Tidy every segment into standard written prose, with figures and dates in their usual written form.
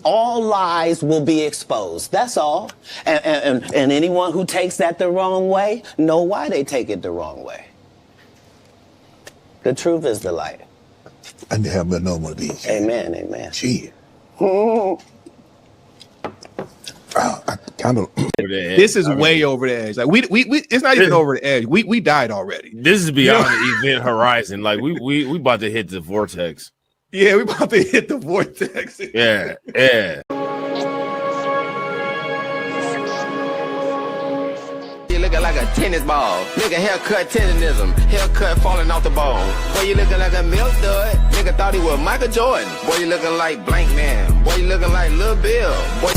all lies will be exposed. That's all. And anyone who takes that the wrong way know why they take it the wrong way. The truth is the light. I need to have another one of these. Amen, amen. Gee. I kind of. This is way over the edge. Like we it's not even over the edge. We died already. This is beyond the event horizon. Like we about to hit the vortex. Yeah, we about to hit the vortex. Yeah. You looking like a tennis ball. Nigga haircut tennisism. Haircut falling off the bone. Boy, you looking like a milk dud. Nigga thought he was Michael Jordan. Boy, you looking like Blank Man. Boy, you looking like Lil Bill. Boy.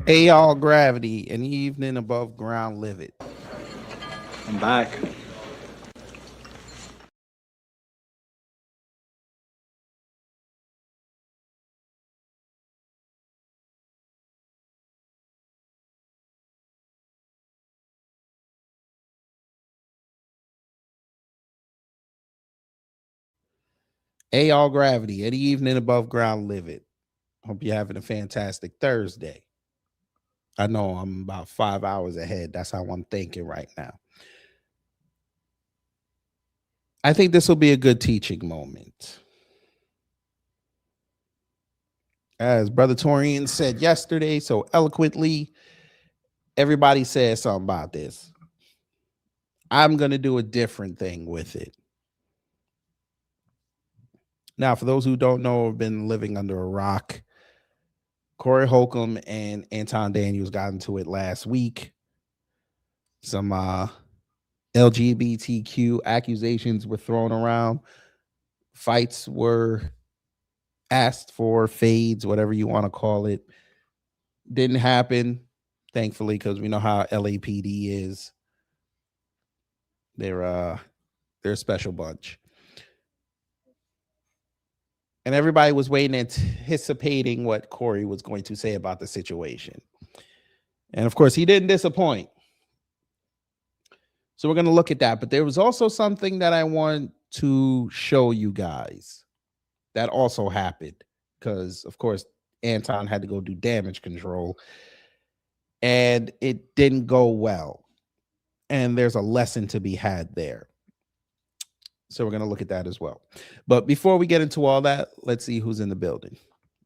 Hey, y'all, Gravity, an evening above ground livid. I'm back. Hey, all Gravity, an evening above ground livid. Hope you're having a fantastic Thursday. I know I'm about 5 hours ahead. That's how I'm thinking right now. I think this will be a good teaching moment. As Brother Torian said yesterday so eloquently, everybody said something about this. I'm going to do a different thing with it. Now, for those who don't know, have been living under a rock, Corey Holcomb and Anton Daniels got into it last week. Some LGBTQ accusations were thrown around. Fights were asked for, fades, whatever you want to call it. Didn't happen, thankfully, because we know how LAPD is. They're a special bunch. And everybody was waiting, anticipating what Corey was going to say about the situation. And of course, he didn't disappoint. So we're going to look at that. But there was also something that I want to show you guys that also happened. Because, of course, Anton had to go do damage control. And it didn't go well. And there's a lesson to be had there. So we're going to look at that as well. But before we get into all that, let's see who's in the building.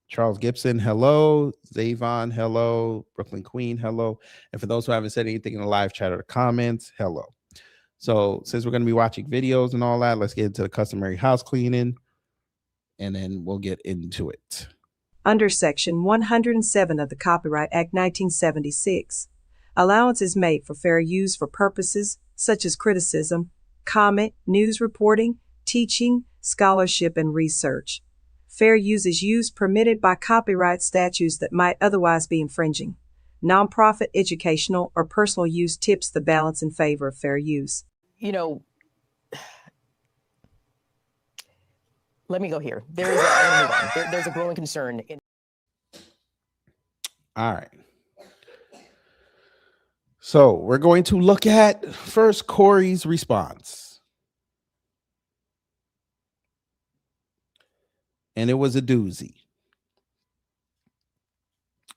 Charles Gibson, hello. Zavon, hello. Brooklyn Queen, hello. And for those who haven't said anything in the live chat or the comments, hello. So since we're going to be watching videos and all that, let's get into the customary house cleaning. and then we'll get into it. Under Section 107 of the Copyright Act 1976, allowance is made for fair use for purposes such as criticism, comment, news reporting, teaching, scholarship, and research. Fair use is use permitted by copyright statutes that might otherwise be infringing. Nonprofit, educational, or personal use tips the balance in favor of fair use. You know, let me go here. There's a growing concern. All right. So we're going to look at first Corey's response. And it was a doozy.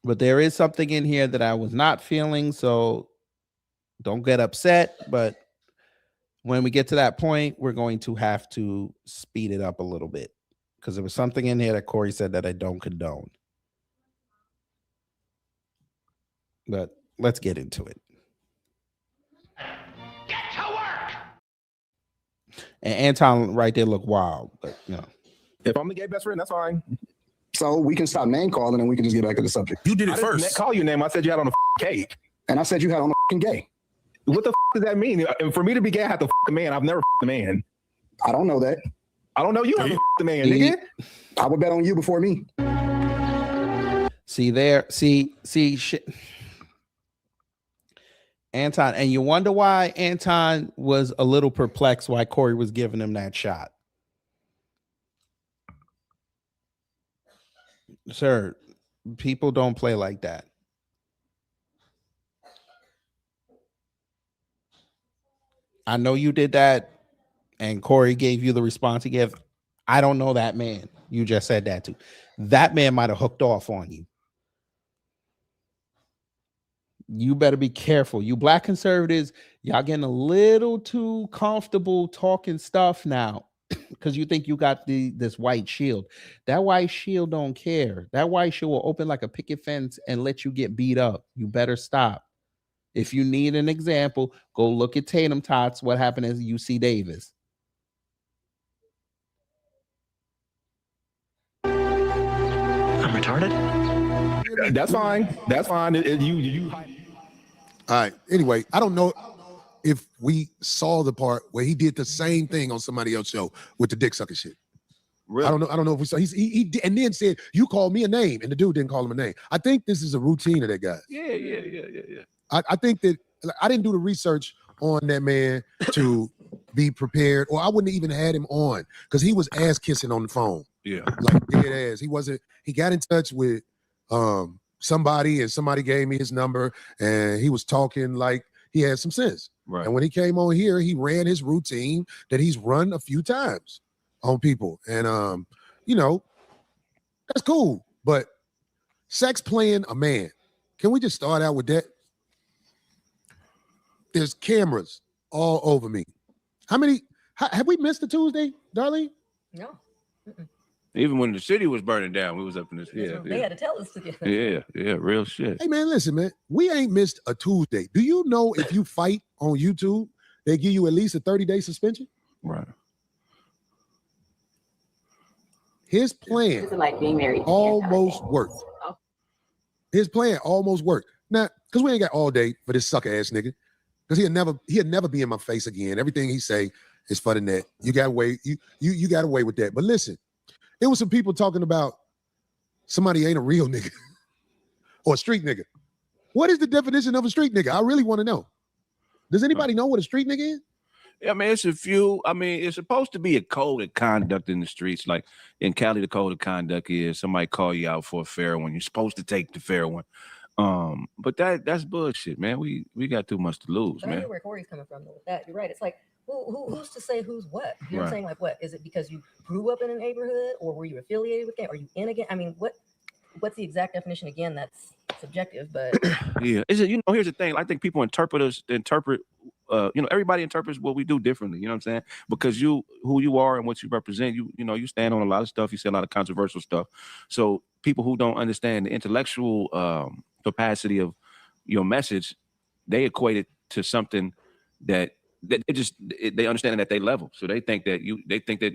But there is something in here that I was not feeling, so don't get upset. But when we get to that point, we're going to have to speed it up a little bit because there was something in here that Corey said that I don't condone. But let's get into it. Get to work! And Anton right there looked wild, but you know. If I'm the gay best friend, that's fine. So we can stop name calling and we can just get back to the subject. You did it first. I didn't call your name. I said you had on a cake. And I said you had on a gay. What the does that mean? And for me to be gay, I have to a man. I've never a man. I don't know that. I don't know you have a man, nigga. I would bet on you before me. See, shit. Anton, and you wonder why Anton was a little perplexed why Corey was giving him that shot. Sir, people don't play like that. I know you did that, and Corey gave you the response he gave. I don't know that man. You just said that too. That man might have hooked off on you. You better be careful. You black conservatives, y'all getting a little too comfortable talking stuff now because you think you got this white shield. That white shield don't care. That white shield will open like a picket fence and let you get beat up. You better stop. If you need an example, go look at Tatum Tots. What happened at UC Davis? I'm retarded. That's fine. That's fine. You. All right. Anyway, I don't know if we saw the part where he did the same thing on somebody else's show with the dick sucker shit. Really? I don't know if we saw. He did, and then said you called me a name, and the dude didn't call him a name. I think this is a routine of that guy. Yeah. I think that I didn't do the research on that man to be prepared, or I wouldn't even had him on because he was ass kissing on the phone. Yeah, like dead ass. He wasn't. He got in touch with somebody, and somebody gave me his number, and he was talking like he had some sense. Right. And when he came on here, he ran his routine that he's run a few times on people, and you know, that's cool. But sex playing a man. Can we just start out with that? There's cameras all over me. How many? Have we missed a Tuesday, Darlene? No. Mm-mm. Even when the city was burning down, we was up in this. Yeah, they had to tell us to get that. Yeah, real shit. Hey man, listen, man. We ain't missed a Tuesday. Do you know if you fight on YouTube, they give you at least a 30-day suspension? Right. His plan like being married almost worked. His plan almost worked. Now, because we ain't got all day for this sucker ass nigga. Because he'll never be in my face again. Everything he say is for the net. You got away, you got away with that. But listen, there was some people talking about somebody ain't a real nigga or a street nigga. What is the definition of a street nigga? I really want to know. Does anybody know what a street nigga is? Yeah, I mean, it's a few. I mean, it's supposed to be a code of conduct in the streets. Like in Cali, the code of conduct is somebody call you out for a fair one. You're supposed to take the fair one. But that's bullshit, man. We got too much to lose, man. I know where Corey's coming from with that. You're right. It's like who's to say who's what? You know what I'm saying? Like, what is it because you grew up in a neighborhood, or were you affiliated with it? Are you in again? I mean, what's the exact definition again? That's subjective, but yeah. Is it? You know, here's the thing. I think people interpret. Everybody interprets what we do differently. You know what I'm saying? Because who you are and what you represent, you stand on a lot of stuff. You say a lot of controversial stuff. So people who don't understand the intellectual capacity of your message, they equate it to something that they understand it at their level. So they think that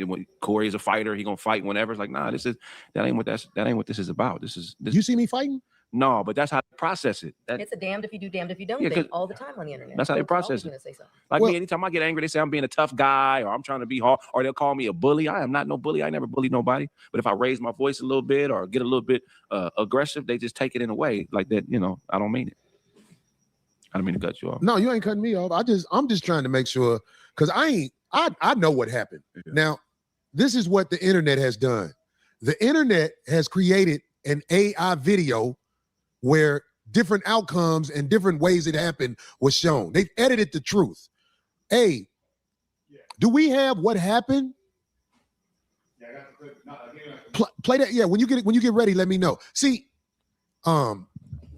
when Corey is a fighter, he gonna fight whenever. It's like, nah, that ain't what this is about. This. You see me fighting? No, but that's how they process it. It's a damned if you do, damned if you don't Yeah, thing all the time on the internet. That's how they Folks are always process it. gonna say something. Like me, anytime I get angry, they say I'm being a tough guy or I'm trying to be hard, or they'll call me a bully. I am not no bully. I never bullied nobody. But if I raise my voice a little bit or get a little bit aggressive, they just take it in a way like that. I don't mean it. I don't mean to cut you off. No, you ain't cutting me off. I'm just trying to make sure, because I know what happened. Yeah. Now, this is what the internet has done. The internet has created an AI video where different outcomes and different ways it happened was shown. They've edited the truth. Hey, do we have what happened? Play that. Yeah, when you get ready, let me know. See,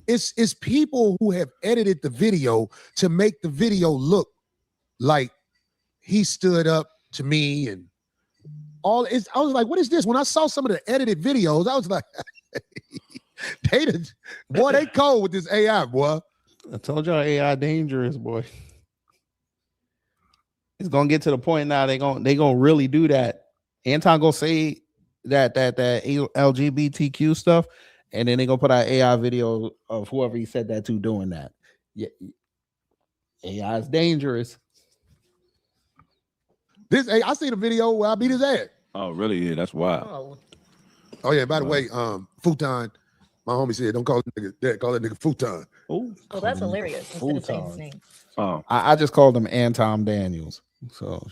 it's people who have edited the video to make the video look like he stood up to me and all. I was like, what is this? When I saw some of the edited videos, I was like, they cold with this AI, boy. I told y'all AI dangerous, boy. It's gonna get to the point now. They gonna really do that. Anton gonna say that LGBTQ stuff, and then they gonna put out AI video of whoever he said that to doing that. Yeah, AI is dangerous. I seen a video where I beat his ass. Oh, really? Yeah, that's wild. Oh yeah. By the way, futon. My homie said, "Don't call that nigga futon." Oh, that's hilarious. Instead of saying his name. Oh, I just called him Anton Daniels. So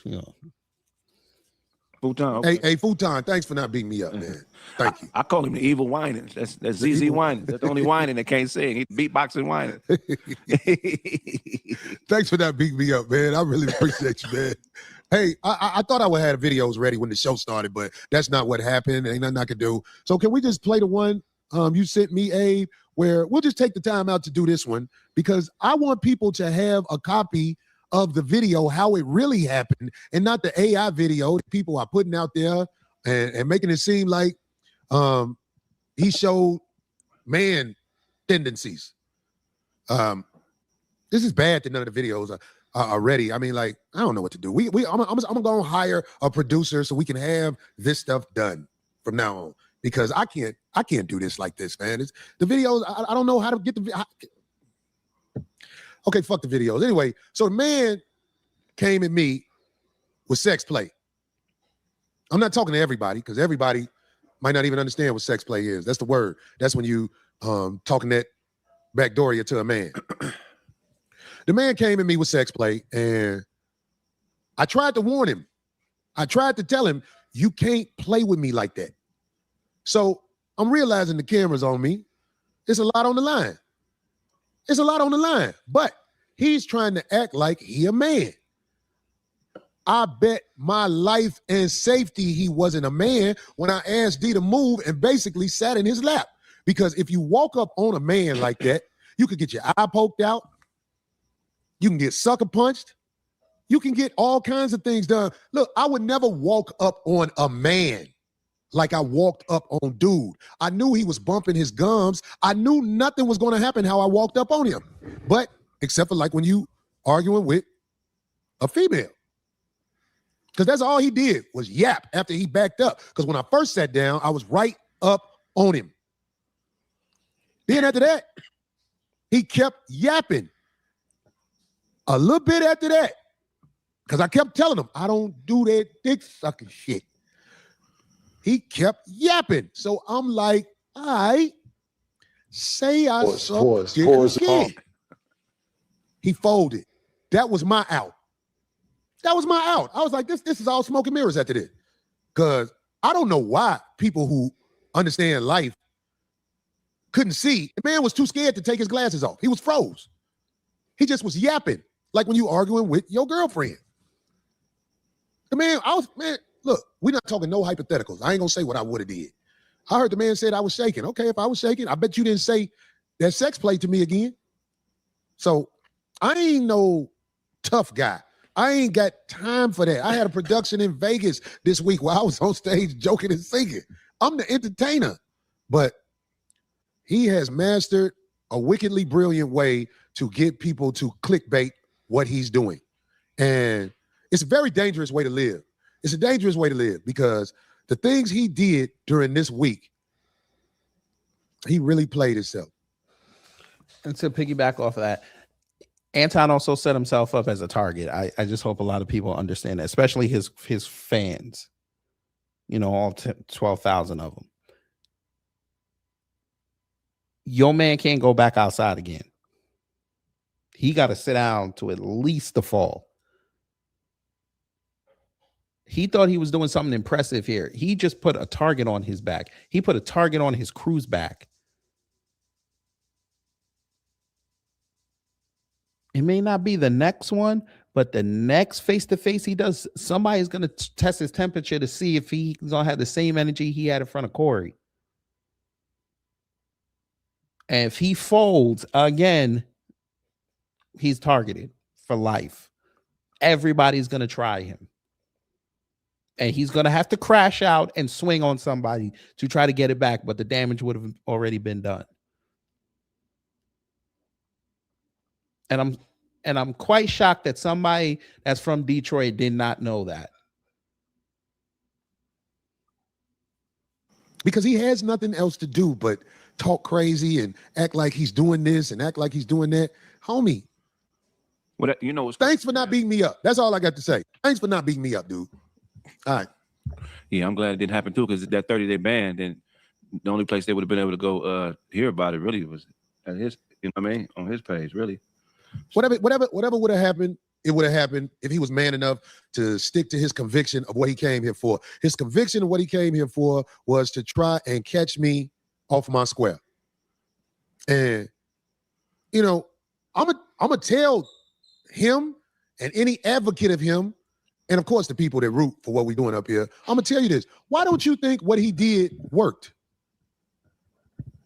Futon. Okay. Hey, futon. Thanks for not beating me up, man. Thank you. I call him the evil whining. That's ZZ whining. That's the only whining that can't sing. He's beatboxing whining. Thanks for not beating me up, man. I really appreciate you, man. Hey, I thought I would have videos ready when the show started, but that's not what happened. Ain't nothing I could do. So can we just play the one you sent me, Abe, where we'll just take the time out to do this one because I want people to have a copy of the video, how it really happened, and not the AI video that people are putting out there and making it seem like he showed man tendencies. This is bad that none of the videos are ready. I mean, like, I don't know what to do. I'm gonna hire a producer so we can have this stuff done from now on because I can't do this like this, man. The videos. I don't know how to get the. Okay, fuck the videos. Anyway, so the man came at me with sex play. I'm not talking to everybody because everybody might not even understand what sex play is. That's the word. That's when you talking that backdoor you to a man. The man came at me with sex play, and I tried to warn him. I tried to tell him, you can't play with me like that. So I'm realizing the camera's on me. It's a lot on the line. It's a lot on the line, but he's trying to act like he a man. I bet my life and safety he wasn't a man when I asked D to move and basically sat in his lap. Because if you walk up on a man like that, you could get your eye poked out. You can get sucker punched. You can get all kinds of things done. Look, I would never walk up on a man like I walked up on dude. I knew he was bumping his gums. I knew nothing was going to happen how I walked up on him. But except for like when you arguing with a female. Because that's all he did was yap after he backed up. Because when I first sat down, I was right up on him. Then after that, he kept yapping. A little bit after that, because I kept telling him, I don't do that dick sucking shit. He kept yapping. So I'm like, all right, say I suck dick again. He folded. That was my out. That was my out. I was like, this is all smoke and mirrors after this. Because I don't know why people who understand life couldn't see. The man was too scared to take his glasses off. He was froze. He just was yapping. Like when you arguing with your girlfriend. The man, look, we're not talking no hypotheticals. I ain't gonna say what I would have did. I heard the man said I was shaking. Okay, if I was shaking, I bet you didn't say that sex play to me again. So I ain't no tough guy. I ain't got time for that. I had a production in Vegas this week where I was on stage joking and singing. I'm the entertainer. But he has mastered a wickedly brilliant way to get people to clickbait what he's doing. And it's a very dangerous way to live. It's a dangerous way to live because the things he did during this week, he really played himself. And to piggyback off of that, Anton also set himself up as a target. I just hope a lot of people understand that, especially his fans. You know, all 12,000 of them. Your man can't go back outside again. He got to sit down to at least the fall. He thought he was doing something impressive here. He just put a target on his back. He put a target on his crew's back. It may not be the next one, but the next face-to-face he does, somebody's going to test his temperature to see if he's going to have the same energy he had in front of Corey. And if he folds again, he's targeted for life. Everybody's going to try him. And he's going to have to crash out and swing on somebody to try to get it back, but the damage would have already been done. And I'm quite shocked that somebody that's from Detroit did not know that. Because he has nothing else to do but talk crazy and act like he's doing this and act like he's doing that. Homie. Well, you know, thanks for not beating me up. That's all I got to say. Thanks for not beating me up, dude. All right. Yeah, I'm glad it didn't happen too, because that 30-day ban, then the only place they would have been able to go hear about it really was at his, you know what I mean, on his page, really. Whatever would have happened, it would have happened if he was man enough to stick to his conviction of what he came here for. His conviction of what he came here for was to try and catch me off my square. And, you know, I'm gonna tell him and any advocate of him, and of course the people that root for what we're doing up here, I'm gonna tell you this. Why don't you think what he did worked?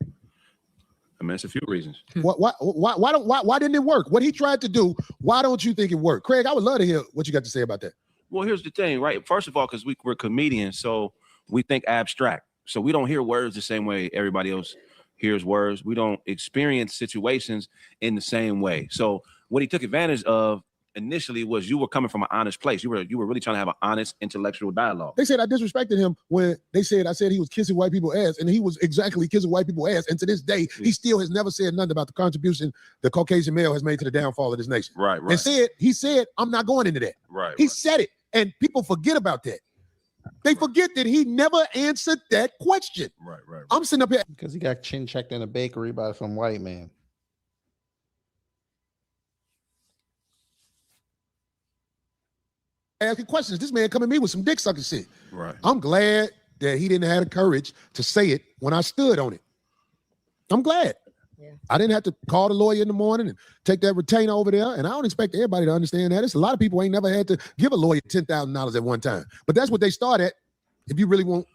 I mean, it's a few reasons. Why didn't it work? What he tried to do, why don't you think it worked? Craig, I would love to hear what you got to say about that. Well, here's the thing, right? First of all, because we're comedians, so we think abstract. So we don't hear words the same way everybody else hears words. We don't experience situations in the same way. So what he took advantage of initially was you were coming from an honest place. You were really trying to have an honest intellectual dialogue. They said I disrespected him when I said he was kissing white people's ass, and he was exactly kissing white people's ass. And to this day, he still has never said nothing about the contribution the Caucasian male has made to the downfall of this nation. Right. And he said, I'm not going into that. Right. He said it, and people forget about that. They forget that he never answered that question. Right. I'm sitting up here because he got chin checked in a bakery by some white man. Asking questions. This man coming at me with some dick sucking shit. Right. I'm glad that he didn't have the courage to say it when I stood on it. I'm glad. Yeah. I didn't have to call the lawyer in the morning and take that retainer over there. And I don't expect everybody to understand that. It's a lot of people ain't never had to give a lawyer $10,000 at one time. But that's what they start at if you really want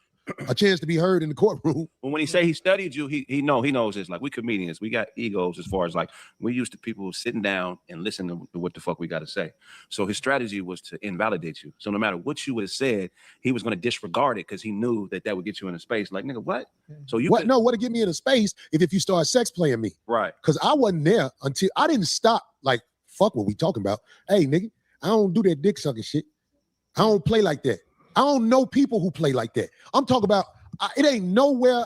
a chance to be heard in the courtroom. Well, when he say he studied you, he knows it's like we comedians, we got egos as far as like we're used to people sitting down and listening to what the fuck we got to say. So his strategy was to invalidate you. So no matter what you would have said, he was going to disregard it because he knew that would get you in a space like, nigga, what? So you what? No, what to get me in a space if you start sex playing me? Right. Because I wasn't there until I didn't stop. Like, fuck what we talking about. Hey, nigga, I don't do that dick sucking shit. I don't play like that. I don't know people who play like that. I'm talking about, it ain't nowhere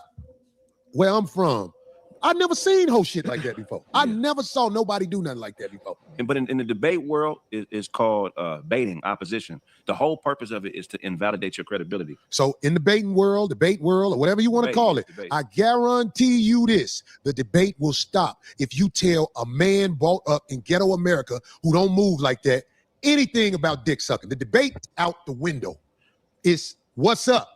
where I'm from. I never seen whole shit like that before. I never saw nobody do nothing like that before. But in the debate world, it's called baiting, opposition. The whole purpose of it is to invalidate your credibility. So in the debate world, or whatever you want to call it, I guarantee you this, the debate will stop if you tell a man brought up in ghetto America who don't move like that anything about dick sucking. The debate's out the window. It's what's up?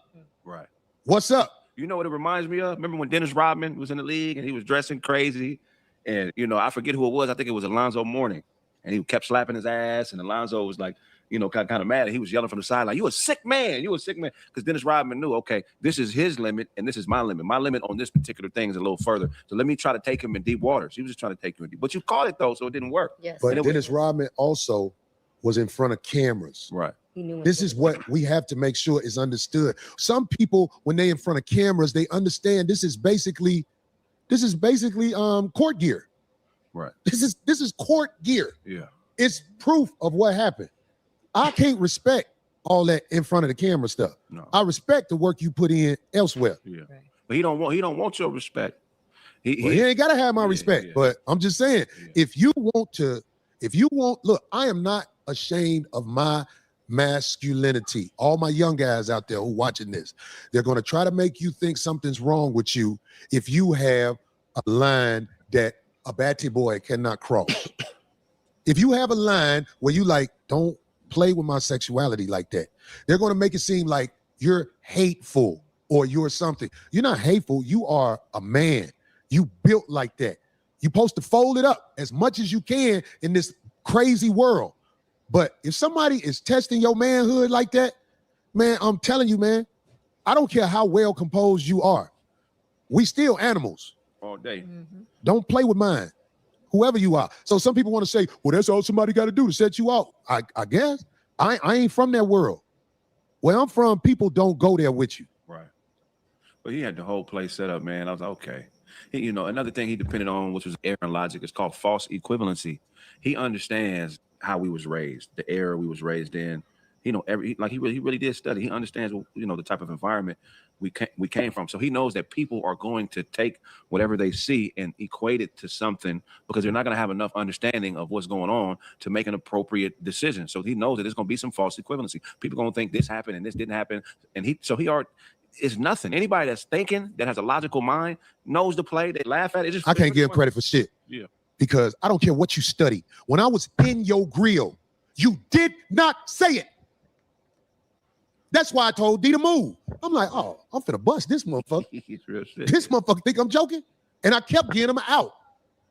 Right. What's up? You know what it reminds me of? Remember when Dennis Rodman was in the league and he was dressing crazy? And, you know, I forget who it was. I think it was Alonzo Mourning. And he kept slapping his ass. And Alonzo was like, you know, kind of mad. He was yelling from the sideline, you a sick man. You a sick man. Because Dennis Rodman knew, okay, this is his limit and this is my limit. My limit on this particular thing is a little further. So let me try to take him in deep waters. He was just trying to take you in deep. But you caught it, though, so it didn't work. Yes. But Dennis Rodman also was in front of cameras. Right. This is what we have to make sure is understood. Some people, when they in front of cameras, they understand this is basically court gear. Right. This is court gear. Yeah. It's proof of what happened. I can't respect all that in front of the camera stuff. No. I respect the work you put in elsewhere. Yeah. But he don't want your respect. He ain't gotta have my respect. But I'm just saying, if you want, look, I am not ashamed of my masculinity. All my young guys out there who watching this, they're gonna try to make you think something's wrong with you if you have a line that a batty boy cannot cross. If you have a line where you like, don't play with my sexuality like that, they're gonna make it seem like you're hateful or you're something. You're not hateful, you are a man. You built like that. You're supposed to fold it up as much as you can in this crazy world. But if somebody is testing your manhood like that, man, I'm telling you, man, I don't care how well composed you are. We still animals. All day. Don't play with mine, whoever you are. So some people want to say, well, that's all somebody got to do to set you out. I guess. I ain't from that world. Where I'm from, people don't go there with you. Right. But he had the whole place set up, man. I was like, okay. Another thing he depended on, which was error and logic, is called false equivalency. He understands how we was raised, the era we was raised in. He really did study. He understands, the type of environment we came from. So he knows that people are going to take whatever they see and equate it to something because they're not going to have enough understanding of what's going on to make an appropriate decision. So he knows that there's going to be some false equivalency. People are going to think this happened and this didn't happen. And it's nothing. Anybody that's thinking, that has a logical mind, knows the play. They laugh at it. I can't give credit for shit. Yeah. Because I don't care what you study. When I was in your grill, you did not say it. That's why I told D to move. I'm like, oh, I'm finna bust this motherfucker. This motherfucker think I'm joking. And I kept getting him out.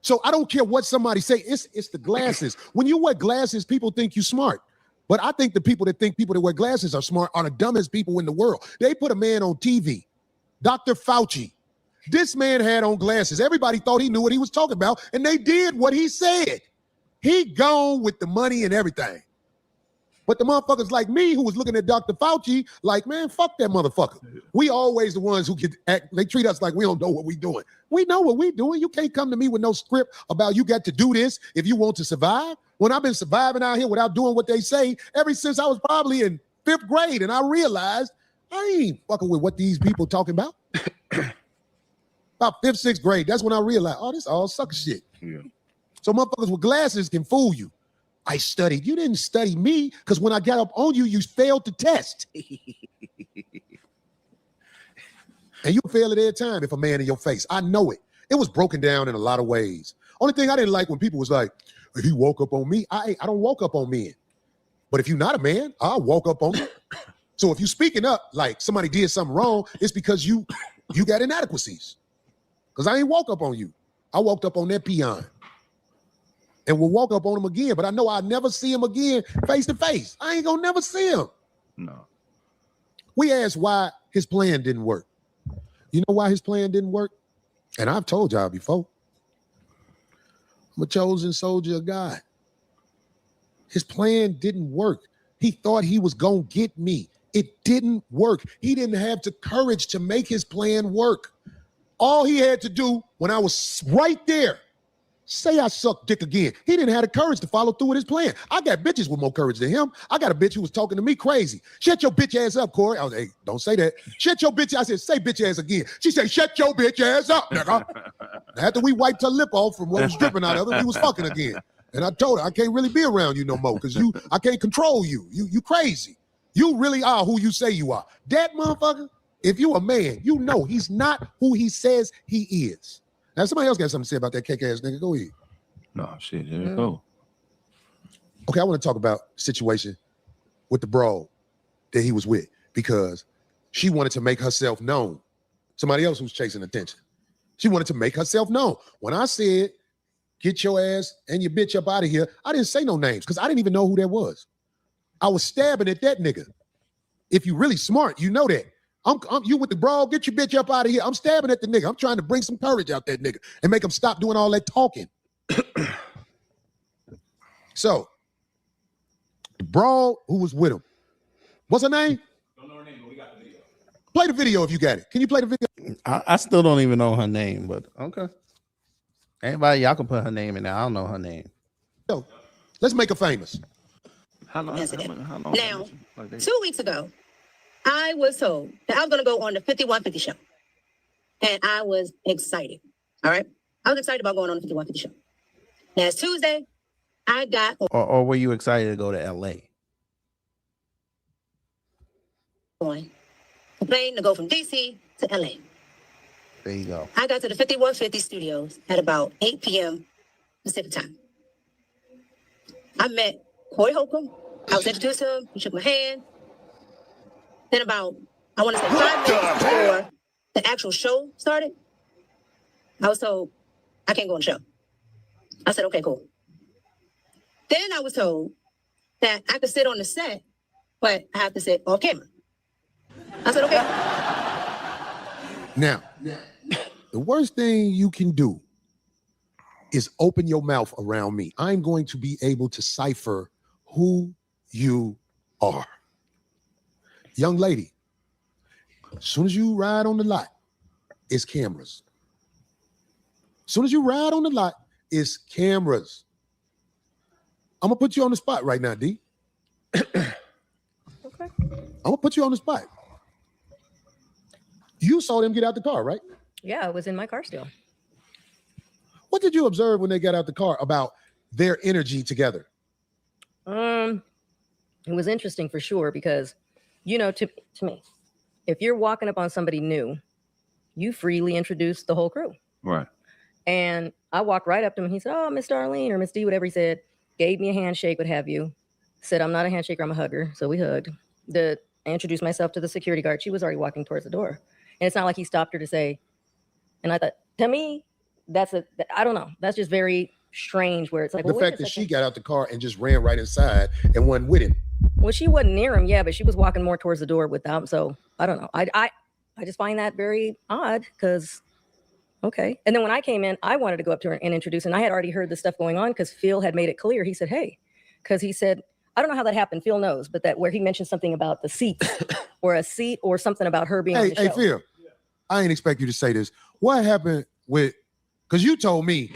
So I don't care what somebody say. It's the glasses. When you wear glasses, people think you smart. But I think the people that think people that wear glasses are smart are the dumbest people in the world. They put a man on TV, Dr. Fauci. This man had on glasses. Everybody thought he knew what he was talking about, and they did what he said. He gone with the money and everything. But the motherfuckers like me who was looking at Dr. Fauci like, man, fuck that motherfucker. We always the ones who they treat us like we don't know what we doing. We know what we doing. You can't come to me with no script about you got to do this if you want to survive. When I've been surviving out here without doing what they say ever since I was probably in 5th grade, and I realized I ain't fucking with what these people talking about. About 5th, 6th grade, that's when I realized, oh, this all sucker shit. Yeah. So motherfuckers with glasses can fool you. I studied. You didn't study me because when I got up on you, you failed the test. And you fail it every time if a man in your face. I know it. It was broken down in a lot of ways. Only thing I didn't like when people was like, he woke up on me. I don't walk up on men. But if you're not a man, I'll walk up on you. So if you speaking up like somebody did something wrong, it's because you got inadequacies. Because I ain't walk up on you. I walked up on that peon. And we'll walk up on him again, but I know I'll never see him again face to face. I ain't gonna never see him. No. We asked why his plan didn't work. You know why his plan didn't work? And I've told y'all before. I'm a chosen soldier of God. His plan didn't work. He thought he was gonna get me. It didn't work. He didn't have the courage to make his plan work. All he had to do when I was right there, say I suck dick again. He didn't have the courage to follow through with his plan. I got bitches with more courage than him. I got a bitch who was talking to me crazy. Shut your bitch ass up, Corey. I was like, hey, don't say that. Shut your bitch. I said, say bitch ass again. She said, shut your bitch ass up, nigga. After we wiped her lip off from what was dripping out of her, we was fucking again. And I told her, I can't really be around you no more because I can't control you. You crazy. You really are who you say you are. That motherfucker, if you a man, you know he's not who he says he is. Now, somebody else got something to say about that cake-ass nigga. Go ahead. No, shit. There you go. Okay, I want to talk about the situation with the bro that he was with because she wanted to make herself known. Somebody else who's chasing attention. She wanted to make herself known. When I said, get your ass and your bitch up out of here, I didn't say no names because I didn't even know who that was. I was stabbing at that nigga. If you really smart, you know that. I'm you with the bro, get your bitch up out of here. I'm stabbing at the nigga. I'm trying to bring some courage out that nigga and make him stop doing all that talking. So, the bro who was with him, what's her name? Don't know her name, but we got the video. Play the video if you got it. Can you play the video? I still don't even know her name, but okay. Anybody, y'all can put her name in there. I don't know her name. So, let's make her famous. long now, 2 weeks ago, I was told that I was going to go on the 5150 show. And I was excited. All right. I was excited about going on the 5150 show. Last Tuesday, I got. Or were you excited to go to LA? On a plane to go from DC to LA. There you go. I got to the 5150 studios at about 8 p.m. Pacific time. I met Corey Holcomb. I was introduced to him. He shook my hand. Then about, I want to say 5 minutes before the actual show started, I was told I can't go on the show. I said, okay, cool. Then I was told that I could sit on the set, but I have to sit off camera. I said, okay. Now, the worst thing you can do is open your mouth around me. I'm going to be able to cipher who you are. Young lady, as soon as you ride on the lot, it's cameras. As soon as you ride on the lot, it's cameras. I'm gonna put you on the spot right now, D. Okay. I'm gonna put you on the spot. You saw them get out the car, right? Yeah, I was in my car still. What did you observe when they got out the car about their energy together? It was interesting for sure because, you know, to me, if you're walking up on somebody new, you freely introduce the whole crew. Right. And I walked right up to him. He said, "Oh, Miss Darlene," or Miss D, whatever he said, gave me a handshake, what have you. Said, "I'm not a handshaker, I'm a hugger." So we hugged. I introduced myself to the security guard. She was already walking towards the door. And it's not like he stopped her to say, and I thought, to me, I don't know. That's just very strange where it's like, the fact that she got out the car and just ran right inside and went with him. Well, she wasn't near him, yeah, but she was walking more towards the door without him. So I don't know. I just find that very odd because, okay. And then when I came in, I wanted to go up to her and introduce, and I had already heard the stuff going on because Phil had made it clear. He said, "Hey," because he said, I don't know how that happened. Phil knows, but that where he mentioned something about the seat or a seat or something about her being on the show. Hey, Phil, I ain't expect you to say this. What happened with, because you told me.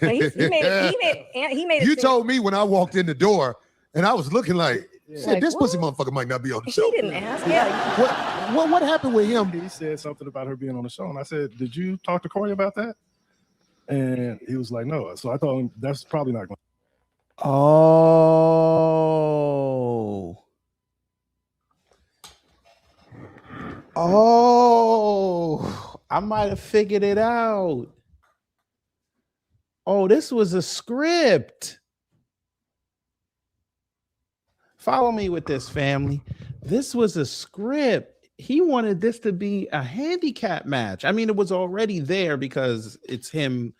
He made it. You told me when I walked in the door and I was looking like, this pussy motherfucker might not be on the show. He didn't ask. Yeah. What happened with him? He said something about her being on the show. And I said, "Did you talk to Corey about that?" And he was like, "No." So I told him that's probably not going to. Oh, I might have figured it out. Oh, this was a script. Follow me with this, family. This was a script. He wanted this to be a handicap match. I mean, it was already there because it's him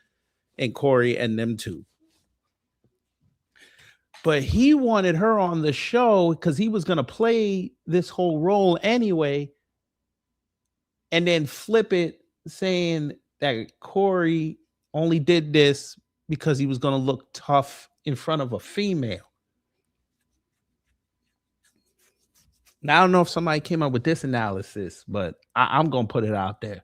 and Corey and them two. But he wanted her on the show because he was going to play this whole role anyway and then flip it saying that Corey only did this because he was going to look tough in front of a female. Now, I don't know if somebody came up with this analysis, but I'm going to put it out there.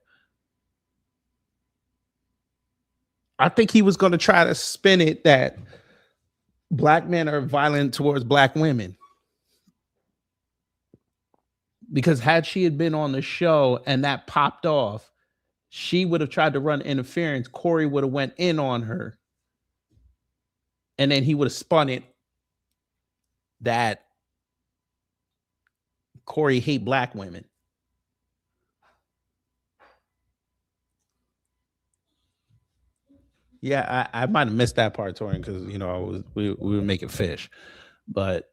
I think he was going to try to spin it that Black men are violent towards Black women. Because had she had been on the show and that popped off, she would have tried to run interference. Corey would have went in on her. And then he would have spun it that Corey hate Black women. Yeah, I might have missed that part, Torian, because we were making fish, but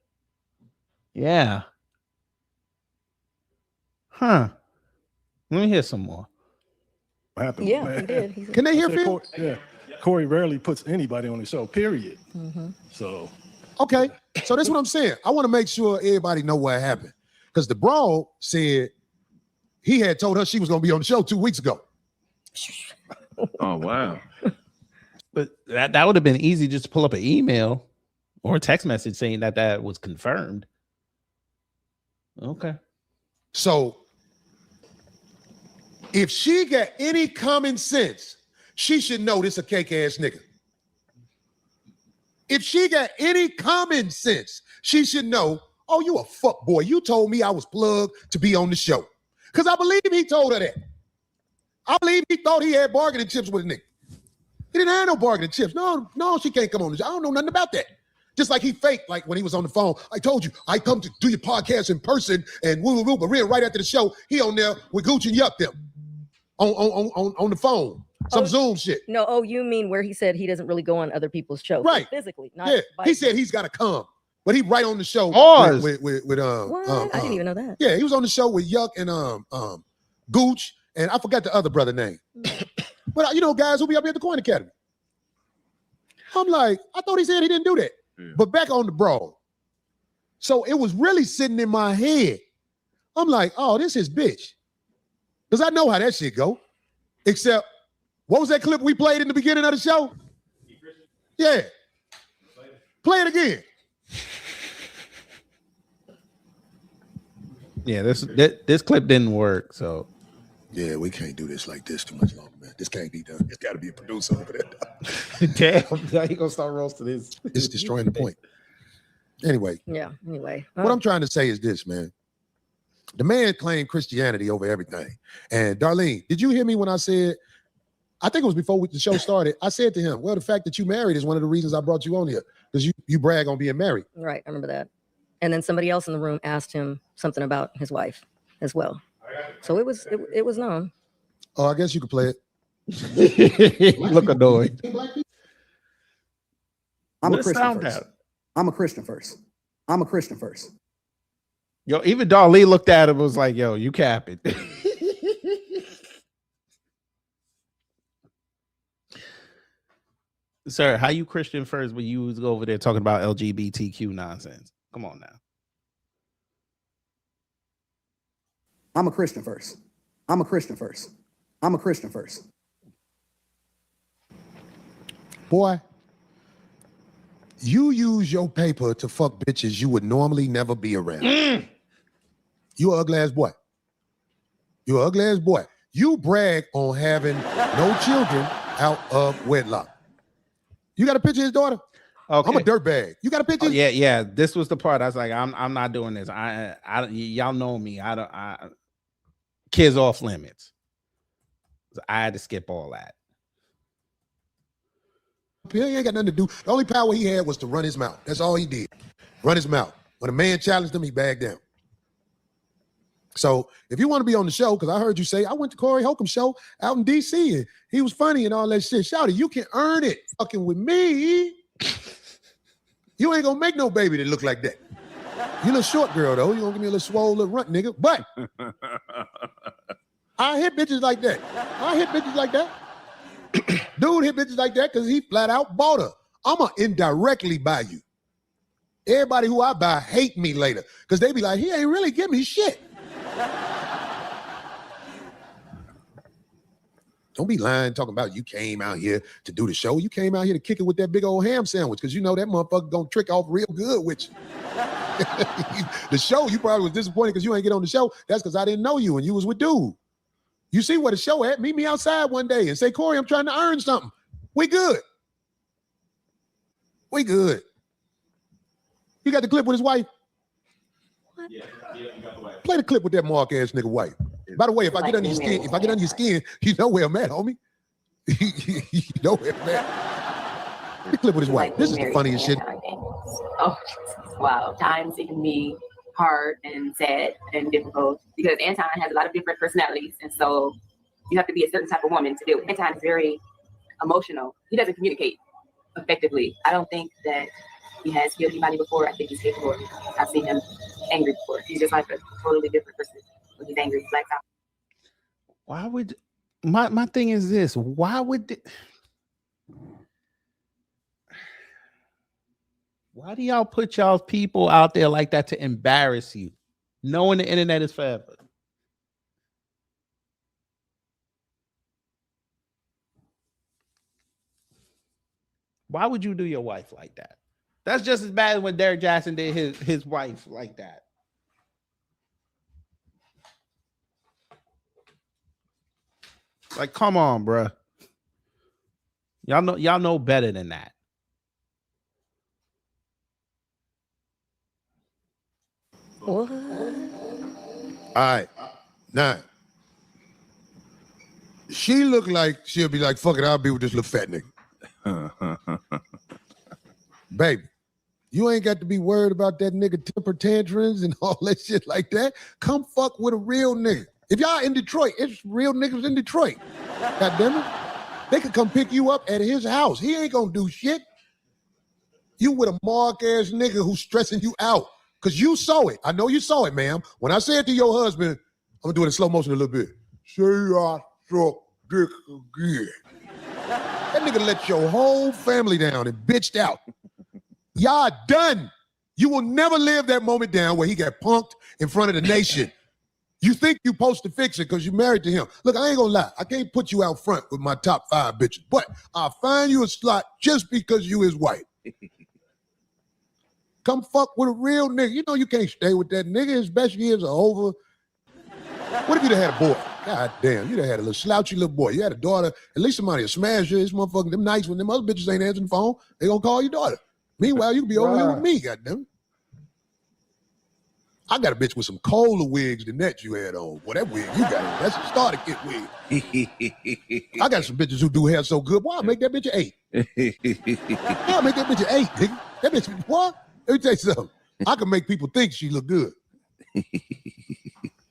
yeah, Let me hear some more. What happened? Yeah, he did. Can they hear Phil? Yeah, Corey rarely puts anybody on the show. Period. Mm-hmm. So okay, so that's what I'm saying. I want to make sure everybody know what happened because the Brawl said he had told her she was going to be on the show 2 weeks ago. Oh wow. But that would have been easy just to pull up an email or a text message saying that was confirmed. Okay. So if she got any common sense, she should know this a cake ass nigga. If she got any common sense, she should know, oh, you a fuck boy. You told me I was plugged to be on the show. Because I believe he told her that. I believe he thought he had bargaining chips with a nigga. He didn't have no bargaining chips. No, she can't come on the show. I don't know nothing about that. Just like he faked, like when he was on the phone. I told you, I come to do your podcast in person and woo, but right after the show, he on there with Gucci and Yuck them on the phone. Some Zoom shit. No, you mean where he said he doesn't really go on other people's shows. Right. Physically. Not He said he's got to come. But he right on the show with what? I didn't even know that. Yeah, he was on the show with Yuck and Gooch, and I forgot the other brother name. But you know, guys who be up here at the Coin Academy. I'm like, I thought he said he didn't do that. Yeah. But back on the broad. So it was really sitting in my head. I'm like, oh, this is bitch. Because I know how that shit go. Except, what was that clip we played in the beginning of the show? Yeah. Play it again. Yeah, this clip didn't work, so. Yeah, we can't do this like this too much longer, man. This can't be done. It's got to be a producer over there. Damn, now you gonna start roasting this. It's destroying the point. Anyway. Yeah, anyway. What I'm trying to say is this, man. The man claimed Christianity over everything. And Darlene, did you hear me when I said, I think it was before the show started, I said to him, well, the fact that you married is one of the reasons I brought you on here. Because you brag on being married. Right, I remember that. And then somebody else in the room asked him something about his wife as well. So it was known. Oh, I guess you could play it. You look annoyed. I'm a Christian first. I'm a Christian first. I'm a Christian first. Yo, even Darlene looked at him and was like, yo, you cap it. Sir, how you Christian first when you was over there talking about LGBTQ nonsense? Come on now. I'm a Christian first. I'm a Christian first. I'm a Christian first. Boy, you use your paper to fuck bitches you would normally never be around. You ugly ass boy. You ugly ass boy. You brag on having no children out of wedlock. You got a picture of his daughter? Okay. I'm a dirtbag. You got a picture? Oh, yeah. This was the part I was like, I'm not doing this. Y'all know me. Kids off limits. I had to skip all that. He ain't got nothing to do. The only power he had was to run his mouth. That's all he did. Run his mouth. When a man challenged him, he bagged down. So if you want to be on the show, because I heard you say, I went to Corey Holcomb show out in DC and he was funny and all that shit. Shouty, you can earn it fucking with me. You ain't gonna make no baby that look like that. You a little short girl though. You gonna give me a little swole little runt nigga. But I hit bitches like that. Dude hit bitches like that because he flat out bought her. I'ma indirectly buy you. Everybody who I buy hate me later because they be like, he ain't really give me shit. Don't be lying talking about you came out here to do the show. You came out here to kick it with that big old ham sandwich because you know that motherfucker gonna trick off real good with you. The show, you probably was disappointed because you ain't get on the show. That's because I didn't know you and you was with dude. You see where the show at? Meet me outside one day and say, Corey, I'm trying to earn something. We good. We good. You got the clip with his wife? Yeah, you got the wife. Play the clip with that mark ass nigga wife. By the way, if I get under your skin, you know where I'm at, homie. You know where I'm at. The clip with his wife. This is the funniest shit. Oh, wow. Times it can be hard and sad and difficult because Anton has a lot of different personalities, and so you have to be a certain type of woman to deal with. Anton is very emotional. He doesn't communicate effectively. I don't think that he has killed anybody before. I think he's capable. I've seen him angry before. He's just like a totally different person when he's angry. He's like, why would my thing is this? Why do y'all put y'all people out there like that to embarrass you, knowing the internet is forever? Why would you do your wife like that? That's just as bad as when Derek Jackson did his wife like that. Like, come on, bruh. Y'all know better than that. What? All right. Now, she look like she'll be like, fuck it, I'll be with this little fat nigga. Baby, you ain't got to be worried about that nigga temper tantrums and all that shit like that. Come fuck with a real nigga. If y'all in Detroit, it's real niggas in Detroit. God damn it. They could come pick you up at his house. He ain't gonna do shit. You with a mark-ass nigga who's stressing you out. Because you saw it. I know you saw it, ma'am. When I said to your husband, I'm gonna do it in slow motion a little bit. Say I suck dick again. That nigga let your whole family down and bitched out. Y'all done. You will never live that moment down where he got punked in front of the nation. You think you supposed to fix it because you married to him. Look, I ain't gonna lie. I can't put you out front with my top 5 bitches, but I'll find you a slot just because you his wife. Come fuck with a real nigga. You know you can't stay with that nigga. His best years are over. What if you'd have had a boy? God damn, you'd have had a little slouchy little boy. You had a daughter. At least somebody will smash you. This motherfucker, them nights when them other bitches ain't answering the phone, they gonna call your daughter. Meanwhile, you can be over here with me, goddamn. I got a bitch with some Kohler wigs than that you had on. Well, that wig you got on, that's a starter kit wig. I got some bitches who do hair so good. Why I make that bitch an 8? I make that bitch an 8, nigga. That bitch, what? Let me tell you something. I can make people think she look good.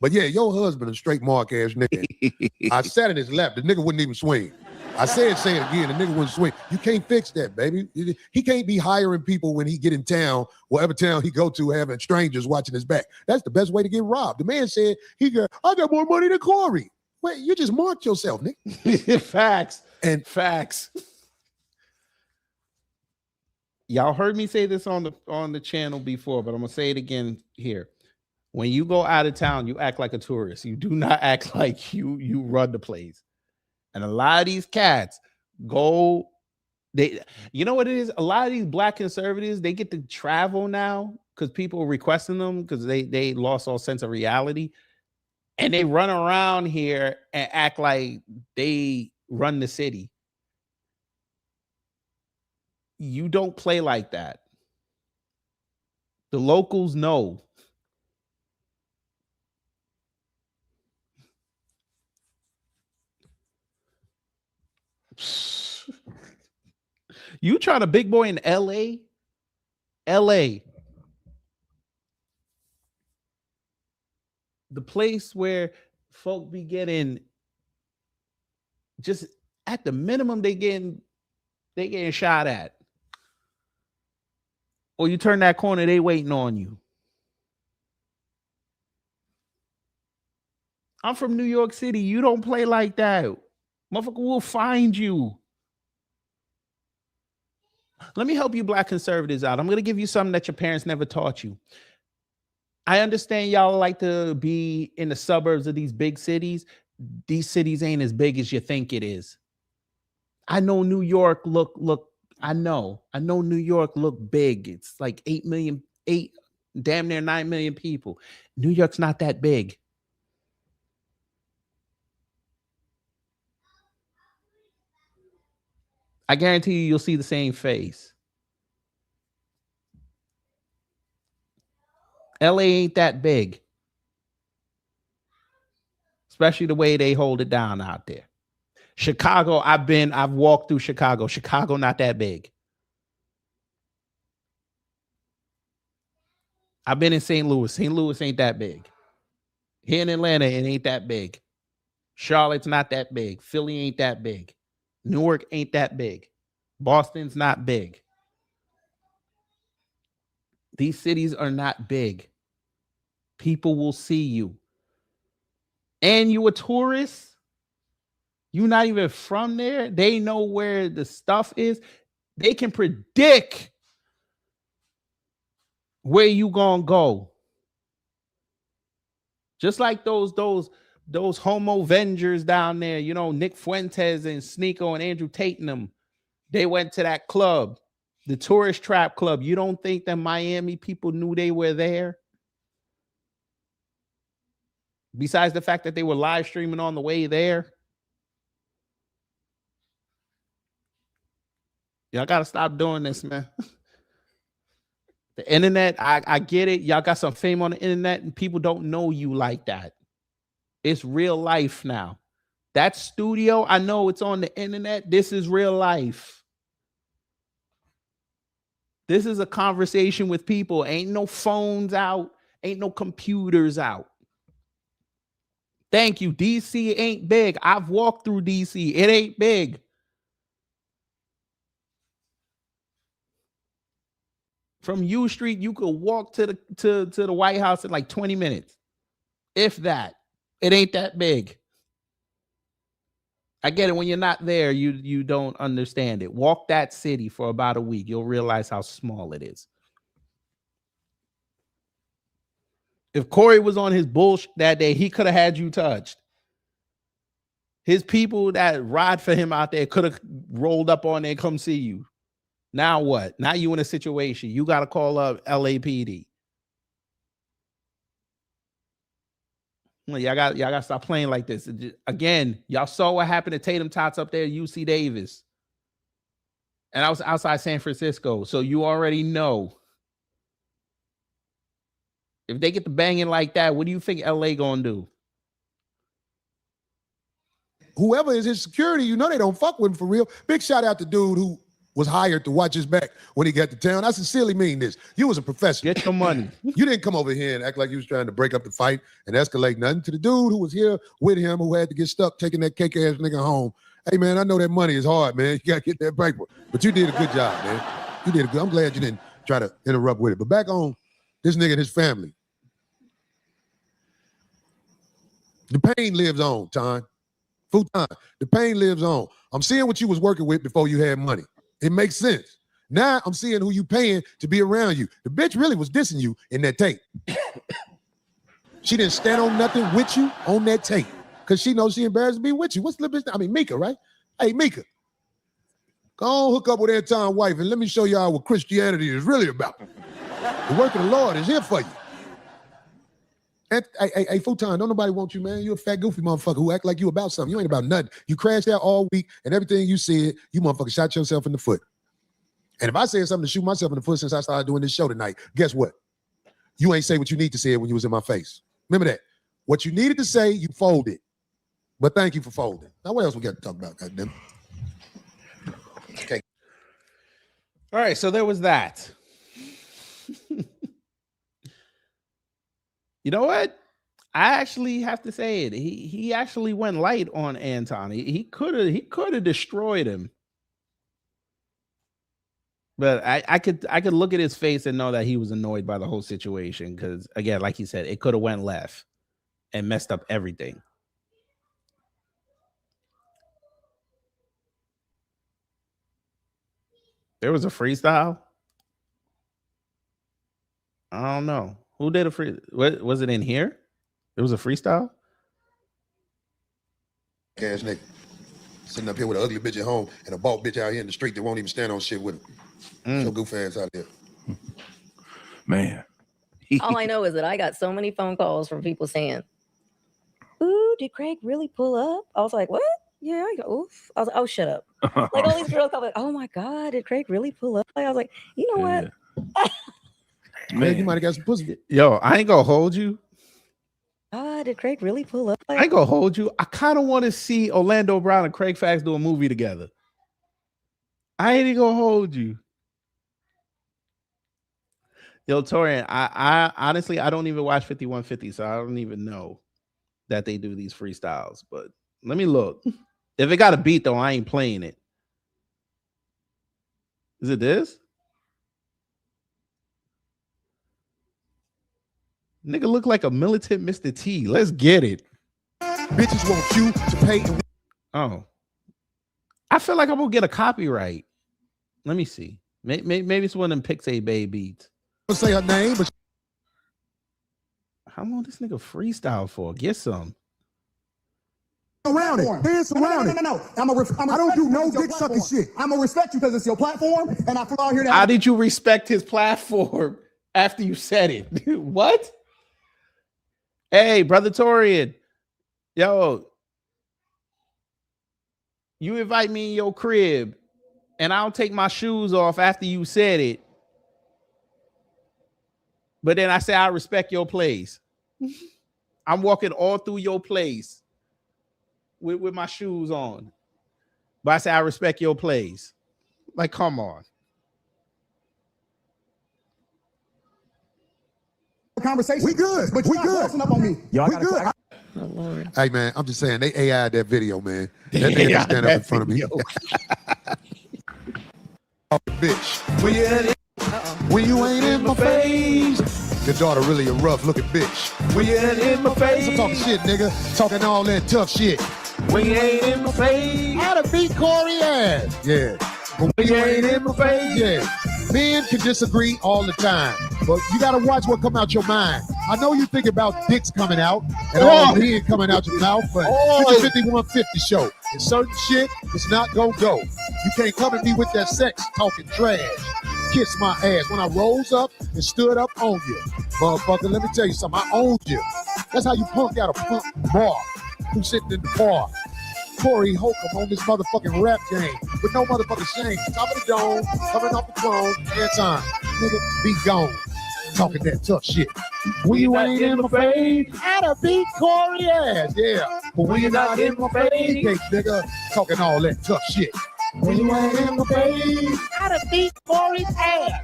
But yeah, your husband a straight mark ass nigga. I sat in his lap. The nigga wouldn't even swing. I say it again. The nigga wouldn't swing. You can't fix that, baby. He can't be hiring people when he get in town, whatever town he go to, having strangers watching his back. That's the best way to get robbed. The man said, I got more money than Corey. Wait, you just marked yourself, nigga. Facts. And facts. Y'all heard me say this on the channel before, but I'm gonna say it again here. When you go out of town, you act like a tourist. You do not act like you run the place. And a lot of these cats you know what it is? A lot of these black conservatives, they get to travel now because people are requesting them because they lost all sense of reality. And they run around here and act like they run the city. You don't play like that. The locals know. You trying to big boy in LA? LA. The place where folk be getting just at the minimum they getting shot at. Or you turn that corner, they waiting on you. I'm from New York City. You don't play like that. Motherfucker will find you. Let me help you black conservatives out. I'm going to give you something that your parents never taught you. I understand y'all like to be in the suburbs of these big cities. These cities ain't as big as you think it is. I know New York I know New York look big. It's like 8 damn near 9 million people. New York's not that big. I guarantee you'll see the same face. LA ain't that big. Especially the way they hold it down out there. Chicago, I've walked through Chicago. Chicago not that big. I've been in St. Louis. St. Louis ain't that big. Here in Atlanta, it ain't that big. Charlotte's not that big. Philly ain't that big. Newark ain't that big. Boston's not big. These cities are not big. People will see you. And you a tourist? You're not even from there. They know where the stuff is. They can predict where you gonna go. Just like those homo vengers down there, you know, Nick Fuentes and Sneeko and Andrew Tate and them. They went to that club, the Tourist Trap Club. You don't think that Miami people knew they were there? Besides the fact that they were live streaming on the way there. Y'all got to stop doing this, man. The internet, I get it. Y'all got some fame on the internet and people don't know you like that. It's real life now. That studio, I know it's on the internet. This is real life. This is a conversation with people. Ain't no phones out. Ain't no computers out. Thank you. DC ain't big. I've walked through DC. It ain't big. From U Street, you could walk to the White House in like 20 minutes. If that. It ain't that big. I get it. When you're not there, you don't understand it. Walk that city for about a week. You'll realize how small it is. If Corey was on his bullshit that day, he could have had you touched. His people that ride for him out there could have rolled up on there and come see you. Now what? Now you in a situation. You got to call up LAPD. Y'all got to stop playing like this. Again, y'all saw what happened to Tatum Tots up there at UC Davis. And I was outside San Francisco. So you already know. If they get the banging like that, what do you think LA gonna do? Whoever is his security, you know they don't fuck with him for real. Big shout out to dude who was hired to watch his back when he got to town. I sincerely mean this. You was a professional. Get your money. You didn't come over here and act like you was trying to break up the fight and escalate nothing. To the dude who was here with him, who had to get stuck taking that cake ass nigga home. Hey man, I know that money is hard, man. You gotta get that paper. But you did a good job, man. You did a good. I'm glad you didn't try to interrupt with it. But back on this nigga and his family. The pain lives on, Ton. Full time. The pain lives on. I'm seeing what you was working with before you had money. It makes sense. Now I'm seeing who you paying to be around you. The bitch really was dissing you in that tape. She didn't stand on nothing with you on that tape because she knows she embarrassed to be with you. What's the bitch? I mean, Mika, right? Hey, Mika, go on, hook up with Anton's wife and let me show y'all what Christianity is really about. The work of the Lord is here for you. And, hey, full-time, don't nobody want you, man. You a fat, goofy motherfucker who act like you about something. You ain't about nothing. You crashed out all week, and everything you said, you motherfucker shot yourself in the foot. And if I said something to shoot myself in the foot since I started doing this show tonight, guess what? You ain't say what you need to say when you was in my face. Remember that. What you needed to say, you folded. But thank you for folding. Now, what else we got to talk about, goddamn? Okay. All right, so there was that. You know what? I actually have to say it. He actually went light on Anton. He could have destroyed him. But I could look at his face and know that he was annoyed by the whole situation because, again, like he said, it could have went left and messed up everything. There was a freestyle. I don't know. Who did a free? What was it in here? It was a freestyle. Cash nigga sitting up here with an ugly bitch at home and a bald bitch out here in the street that won't even stand on shit with him. So goof ass out there. Man. All I know is that I got so many phone calls from people saying, "Ooh, did Craig really pull up?" I was like, "What? Yeah." I go, "Oof." I was like, "Oh, shut up." Like all these girls come like, "Oh my God, did Craig really pull up?" I was like, "You know what?" Man, you might have got some pussy. Yo, I ain't gonna hold you. Did Craig really pull up? I ain't gonna hold you. I kind of want to see Orlando Brown and Craig Fax do a movie together. I ain't gonna hold you. Yo, Torian, I honestly, I don't even watch 5150, so I don't even know that they do these freestyles. But let me look. If it got a beat, though, I ain't playing it. Is it this? Nigga look like a militant Mr. T. Let's get it. Bitches want you to pay. Oh. I feel like I'm going to get a copyright. Let me see. Maybe it's one of them Pixie Bay beats. I'll say her name, but how long this nigga freestyle for? Get some. Around it. Hands around it. No. I don't do no dick sucking shit. I'm going to respect you because it's your platform, and I flew out here to... How did you respect his platform after you said it? What? Hey, brother Torian. Yo. You invite me in your crib, and I'll take my shoes off after you said it. But then I say, I respect your plays. I'm walking all through your plays with my shoes on. But I say, I respect your plays. Like, come on. Conversation. We good. But We you're good. not closing up on me. Yo, We good. Oh, Lord. Hey man, I'm just saying they AI'd that video, man. That nigga can stand up in front of me. Oh, bitch. When you ain't in my face. Your daughter really a rough looking bitch. When you ain't in my face. I'm talking shit, nigga. Talking all that tough shit. When you ain't in my face. How to beat Corey ass. Yeah. But when you ain't in my face. Yeah. Men can disagree all the time, but you gotta watch what come out your mind. I know you think about dicks coming out and all men coming out your mouth, but it's a 50-150 show. And certain shit, it's not gonna go. You can't come at me with that sex talking trash. Kiss my ass when I rose up and stood up on you. Motherfucker, let me tell you something. I owned you. That's how you punk out a punk bar who's sitting in the bar. Corey Holcomb on this motherfucking rap game with no motherfucking shame. Top of the dome, coming off the throne, Anton, nigga, be gone. Talking that tough shit. When you ain't in my face, how to beat Corey ass, yeah. But when you're not in my face, nigga, talking all that tough shit. When you ain't in my face, how to beat Corey's ass.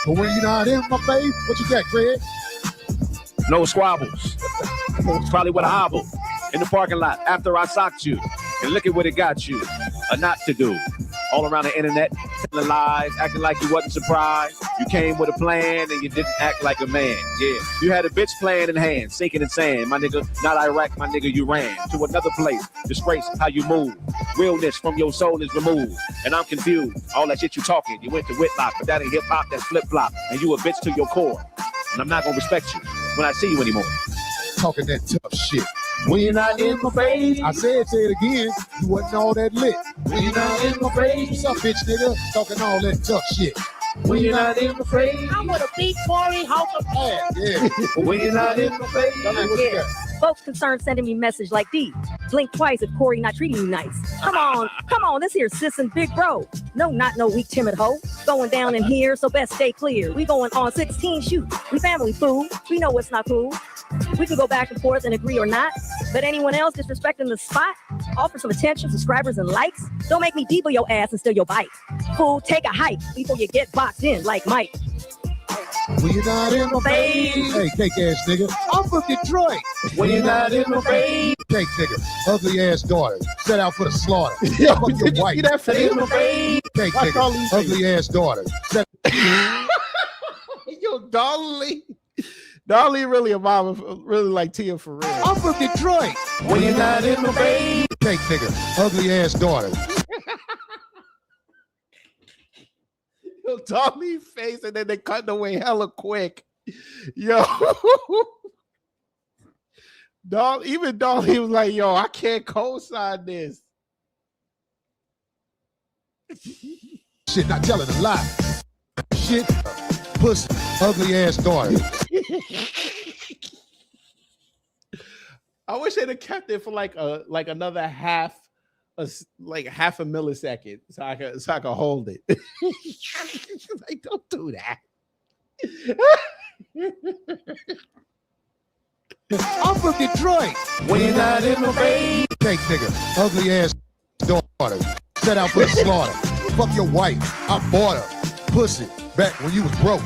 But when you're not in my face, what you got, Craig? No squabbles. Probably with a hobble in the parking lot after I socked you. And look at what it got you. A not to do. All around the internet, telling lies, acting like you wasn't surprised. You came with a plan and you didn't act like a man. Yeah, you had a bitch plan in hand, sinking in sand. My nigga, not Iraq, my nigga, you ran to another place. Disgrace how you move. Realness from your soul is removed. And I'm confused. All that shit you talking, you went to Whitlock, but that ain't hip hop, that's flip flop. And you a bitch to your core. And I'm not gonna respect you when I see you anymore. Talking that tough shit. When you're not in my face, I say it again, you wasn't all that lit. When you're not in my face, what's up, bitch nigga? Talking all that tough shit. When you're not in my face, I'm gonna beat Corey Holcomb ass. Yeah. When you're not in my face, Yeah. Folks concerned sending me message like these. Blink twice if Corey not treating you nice. Come on, this here sis and big bro. No, not no weak timid hoe. Going down in here, so best stay clear. We going on 16 shoots. We family food. We know it's not cool. We can go back and forth and agree or not. But anyone else disrespecting the spot, offer some attention, subscribers, and likes. Don't make me deeper your ass and steal your bike. Fool, take a hike before you get boxed in like Mike. When you're not in my face, hey, cake ass nigga, I'm from Detroit. When you're not in my face, cake nigga, ugly ass daughter, set out for the slaughter. Yo, fuck your wife. See that face? Cake nigga, ugly ass daughter. Yo, Dolly really a mom, really like Tia for real. I'm from Detroit. When you're not in my face, cake nigga, ugly ass daughter. Yo, Dolly face, and then they cut away hella quick. Yo, even Dolly was like, "Yo, I can't co-sign this." Shit, not telling a lie. Shit, pussy, ugly ass daughter. I wish they'd have kept it for like another half a millisecond so I could hold it. Like, don't do that. I'm from Detroit. When you're not in my face, cake nigga, ugly ass daughter, set out for the slaughter. Fuck your wife, I bought her. Pussy, back when you was broke.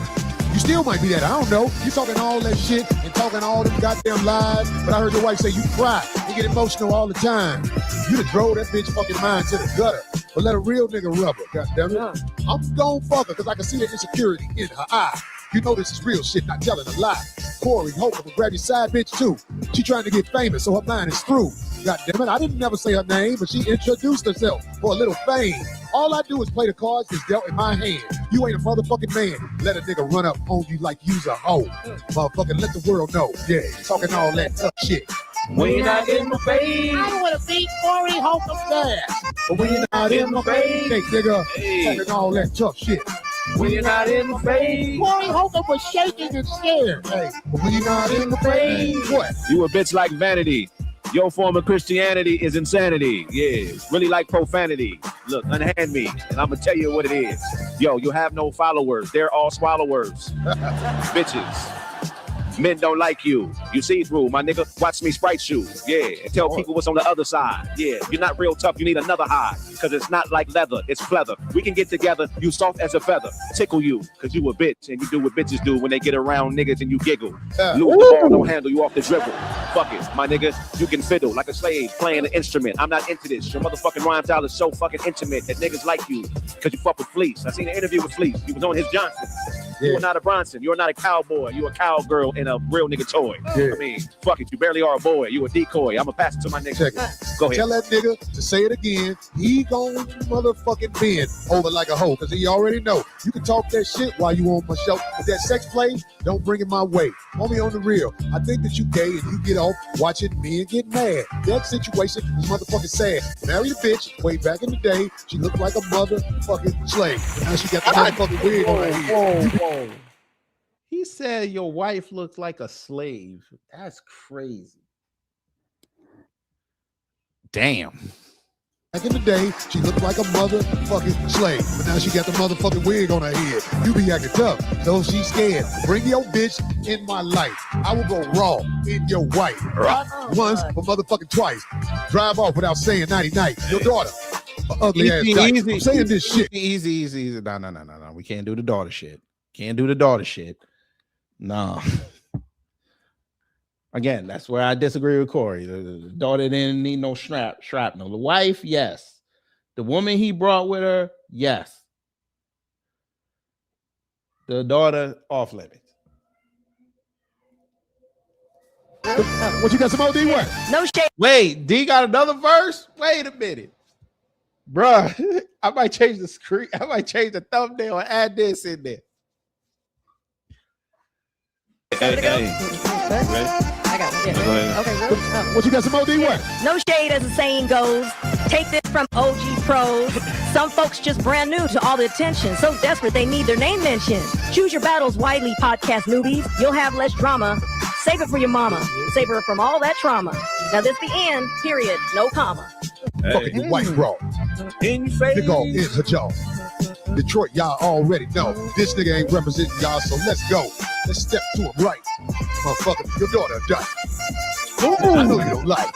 You still might be that, I don't know. You talking all that shit and talking all them goddamn lies, but I heard your wife say you cry. You get emotional all the time. You done drove that bitch fucking mind to the gutter, but let a real nigga rub her, goddammit. I'm gon' fuck her because I can see the insecurity in her eye. You know this is real shit, not telling a lie. Corey Holcomb will grab your side bitch too. She trying to get famous, so her mind is through. God damn it, I didn't never say her name, but she introduced herself for a little fame. All I do is play the cards that's dealt in my hand. You ain't a motherfucking man. Let a nigga run up on you like you's a hoe. Motherfucking let the world know. Yeah, talking all that tough shit. When you're not in my face, I want to beat Corey Holcomb's ass. But when you're not in my face, hey nigga, talking all that tough shit. When you're not in my face, Corey Holcomb was shaking and scared. Hey, but when you're not in my face, what? You a bitch like vanity. Your form of Christianity is insanity. Yeah, really like profanity. Look, unhand me, and I'm gonna tell you what it is. Yo, you have no followers. They're all swallowers. Bitches. Men don't like you. You see through, my nigga. Watch me sprite you. Yeah. And tell people what's on the other side. Yeah. You're not real tough. You need another hide. Cause it's not like leather. It's pleather. We can get together. You soft as a feather. Tickle you. Cause you a bitch. And you do what bitches do when they get around niggas and you giggle. Lose the ball. Don't handle you off the dribble. Fuck it. My nigga. You can fiddle like a slave playing an instrument. I'm not into this. Your motherfucking rhyme style is so fucking intimate that niggas like you. Cause you fuck with Fleece. I seen an interview with Fleece. He was on his Johnson. Yeah. You are not a Bronson. You are not a cowboy. You a cowgirl in a real nigga toy. Yeah. I mean, fuck it. You barely are a boy. You a decoy. I'm a pass it to my nigga. Check it. Go ahead. Tell that nigga to say it again. He gon' motherfucking bend over like a hoe. Cause he already know. You can talk that shit while you on my show. But that sex play, don't bring it my way. Homie, on the real. I think that you gay and you get off watching men get mad. That situation is motherfucking sad. Married a bitch way back in the day. She looked like a motherfucking slave. Now she got the motherfucking wig on her head. Whoa. He said your wife looks like a slave. That's crazy. Damn. Back in the day, she looked like a motherfucking slave. But now she got the motherfucking wig on her head. You be acting tough, so she's scared. Bring your bitch in my life. I will go raw in your wife. Not once, but motherfucking twice. Drive off without saying nighty-night. Your daughter, ugly ass dyke. I'm saying this shit. Easy. No. We can't do the daughter shit. Can't do the daughter shit. No. Again, that's where I disagree with Corey. The daughter didn't need no shrapnel. The wife, yes. The woman he brought with her, yes. The daughter, off limits. What you got some OD work? No shade. Wait, D got another verse? Wait a minute. Bruh, I might change the screen. I might change the thumbnail and add this in there. Hey. I got one. Yeah. Okay. What you got some OD work? No shade, as the saying goes. Take this from OG pros. Some folks just brand new to all the attention, so desperate they need their name mentioned. Choose your battles widely, podcast newbies. You'll have less drama. Save it for your mama. Save her from all that trauma. Now this the end. Period. No comma. Fucking your white bro. In your face. Nigga in her jaw. Detroit, y'all already know. This nigga ain't representing y'all, so let's go. Let's step to him right. Motherfucker, your daughter died. I know you don't like it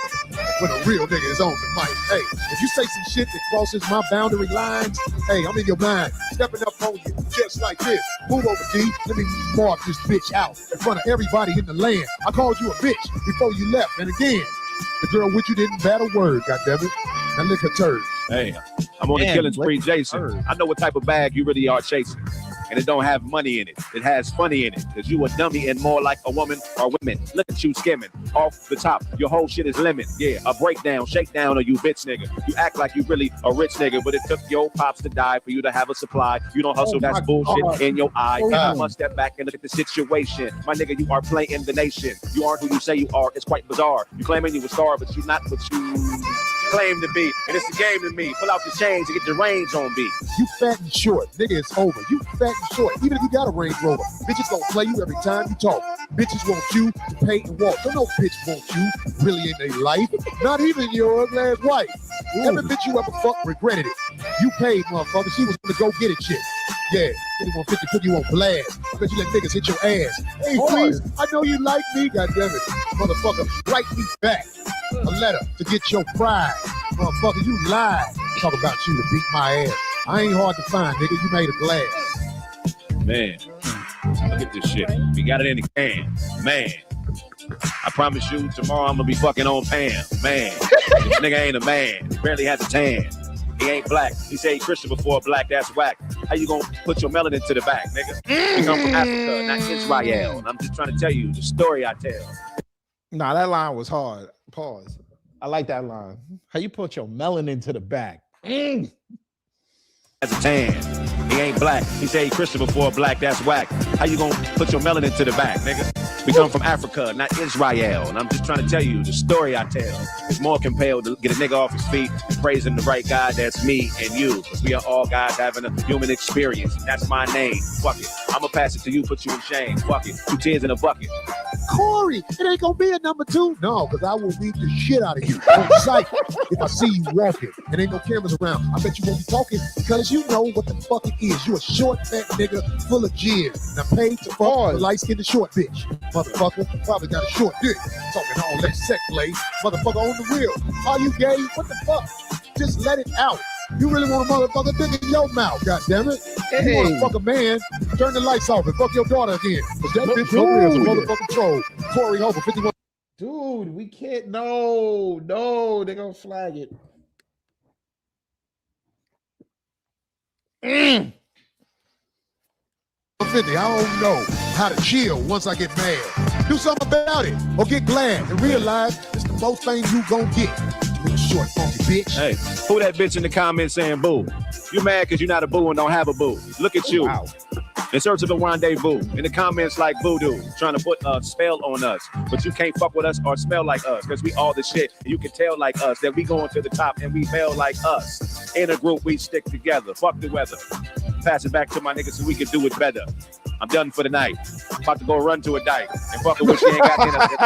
when a real nigga is on the mic. Hey, if you say some shit that crosses my boundary lines, hey, I'm in your mind. Stepping up on you just like this. Move over, D. Let me mark this bitch out in front of everybody in the land. I called you a bitch before you left. And again, the girl with you didn't bat a word, goddammit. Now lick her turd. Hey, I'm on the killing spree, Jason. I know what type of bag you really are chasing. And it don't have money in it. It has funny in it. Cause you a dummy and more like a woman or women. Look at you skimming off the top. Your whole shit is lemon. Yeah, a breakdown, shakedown, or you bitch nigga. You act like you really a rich nigga, but it took your pops to die for you to have a supply. You don't hustle, that's bullshit in your eye. I must step back and look at the situation. My nigga, you are playing the nation. You aren't who you say you are. It's quite bizarre. You claiming you a star, but you not what you claim to be. And it's a game to me. Pull out the chains and get the range on beat. You fat and short. Nigga, it's over. You fat and short. Even if you got a Range Rover, bitches gonna play you every time you talk. Bitches want you to pay and walk. Don't no bitch want you really in their life. Not even your ugly ass wife. Every bitch you ever fucked regretted it. You paid, motherfucker. She was gonna go get it shit. Yeah, 5150 put you on blast. I bet you let niggas hit your ass. Hey, please, I know you like me, goddammit. Motherfucker, write me back a letter to get your pride. Motherfucker, you lied. Talk about you to beat my ass. I ain't hard to find, nigga. You made of glass. Man, look at this shit. We got it in the can. Man, I promise you, tomorrow I'm gonna be fucking on Pam. Man, this nigga ain't a man. He barely has a tan. He ain't black. He say he Christian before black. That's whack. How you gonna put your melanin to the back, nigga? We come from Africa, not Israel. And I'm just trying to tell you the story I tell. Nah, that line was hard. Pause. I like that line. How you put your melanin to the back? As a tan. He ain't black. He say he Christian before black. That's whack. How you gonna put your melanin to the back, nigga? We come from Africa, not Israel. And I'm just trying to tell you the story I tell. It's more compelled to get a nigga off his feet and praising the right God. That's me and you. Because we are all guys having a human experience. That's my name. Fuck it. I'ma pass it to you, put you in shame. Fuck it. 2 tears in a bucket. Corey, it ain't gonna be a number 2. No, because I will beat the shit out of you on sight if I see you walking and ain't no cameras around. I bet you won't be talking because you know what the fuck it is. You a short, fat nigga full of jizz. Now paid to fuck a light-skinned short bitch. Motherfucker, probably got a short dick. Talking all that sex play. Motherfucker on the real. Are you gay? What the fuck? Just let it out. You really want a motherfucker dick in your mouth, goddammit. You want to fuck a man, turn the lights off and fuck your daughter again. Because that bitch over there is a motherfucking troll. Corey Holcomb, 51. Dude, we can't. No, they're going to flag it. 50. I don't know how to chill once I get mad. Do something about it or get glad and realize it's the most things you gonna get. Little short funky bitch. Hey, who that bitch in the comments saying boo? You mad because you're not a boo and don't have a boo. Look at you. Wow. In search of a rendezvous. In the comments like voodoo, trying to put a spell on us. But you can't fuck with us or smell like us because we all the shit. And you can tell like us that we going to the top and we fail like us. In a group, we stick together. Fuck the weather. Pass it back to my niggas so we can do it better. I'm done for the night. I'm about to go run to a dyke and fuck her when she ain't got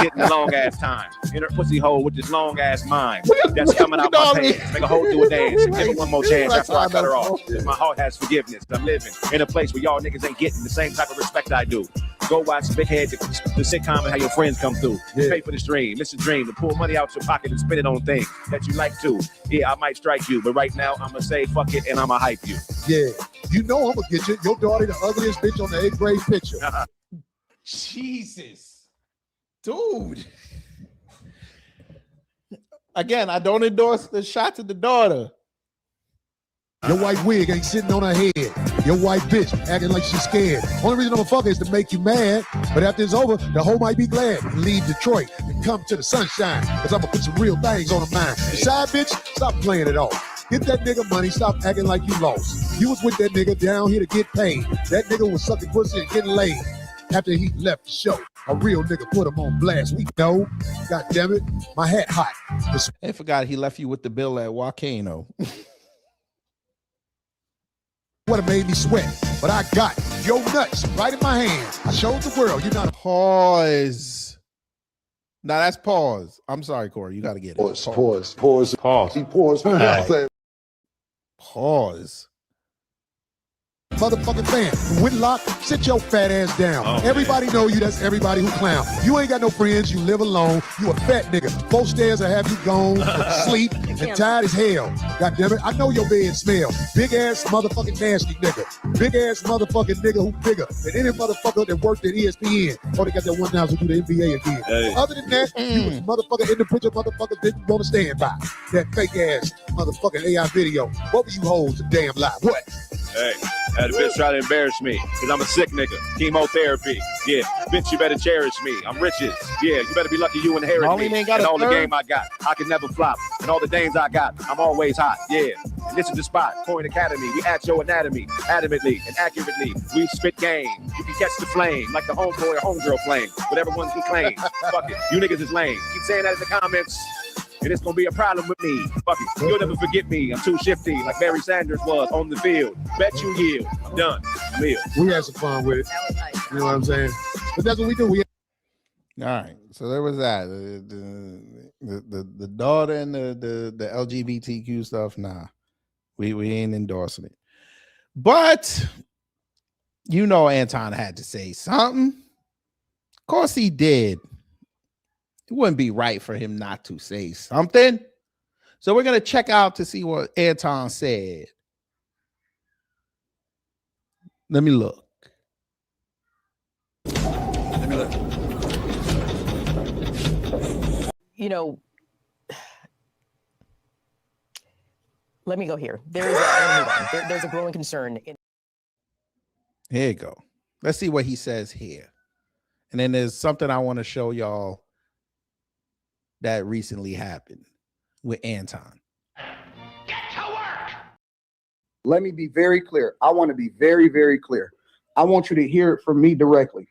getting a long ass time. In her pussy hole with this long ass mind that's coming out my pants. Make a hole do a dance and give her one more chance after I cut her off. My heart has forgiveness. I'm living in a place where y'all niggas ain't getting the same type of respect I do. Go watch Big Head, the sitcom, and how your friends come through. Yeah. Pay for the stream, listen dream, to pull money out your pocket and spend it on things that you like to. Yeah, I might strike you, but right now I'm gonna say fuck it and I'm gonna hype you. Yeah, you know I'm gonna get you. Your daughter, the ugliest bitch on the 8th grade picture. Jesus, dude. Again, I don't endorse the shot to the daughter. Your white wig ain't sitting on her head. Your white bitch acting like she's scared. Only reason I'm a fucker is to make you mad. But after it's over, the hoe might be glad and leave Detroit and come to the sunshine. Because I'm going to put some real things on her mind. The side bitch, stop playing it off. Get that nigga money. Stop acting like you lost. You was with that nigga down here to get paid. That nigga was sucking pussy and getting laid. After he left the show, a real nigga put him on blast. We know. God damn it. My hat hot. I forgot he left you with the bill at Volcano. What it made me sweat, but I got your nuts right in my hand. I showed the world you're not a pause. Now that's pause. I'm sorry, Corey. You got to get it. Pause. Pause. Motherfucking fan. Whitlock, sit your fat ass down. Oh, everybody know you. That's everybody who clown. You ain't got no friends. You live alone. You a fat nigga. Both stairs will have you gone sleep and tired as hell. God damn it. I know your bed smell. Big ass motherfucking nasty nigga. Big ass motherfucking nigga who bigger than any motherfucker that worked at ESPN. Oh, they got that one now to do the NBA again. Hey. Other than that, you was motherfucker in the picture. Motherfuckers didn't want to stand by that fake ass motherfucking AI video. What were you hoes a damn lie? What? Hey. The bitch try to embarrass me because I'm a sick nigga. Chemotherapy. Yeah. Bitch, you better cherish me. I'm riches. Yeah. You better be lucky you inherit me. And all the game I got. I can never flop. And all the dames I got. I'm always hot. Yeah. And this is the spot. Coin Academy. We at your anatomy. Adamantly and accurately. We spit game. You can catch the flame like the homeboy or homegirl flame. Whatever one he claims. Fuck it. You niggas is lame. Keep saying that in the comments. And it's gonna be a problem with me. Fuck it. You'll never forget me. I'm too shifty, like Barry Sanders was on the field. Bet you yield. I'm done. I'm ill. We had some fun with it. You know what I'm saying? But that's what we do. All right. So there was that. The daughter and the LGBTQ stuff. Nah, we ain't endorsing it. But you know, Anton had to say something. Of course he did. It wouldn't be right for him not to say something. So we're going to check out to see what Anton said. Let me look. You know, let me go here. There's a growing concern. Here you go. Let's see what he says here. And then there's something I want to show y'all that recently happened with Anton. Get to work. Let me be very clear. I want to be very, very clear. I want you to hear it from me directly.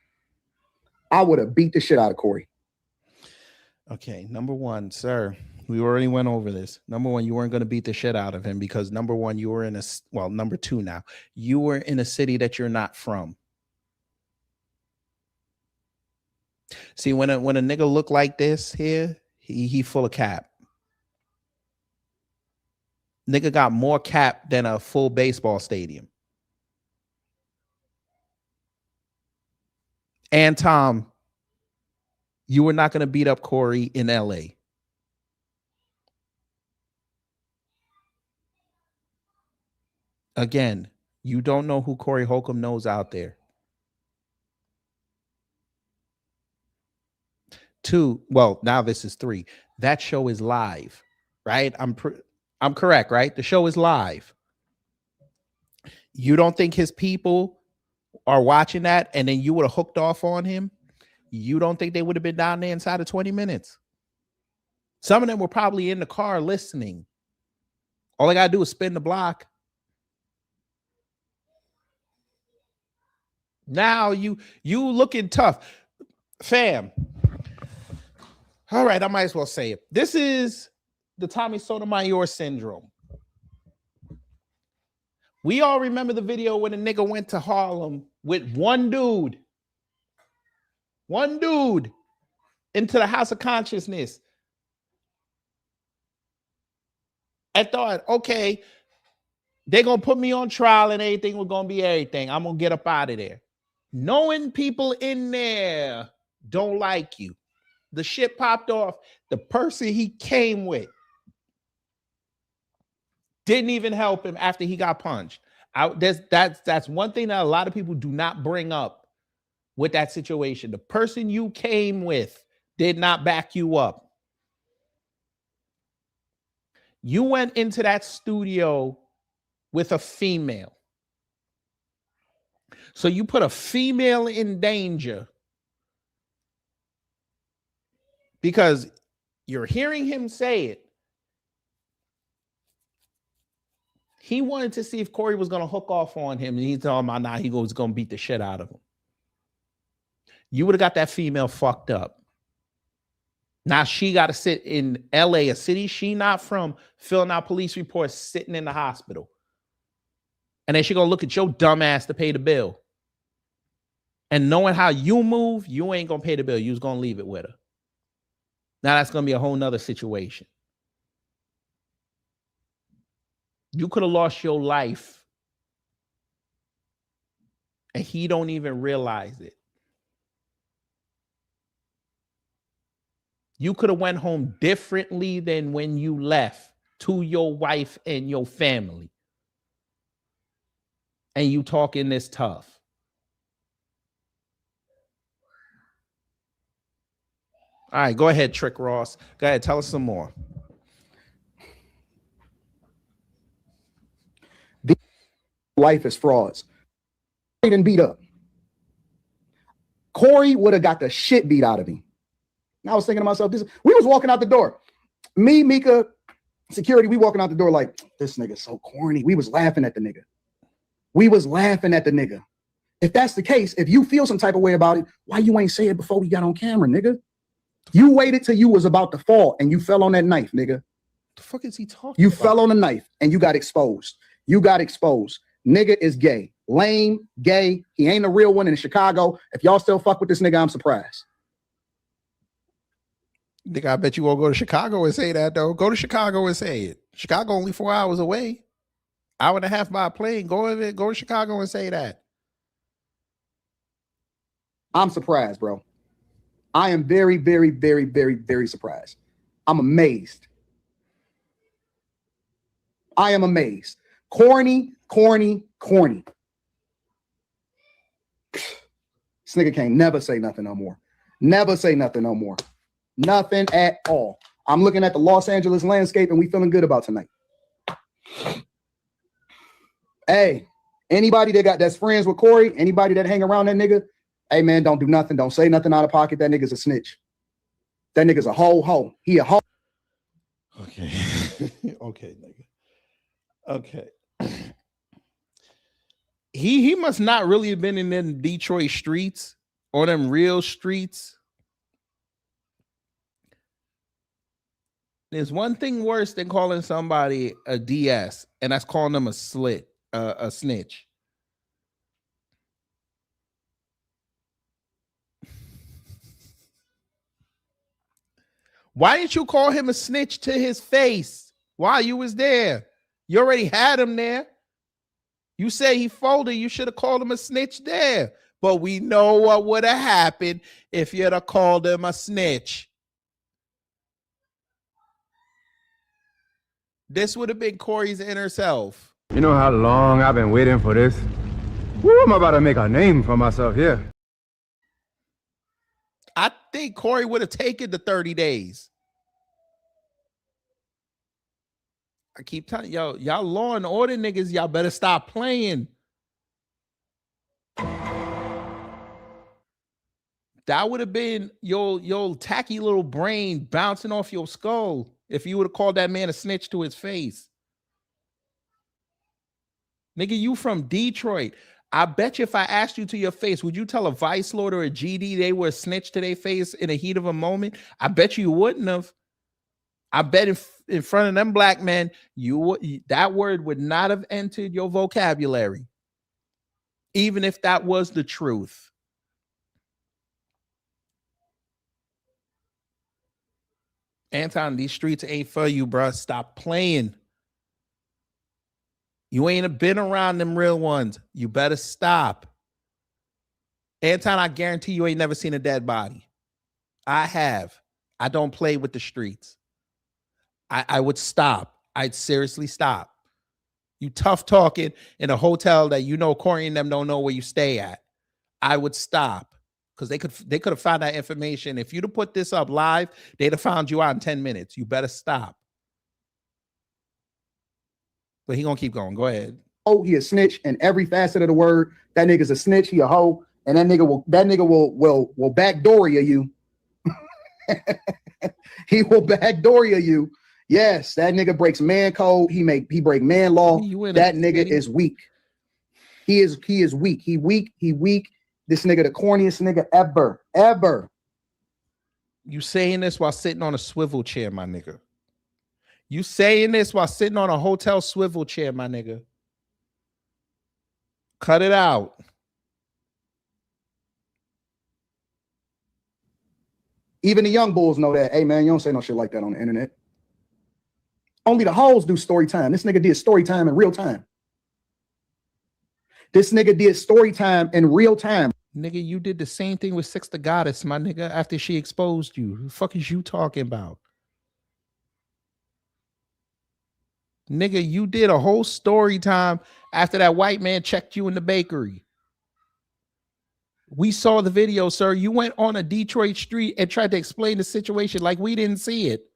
I would have beat the shit out of Corey. Okay, number one, sir, we already went over this. Number one, you weren't going to beat the shit out of him because number one, you were in a, well, number two now, you were in a city that you're not from. See, when a nigga look like this here, he full of cap. Nigga got more cap than a full baseball stadium. And Tom, you were not going to beat up Corey in LA. Again, you don't know who Corey Holcomb knows out there. 2, well, now this is 3. That show is live, right? I'm correct, right? The show is live. You don't think his people are watching that and then you would have hooked off on him? You don't think they would have been down there inside of 20 minutes? Some of them were probably in the car listening. All I got to do is spin the block. Now you looking tough. Fam. All right, I might as well say it. This is the Tommy Sotomayor syndrome. We all remember the video when a nigga went to Harlem with one dude into the House of Consciousness. I thought, okay, they're going to put me on trial and everything was going to be everything. I'm going to get up out of there. Knowing people in there don't like you. The shit popped off. The person he came with didn't even help him after he got punched. That's one thing that a lot of people do not bring up with that situation. The person you came with did not back you up. You went into that studio with a female. So you put a female in danger because you're hearing him say it. He wanted to see if Corey was going to hook off on him, and he's talking about now he was going to beat the shit out of him. You would have got that female fucked up. Now she got to sit in LA, a city she not from, filling out police reports, sitting in the hospital. And then she going to look at your dumb ass to pay the bill. And knowing how you move, you ain't going to pay the bill. You was going to leave it with her. Now that's going to be a whole nother situation. You could have lost your life and he don't even realize it. You could have went home differently than when you left to your wife and your family. And you talking this tough. All right, go ahead, Trick Ross. Go ahead, tell us some more. Life is frauds. Corey didn't beat up. Corey would have got the shit beat out of me. And I was thinking to myself, we was walking out the door. Me, Mika, security, we walking out the door like, this nigga's so corny. We was laughing at the nigga. If that's the case, if you feel some type of way about it, why you ain't say it before we got on camera, nigga? You waited till you was about to fall and you fell on that knife, nigga. The fuck is he talking You about? fell on the knife and you got exposed. Nigga is gay. Lame, gay. He ain't a real one in Chicago. If y'all still fuck with this nigga, I'm surprised. Nigga, I bet you won't go to Chicago and say that, though. Go to Chicago and say it. Chicago only 4 hours away. Hour and a half by plane. Go to Chicago and say that. I'm surprised, bro. I am very, very, very, very, very surprised. I'm amazed. I am amazed. Corny. This nigga can't never say nothing no more. Nothing at all. I'm looking at the Los Angeles landscape and we feeling good about tonight. Hey, anybody that's friends with Corey, anybody that hang around that nigga, hey man, don't do nothing. Don't say nothing out of pocket. That nigga's a snitch. That nigga's a hoe. He a hoe. Okay. Okay, nigga. Okay. He must not really have been in them Detroit streets or them real streets. There's one thing worse than calling somebody a DS, and that's calling them a snitch. Why didn't you call him a snitch to his face while you was there? You already had him there. You say he folded. You should have called him a snitch there. But we know what would have happened if you'd have called him a snitch. This would have been Corey's inner self. You know how long I've been waiting for this? Woo, I'm about to make a name for myself here. I think Corey would have taken the 30 days. I keep telling y'all law and order niggas, y'all better stop playing. That would have been your tacky little brain bouncing off your skull if you would have called that man a snitch to his face. Nigga, you from Detroit. I bet you if I asked you to your face, would you tell a Vice Lord or a GD they were a snitch to their face in the heat of a moment? I bet you wouldn't have. I bet in front of them black men, that word would not have entered your vocabulary, even if that was the truth. Anton, these streets ain't for you, bro. Stop playing. You ain't been around them real ones. You better stop. Anton, I guarantee you ain't never seen a dead body. I have. I don't play with the streets. I would stop. I'd seriously stop. You tough talking in a hotel that you know Corey and them don't know where you stay at. I would stop because they could have found that information. If you'd have put this up live, they'd have found you out in 10 minutes. You better stop. But he gonna keep going. Go ahead. Oh, he a snitch in every facet of the word. That nigga's a snitch. He a hoe, and that nigga will backdoor you. He will backdoor you. Yes, that nigga breaks man code. He break man law. That nigga is weak. He is weak. He weak. This nigga the corniest nigga ever. You saying this while sitting on a swivel chair, my nigga. You saying this while sitting on a hotel swivel chair, my nigga. Cut it out. Even the young bulls know that. Hey, man, you don't say no shit like that on the internet. Only the hoes do story time. This nigga did story time in real time. Nigga, you did the same thing with Six the Goddess, my nigga, after she exposed you. Who the fuck is you talking about? Nigga, you did a whole story time after that white man checked you in the bakery. We saw the video, sir. You went on a Detroit street and tried to explain the situation like we didn't see it.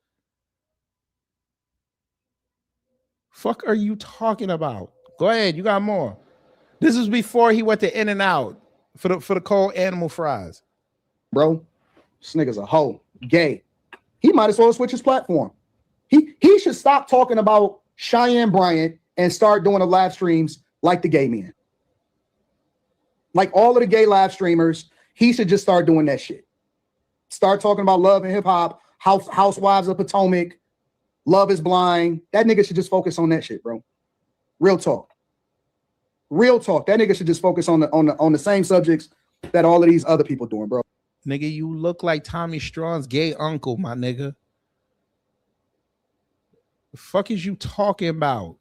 Fuck are you talking about? Go ahead, you got more. This was before he went to In-N-Out for the cold animal fries. Bro, this nigga's a hoe, gay. He might as well switch his platform. He should stop talking about Cheyenne Bryant and start doing the live streams like the gay men. Like all of the gay live streamers, he should just start doing that shit. Start talking about love and hip hop, Housewives of Potomac, Love is Blind. That nigga should just focus on that shit, bro. Real talk. That nigga should just focus on the same subjects that all of these other people doing, bro. Nigga, you look like Tommy Strong's gay uncle, my nigga. The fuck is you talking about?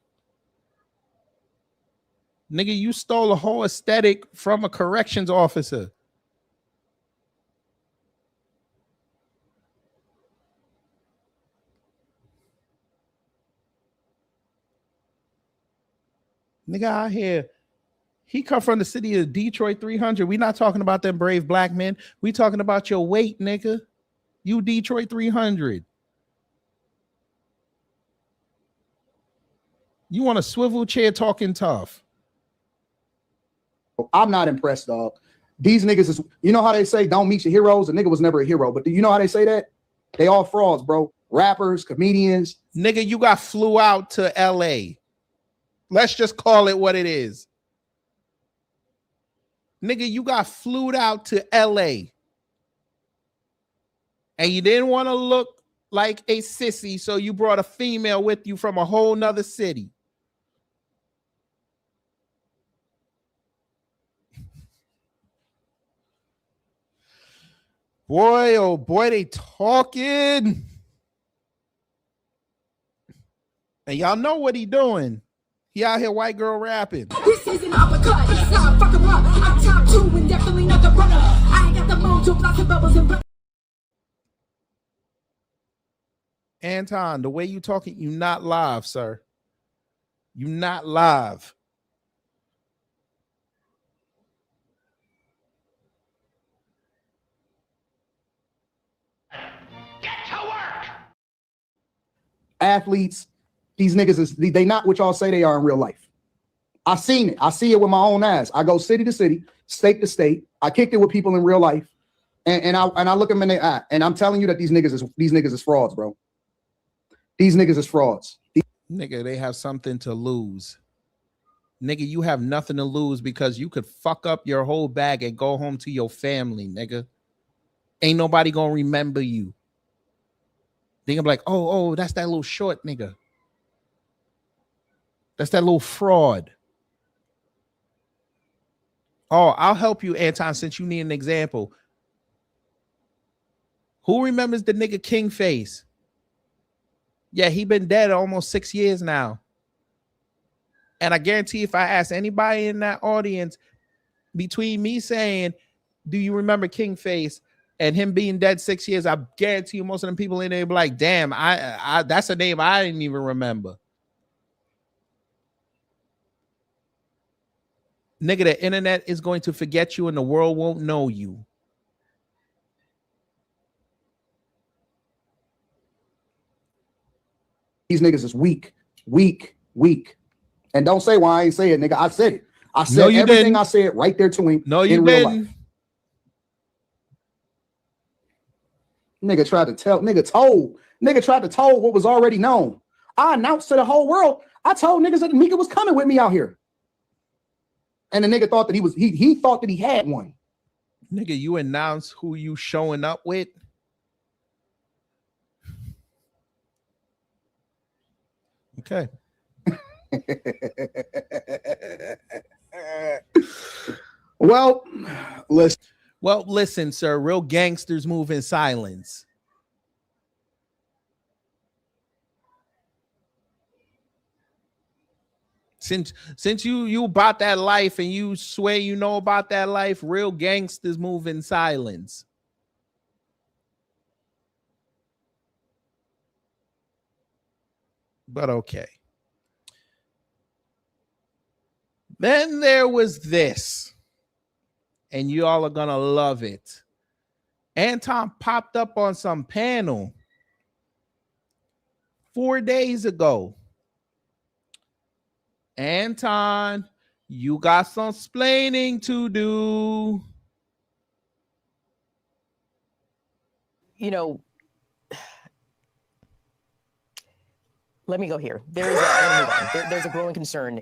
Nigga, you stole a whole aesthetic from a corrections officer. Nigga out here, he come from the city of Detroit 300. We not talking about them brave black men. We talking about your weight, nigga. You Detroit 300. You want a swivel chair talking tough. I'm not impressed, dog. These niggas is, you know how they say don't meet your heroes? A nigga was never a hero, but do you know how they say that? They all frauds, bro. Rappers, comedians. Nigga, you got flew out to LA. Let's just call it what it is. Nigga, you got flew out to LA. And you didn't want to look like a sissy, so you brought a female with you from a whole nother city. Boy, oh boy, they talking. And y'all know what he doing. He out here white girl rapping. This is an uppercut. It's not fucking rough. I'm top 2 and definitely not the runner. I ain't got the mojo, lots of bubbles and Anton, the way you talking, you not live, sir. You not live. Athletes, these niggas is they not what y'all say they are in real life. I've seen it. I see it with my own eyes. I go city to city, state to state. I kicked it with people in real life, and I look them in the eye, and I'm telling you that these niggas is frauds, bro. These niggas is frauds. Nigga, they have something to lose. Nigga, you have nothing to lose because you could fuck up your whole bag and go home to your family, nigga. Ain't nobody gonna remember you. They gonna be like, oh, that's that little short nigga. That's that little fraud. Oh, I'll help you, Anton, since you need an example. Who remembers the nigga King Face? Yeah, he been dead almost 6 years now. And I guarantee if I ask anybody in that audience, between me saying, do you remember King Face, and him being dead 6 years, I guarantee you most of them people in there be like, damn, I that's a name I didn't even remember. Nigga, the internet is going to forget you and the world won't know you. These niggas is weak. And don't say why I ain't say it, nigga. I said it. I said no, you everything didn't. I said right there to him. No, you in real didn't. life. Nigga tried to tell, nigga tried to tell what was already known. I announced to the whole world. I told niggas that Mika was coming with me out here. And the nigga thought that he thought that he had one. Nigga, you announce who you showing up with. Okay. Well, listen, sir. Real gangsters move in silence. Since you about that life and you swear you know about that life, real gangsters move in silence. But okay. Then there was this, and you all are gonna love it. Anton popped up on some panel 4 days ago. Anton, you got some splaining to do. You know, let me go here. There's a growing concern.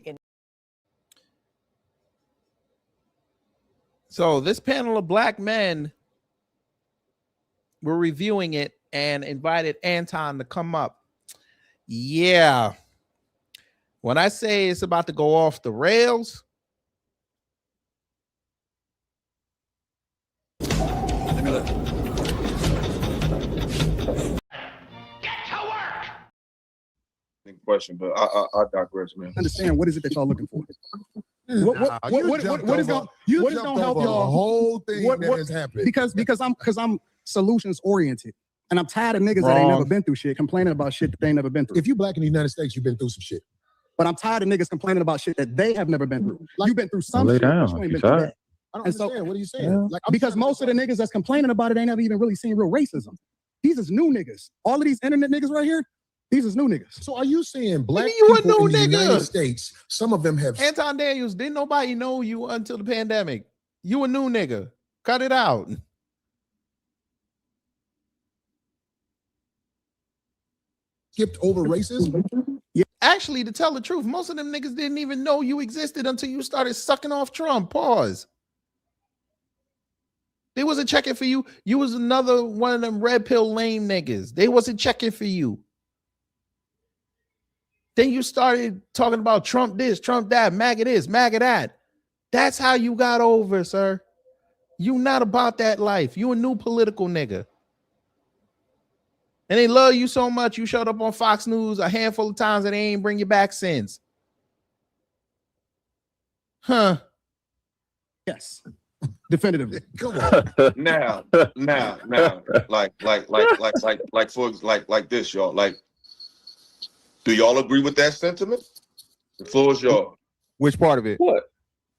So this panel of black men were reviewing it and invited Anton to come up. Yeah. When I say it's about to go off the rails, Let me look. Question, but I digress, man. Understand what is it that y'all looking for? What is gonna help y'all? The whole thing that has happened. Because I'm solutions oriented, and I'm tired of niggas that ain't never been through shit complaining about shit that they ain't never been through. If you black in the United States, you've been through some shit. But I'm tired of niggas complaining about shit that they have never been through. You've been through some shit, but you ain't been through that. I don't understand. What are you saying? Yeah. Like, because most of the niggas that's complaining about it ain't never even really seen real racism. These is new niggas. All of these internet niggas right here, these is new niggas. So are you saying black you a people new in the nigga? United States, some of them have... Anton Daniels, didn't nobody know you until the pandemic. You a new nigga. Cut it out. Skipped over racism? Yeah. Actually, to tell the truth, most of them niggas didn't even know you existed until you started sucking off Trump. Pause. They wasn't checking for you. You was another one of them red pill lame niggas. They wasn't checking for you. Then you started talking about Trump this, Trump that, MAGA this, MAGA that. That's how you got over, sir. You not about that life. You a new political nigga. And they love you so much. You showed up on Fox News a handful of times and they ain't bring you back since. Huh? Yes. Definitively. Come on. Now, like this, y'all. Like, do y'all agree with that sentiment? The floor is y'all. Which part of it? What?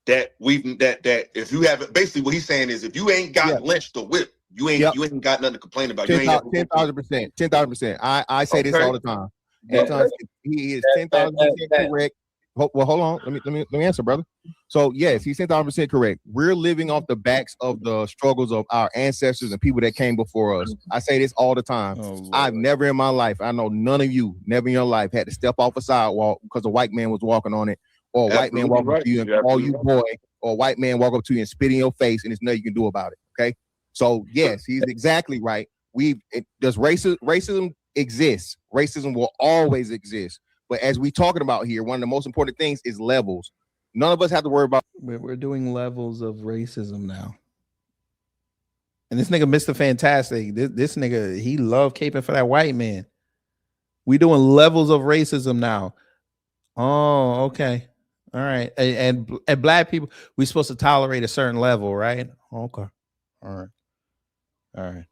That if you haven't, basically what he's saying is if you ain't got lynched or whipped, you ain't got nothing to complain about. 10,000%. 10,000%. I say this all the time. Anton, he is 10,000% correct. Well, hold on. Let me answer, brother. So yes, he's 10,000% correct. We're living off the backs of the struggles of our ancestors and people that came before us. I say this all the time. I've never in my life, I know none of you, never in your life had to step off a sidewalk because a white man was walking on it, or a white man walk up to you and call you boy, or a white man walk up to you and spit in your face, and there's nothing you can do about it. Okay, so yes, he's exactly right. Does racism exist? Racism will always exist. But as we talking about here, one of the most important things is levels. None of us have to worry about. We're doing levels of racism now. And this nigga, Mr. Fantastic, this nigga, he loved caping for that white man. We doing levels of racism now. Oh, okay. All right. And black people, we're supposed to tolerate a certain level, right? Okay. All right.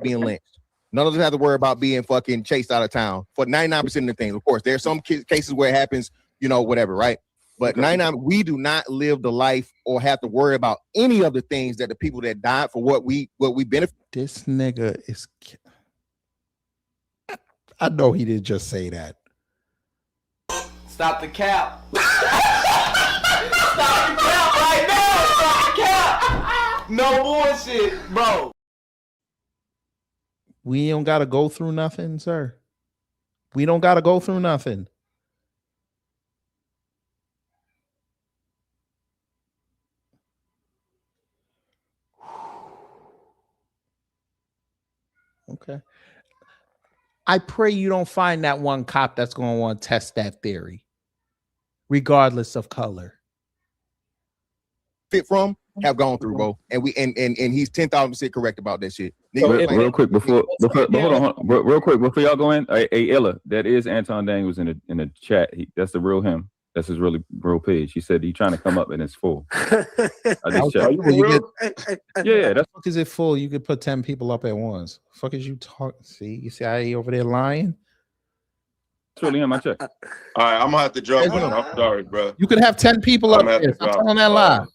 Being lynched. None of us have to worry about being fucking chased out of town for 99% of the things. Of course, there are some cases where it happens, whatever, right? But 99, we do not live the life or have to worry about any of the things that the people that died for what we benefit. This nigga is. I know he didn't just say that. Stop the cap. Stop the cap right now. Stop the cap. No bullshit, bro. We don't got to go through nothing, sir. We don't got to go through nothing. Okay. I pray you don't find that one cop that's going to want to test that theory, regardless of color. Fit from have gone through, bro, and he's 10,000% correct about that shit. Real quick before real quick before y'all go in, hey Ella, that is Anton Daniels in the chat. That's the real him. That's his real page. He said he's trying to come up and it's full. I just checked. Yeah, that's fuck is it full? You could put 10 people up at once. Fuck is you talk? You see how he over there lying? It's really him. I checked. All right, I'm gonna have to drop one. I'm sorry, bro. You could have 10 people up there. Stop telling that lie.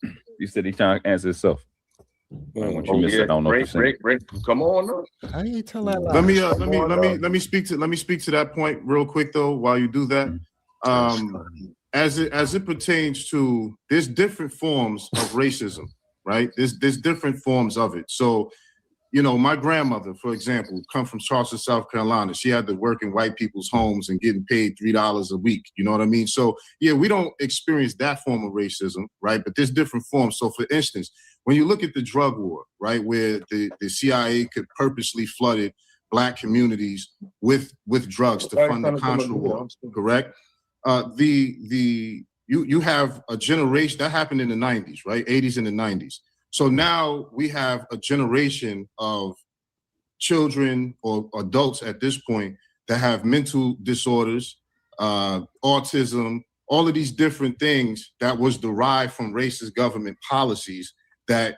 You said he's trying to answer himself. When you miss it, I don't know. Come on. How do you tell that lie? Let me speak to that point real quick though. While you do that, as it pertains to, there's different forms of racism, right? There's different forms of it. So, my grandmother, for example, come from Charleston, South Carolina. She had to work in white people's homes and getting paid $3 a week. You know what I mean? So yeah, we don't experience that form of racism, right? But there's different forms. So for instance, when you look at the drug war, right, where the CIA could purposely flooded Black communities with drugs to fund the Contra war, correct? You have a generation that happened in the 90s, right? 80s and the 90s. So now we have a generation of children or adults at this point that have mental disorders, autism, all of these different things that was derived from racist government policies that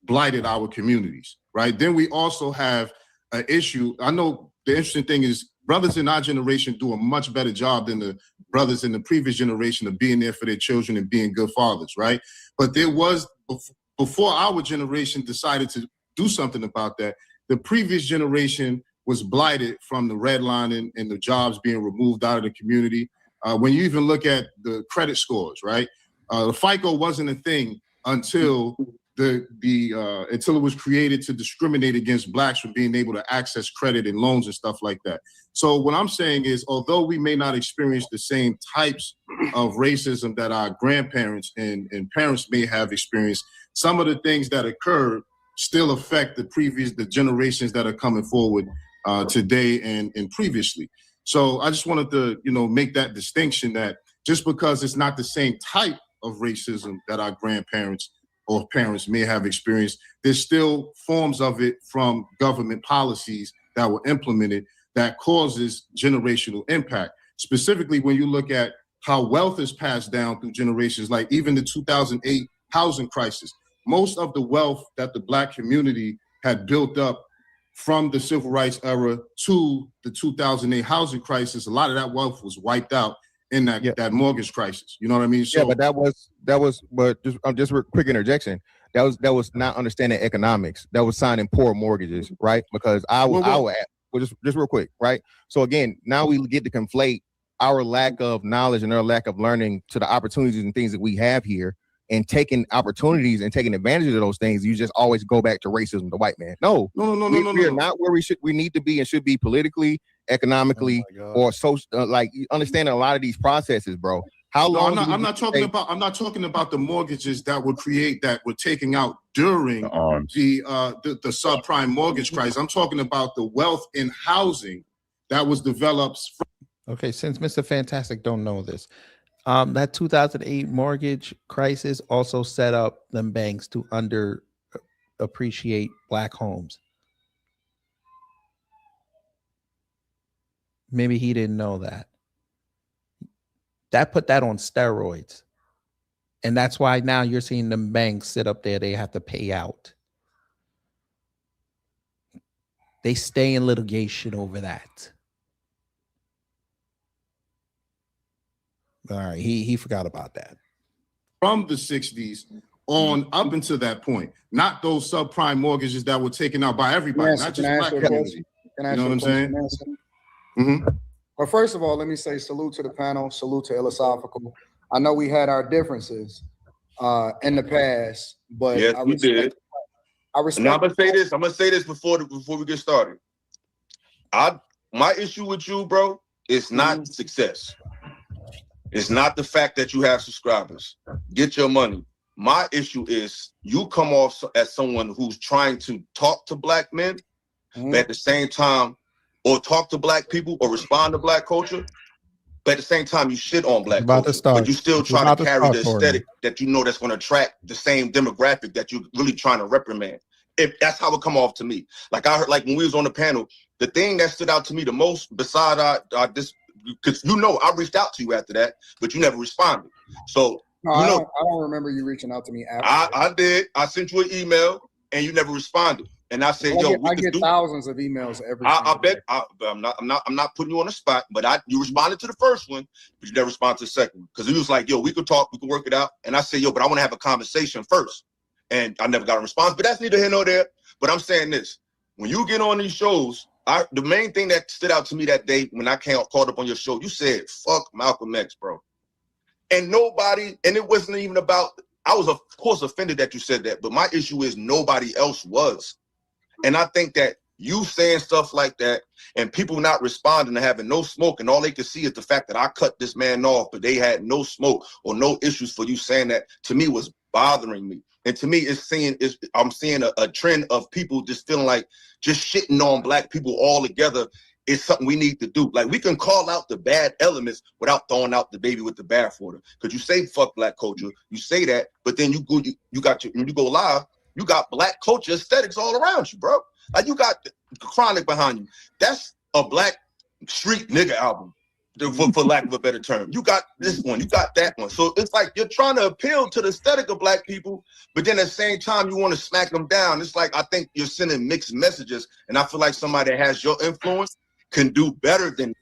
blighted our communities, right? Then we also have an issue. I know the interesting thing is brothers in our generation do a much better job than the brothers in the previous generation of being there for their children and being good fathers, right? But there was, before our generation decided to do something about that, the previous generation was blighted from the redlining and the jobs being removed out of the community. When you even look at the credit scores, right? The FICO wasn't a thing until until it was created to discriminate against Blacks from being able to access credit and loans and stuff like that. So what I'm saying is, although we may not experience the same types of racism that our grandparents and parents may have experienced, some of the things that occurred still affect the generations that are coming forward today and previously. So I just wanted to, make that distinction that just because it's not the same type of racism that our grandparents or parents may have experienced, there's still forms of it from government policies that were implemented that causes generational impact. Specifically, when you look at how wealth is passed down through generations, like even the 2008 housing crisis, most of the wealth that the Black community had built up from the civil rights era to the 2008 housing crisis, a lot of that wealth was wiped out in that mortgage crisis. You know what I mean? So, yeah, but that was just a quick interjection. That was not understanding economics. That was signing poor mortgages, right? Because I would just real quick, right? So again, now we get to conflate our lack of knowledge and our lack of learning to the opportunities and things that we have here, and taking opportunities and taking advantage of those things. You just always go back to racism, the white man. No, we are not where we need to be and should be politically, economically, or social. Like understanding a lot of these processes, bro. How long? I'm not talking about the mortgages that were taking out during the subprime mortgage crisis. I'm talking about the wealth in housing that was developed. Okay, since Mr. Fantastic don't know this, that 2008 mortgage crisis also set up them banks to under appreciate Black homes. Maybe he didn't know that. That put that on steroids. And that's why now you're seeing them banks sit up there, they have to pay out. They stay in litigation over that. All right, he forgot about that. From the 60s on up until that point, not those subprime mortgages that were taken out by everybody, not just Black community. You know what I'm saying? Mm-hmm. Well, first of all, let me say salute to the panel, salute to Philosophical. I know we had our differences in the past, but yes, we did. I respect. And I'm gonna say this before we get started. My issue with you, bro, is not success. It's not the fact that you have subscribers. Get your money. My issue is you come off as someone who's trying to talk to Black men, but at the same time, or talk to Black people or respond to Black culture, but at the same time you shit on Black culture, but you still try to carry the aesthetic that you know that's going to attract the same demographic that you're really trying to reprimand. If that's how it come off to me. Like I heard, like when we was on the panel, the thing that stood out to me the most, beside this, because I reached out to you after that, but you never responded. So no, I don't remember you reaching out to me after. I did. I sent you an email and you never responded. And I said, I get thousands of emails every. I bet. I'm not putting you on the spot, but you responded to the first one, but you never responded to the second one because he was like, we could talk, we could work it out. And I said, but I want to have a conversation first, and I never got a response. But that's neither here nor there. But I'm saying this: when you get on these shows, the main thing that stood out to me that day when I called up on your show, you said, "Fuck Malcolm X, bro," and it wasn't even about. I was of course offended that you said that, but my issue is nobody else was. And I think that you saying stuff like that and people not responding and having no smoke, and all they could see is the fact that I cut this man off, but they had no smoke or no issues for you saying that, to me was bothering me. And to me, I'm seeing a trend of people just feeling like just shitting on Black people all together is something we need to do. Like we can call out the bad elements without throwing out the baby with the bathwater. Because you say fuck Black culture, you say that, but then when you go live, you got Black culture aesthetics all around you, bro. Like you got Chronic behind you. That's a Black street nigga album, for lack of a better term. You got this one, you got that one. So it's like you're trying to appeal to the aesthetic of Black people, but then at the same time you want to smack them down. It's like I think you're sending mixed messages, and I feel like somebody that has your influence can do better than.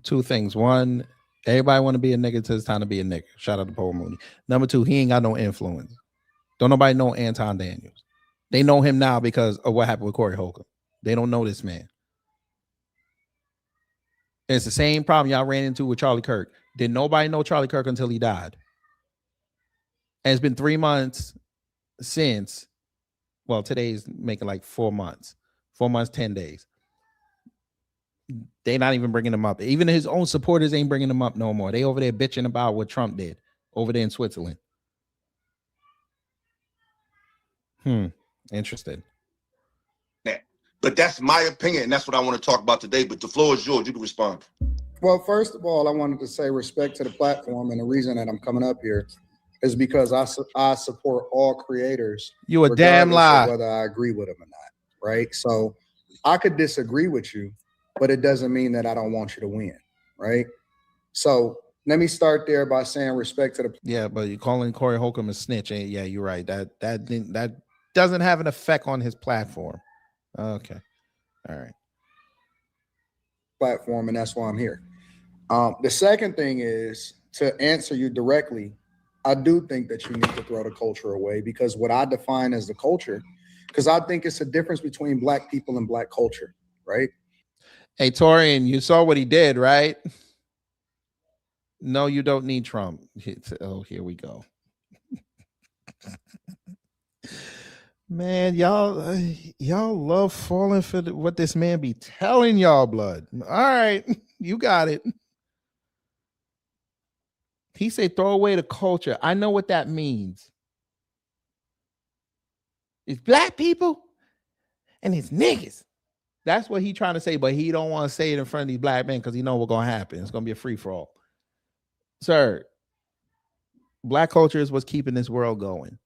Two things. One, everybody want to be a nigga till it's time to be a nigga. Shout out to Paul Mooney. Number two, he ain't got no influence. Don't nobody know Anton Daniels. They know him now because of what happened with Corey Holcomb. They don't know this man. It's the same problem y'all ran into with Charlie Kirk. Did nobody know Charlie Kirk until he died? And it's been 3 months since. Well, today's making like 4 months. 4 months, 10 days. They're not even bringing him up. Even his own supporters ain't bringing him up no more. They over there bitching about what Trump did over there in Switzerland. Interesting. Yeah. But that's my opinion, and that's what I want to talk about today. But the floor is yours. You can respond. Well, first of all, I wanted to say respect to the platform, and the reason that I'm coming up here is because I support all creators. You a damn lie. Whether I agree with them or not, right? So I could disagree with you, but it doesn't mean that I don't want you to win, right? So let me start there by saying respect to the. Yeah, but you calling Corey Holcomb a snitch? Yeah, you're right. That doesn't have an effect on his platform. Okay, all right. Platform, and that's why I'm here. The second thing is to answer you directly. I do think that you need to throw the culture away, because what I define as the culture, because I think it's a difference between black people and black culture, right? Hey, Torian, you saw what he did, right? No, you don't need Trump. Oh, here we go. Man, y'all love falling for what this man be telling y'all, blood. All right, you got it. He said throw away the culture. I know what that means. It's black people and it's niggas. That's what he trying to say, but he don't want to say it in front of these black men because he know what's going to happen. It's going to be a free-for-all. Sir, black culture is what's keeping this world going.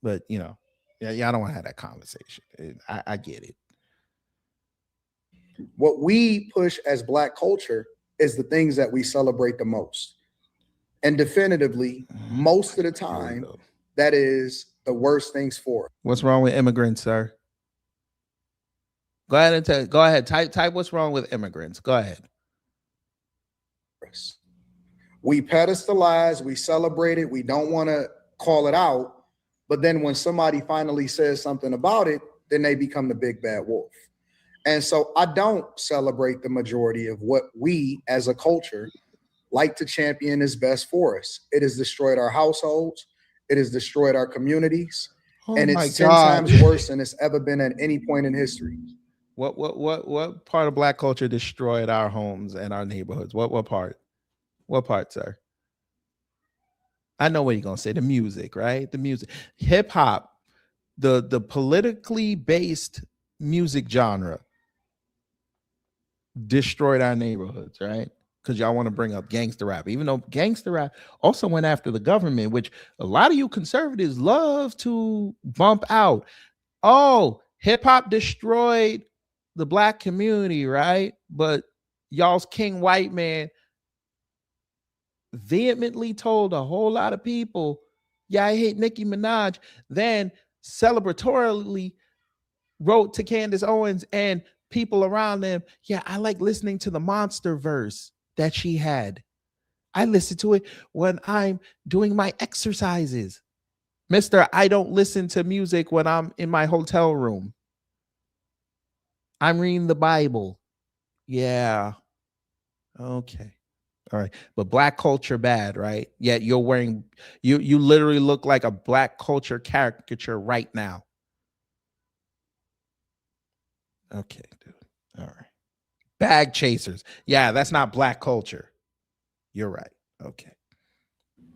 But, you know, yeah, I don't want to have that conversation. I get it. What we push as black culture is the things that we celebrate the most. And definitively, most of the time, that is the worst things for us. What's wrong with immigrants, sir? Go ahead and go ahead. Type what's wrong with immigrants. Go ahead. We pedestalize, we celebrate it, we don't want to call it out. But then when somebody finally says something about it, then they become the big bad wolf. And so I don't celebrate the majority of what we as a culture like to champion is best for us. It has destroyed our households. It has destroyed our communities. And it's 10 times worse than it's ever been at any point in history. What part of black culture destroyed our homes and our neighborhoods? What part? What part, sir? I know what you're gonna say. The music, right? The music. Hip hop, the politically based music genre destroyed our neighborhoods, right? Because y'all want to bring up gangster rap, even though gangster rap also went after the government, which a lot of you conservatives love to bump out. Oh, hip hop destroyed the black community, right? But y'all's king white man vehemently told a whole lot of people, yeah, I hate Nicki Minaj, then celebratorily wrote to Candace Owens and people around them, yeah, I like listening to the monster verse that she had. I listen to it when I'm doing my exercises. Mister, I don't listen to music when I'm in my hotel room. I'm reading the Bible. Yeah. Okay. All right. But black culture bad, right? Yet you're wearing, you literally look like a black culture caricature right now. Okay, dude. All right. Bag chasers. Yeah, that's not black culture. You're right. Okay.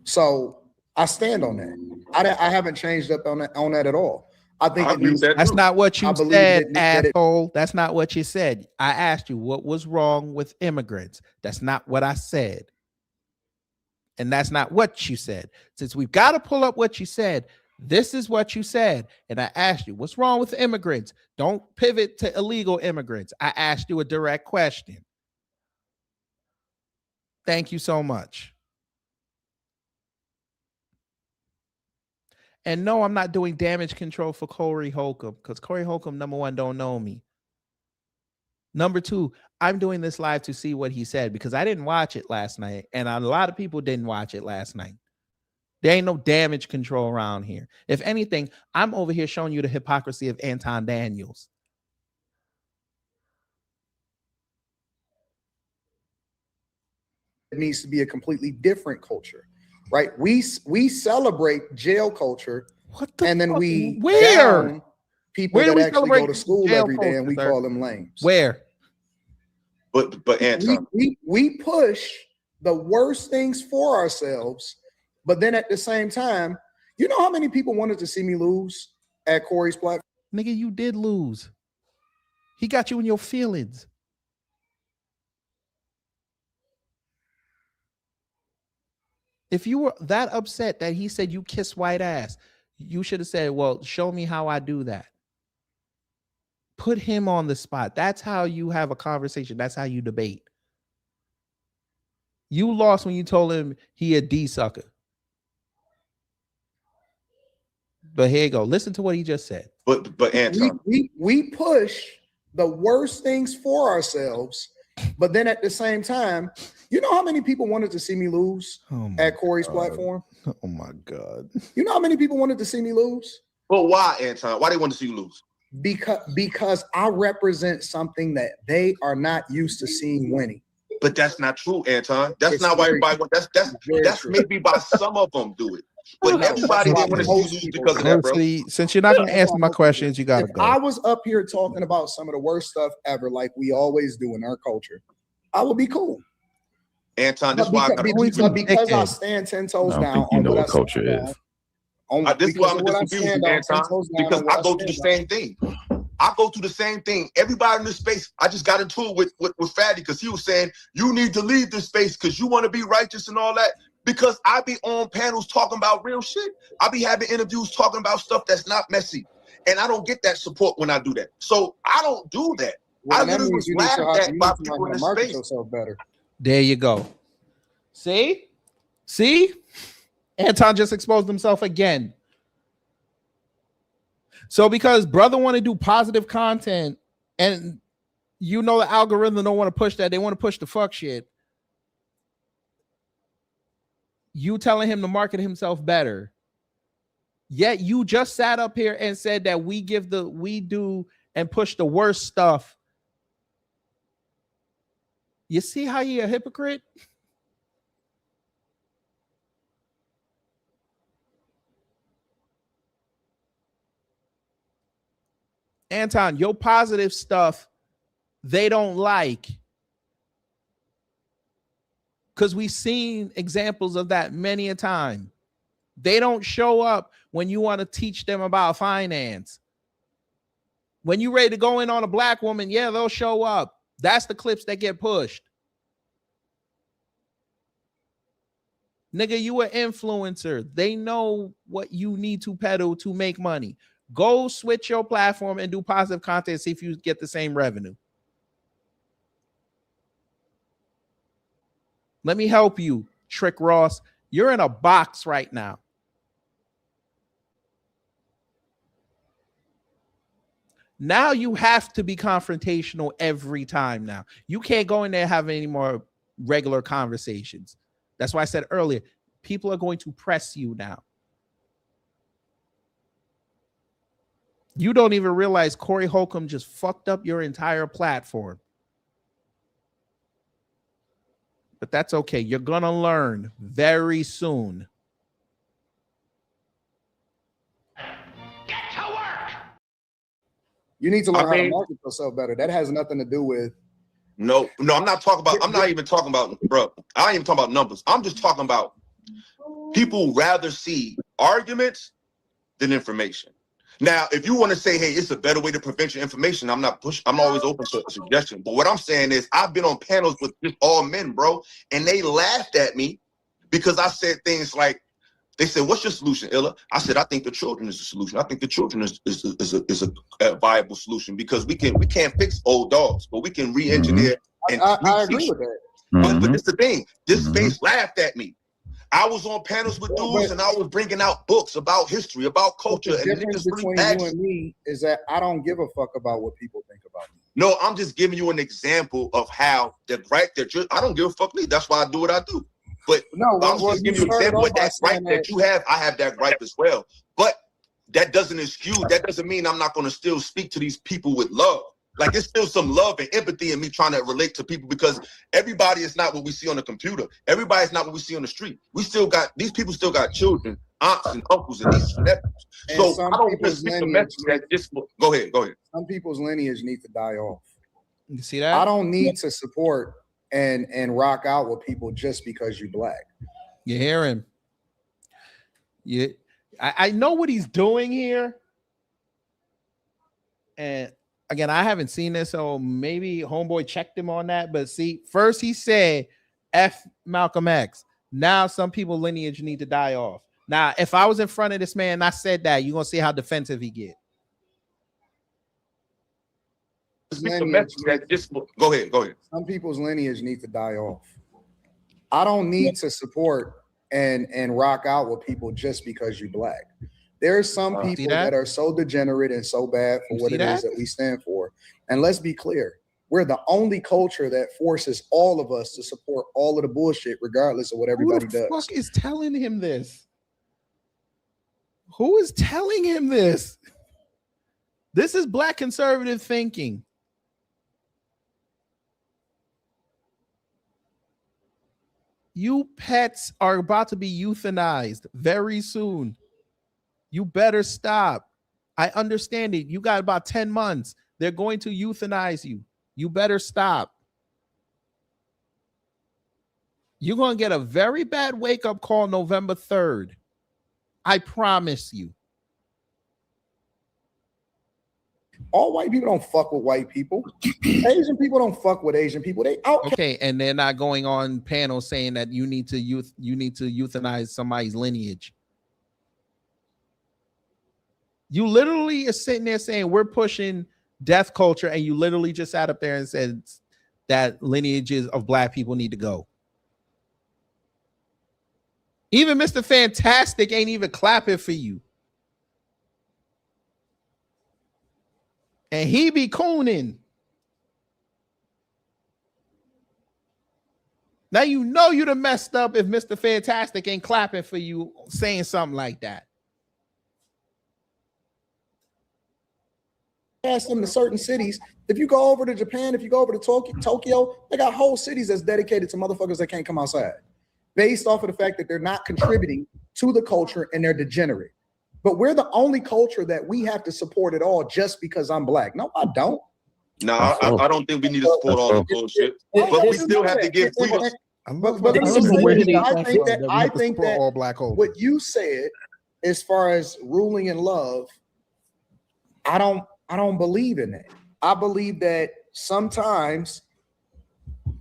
So I stand on that. I haven't changed up on that at all. I think that's not what you said, asshole. That's not what you said. I asked you what was wrong with immigrants. That's not what I said. And that's not what you said. Since we've got to pull up what you said, this is what you said. And I asked you, what's wrong with immigrants? Don't pivot to illegal immigrants. I asked you a direct question. Thank you so much. And no, I'm not doing damage control for Corey Holcomb because Corey Holcomb, number one, don't know me. Number two, I'm doing this live to see what he said because I didn't watch it last night. And a lot of people didn't watch it last night. There ain't no damage control around here. If anything, I'm over here showing you the hypocrisy of Anton Daniels. It needs to be a completely different culture, right? We celebrate jail culture, and then we down people that actually go to school every day, and we call them lames. Where? But Anton, we push the worst things for ourselves, but then at the same time, you know how many people wanted to see me lose at Corey's platform? Nigga, you did lose. He got you in your feelings. If you were that upset that he said you kiss white ass, you should have said, well, show me how I do that. Put him on the spot. That's how you have a conversation. That's how you debate. You lost when you told him he a D sucker. But here you go. Listen to what he just said. But Anton, we push the worst things for ourselves, but then at the same time, you know how many people wanted to see me lose at Corey's platform? Oh my God. You know how many people wanted to see me lose? Well, why, Anton? Why they want to see you lose? Because I represent something that they are not used to seeing winning. But that's not true, Anton. That's not why everybody wants. That's maybe by some of them do it. But everybody didn't want to see you lose because of that, bro. Since you're not going to answer my questions, you got to go. I was up here talking about some of the worst stuff ever, like we always do in our culture, I would be cool. Anton, that's why because I stand 10 toes down. You know what culture is. This is why I'm disagree with you, Anton, because I go through the same thing. I go through the same thing. Everybody in this space, I just got into it with Fatty because he was saying, you need to leave this space because you want to be righteous and all that. Because I be on panels talking about real shit. I be having interviews talking about stuff that's not messy. And I don't get that support when I do that. So I don't do that. Well, I literally was laughed at by people in this space. Better. There you go. See? Anton just exposed himself again. So because brother want to do positive content and you know the algorithm don't want to push that, they want to push the fuck shit. You telling him to market himself better. Yet you just sat up here and said that we do and push the worst stuff. You see how you're a hypocrite? Anton, your positive stuff, they don't like. Because we've seen examples of that many a time. They don't show up when you want to teach them about finance. When you're ready to go in on a black woman, yeah, they'll show up. That's the clips that get pushed. Nigga, you an influencer. They know what you need to peddle to make money. Go switch your platform and do positive content, see if you get the same revenue. Let me help you, Trick Ross. You're in a box right now. Now you have to be confrontational every time now. You can't go in there and have any more regular conversations. That's why I said earlier, people are going to press you now. You don't even realize Corey Holcomb just fucked up your entire platform. But that's okay. You're going to learn very soon. Get to work! You need to learn how to market yourself better. That has nothing to do with. No, I'm not even talking about, bro. I ain't even talking about numbers. I'm just talking about people rather see arguments than information. Now, if you want to say, hey, it's a better way to prevent your information, I'm always open to a suggestion. But what I'm saying is I've been on panels with just all men, bro, and they laughed at me because I said things like, they said, what's your solution, Illa? I said, I think the children is the solution. I think the children is a viable solution because we can't fix old dogs, but we can re-engineer. And I agree with that. But it's the thing. This space laughed at me. I was on panels with dudes and I was bringing out books about history, about culture. The difference between you and me is that I don't give a fuck about what people think about me. No, I'm just giving you an example of how I don't give a fuck me. That's why I do what I do. But no, I'm just giving you an example of that right that you have. I have that right as well. But that doesn't mean I'm not going to still speak to these people with love. Like there's still some love and empathy in me trying to relate to people because everybody is not what we see on the computer. Everybody's not what we see on the street. These people still got children, aunts and uncles and nieces and nephews. So I don't just speak the message that just go ahead. Some people's lineage need to die off. You see that? I don't need to support and rock out with people just because you black. You hear him? Yeah, I know what he's doing here. And again, I haven't seen this, so maybe homeboy checked him on that. But see, first he said F Malcolm X. Now some people lineage need to die off. Now, if I was in front of this man and I said that, you're gonna see how defensive he get. speak a message that just go ahead. Some people's lineage need to die off. I don't need to support and rock out with people just because you black. There's some people that are so degenerate and so bad for what it is that we stand for. And let's be clear, we're the only culture that forces all of us to support all of the bullshit, regardless of what everybody does. Who the fuck is telling him this? Who is telling him this? This is black conservative thinking. You pets are about to be euthanized very soon. You better stop. I understand it. You got about 10 months. They're going to euthanize you. You better stop. You're going to get a very bad wake-up call November 3rd. I promise you. All white people don't fuck with white people. Asian people don't fuck with Asian people. They out. Okay, and they're not going on panels saying that you need to euthanize somebody's lineage. You literally are sitting there saying we're pushing death culture, and you literally just sat up there and said that lineages of black people need to go. Even Mr. Fantastic ain't even clapping for you. And he be cooning. Now you know you'd have messed up if Mr. Fantastic ain't clapping for you saying something like that. Ask them to certain cities. If you go over to Japan, if you go over to Tokyo, they got whole cities that's dedicated to motherfuckers that can't come outside, based off of the fact that they're not contributing to the culture and they're degenerate. But we're the only culture that we have to support at all just because I'm black. No, I don't. No, I don't think we need to support all the bullshit. But we still have to give freedom. But let me just say, I think that all black what you said, as far as ruling in love, I don't believe in that. I believe that sometimes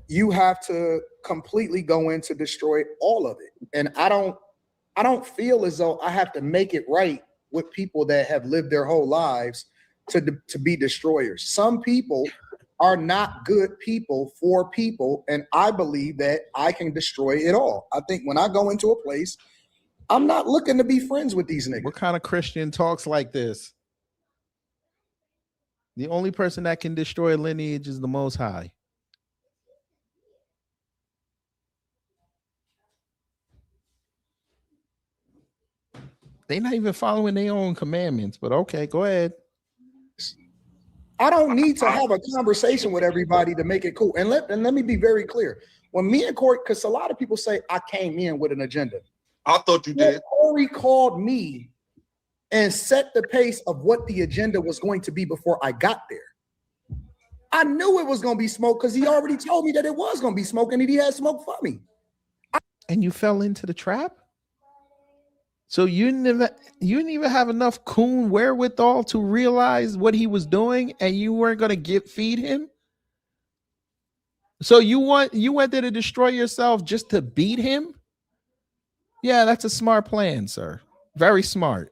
you have to completely go in to destroy all of it. And I don't feel as though I have to make it right with people that have lived their whole lives to be destroyers. Some people are not good people for people, and I believe that I can destroy it all. I think when I go into a place, I'm not looking to be friends with these niggas. What kind of Christian talks like this? The only person that can destroy lineage is the Most High. They're not even following their own commandments, but okay, go ahead. I don't need to have a conversation with everybody to make it cool. And let me be very clear. When me and Corey, because a lot of people say I came in with an agenda. I thought you did. Corey called me and set the pace of what the agenda was going to be before I got there. I knew it was going to be smoke because he already told me that it was going to be smoke and that he had smoke for me. And you fell into the trap? So you didn't even have enough coon wherewithal to realize what he was doing, and you weren't going to feed him? So you went there to destroy yourself just to beat him? Yeah, that's a smart plan, sir. Very smart.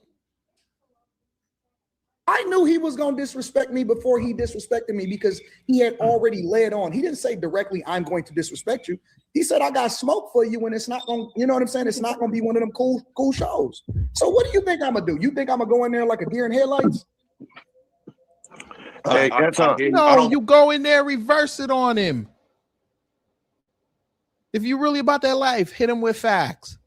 I knew he was going to disrespect me before he disrespected me because he had already led on. He didn't say directly, I'm going to disrespect you. He said, I got smoke for you, and it's not going to, you know what I'm saying? It's not going to be one of them cool shows. So what do you think I'm going to do? You think I'm going to go in there like a deer in headlights? Hey, no, you go in there, reverse it on him. If you really about that life, hit him with facts.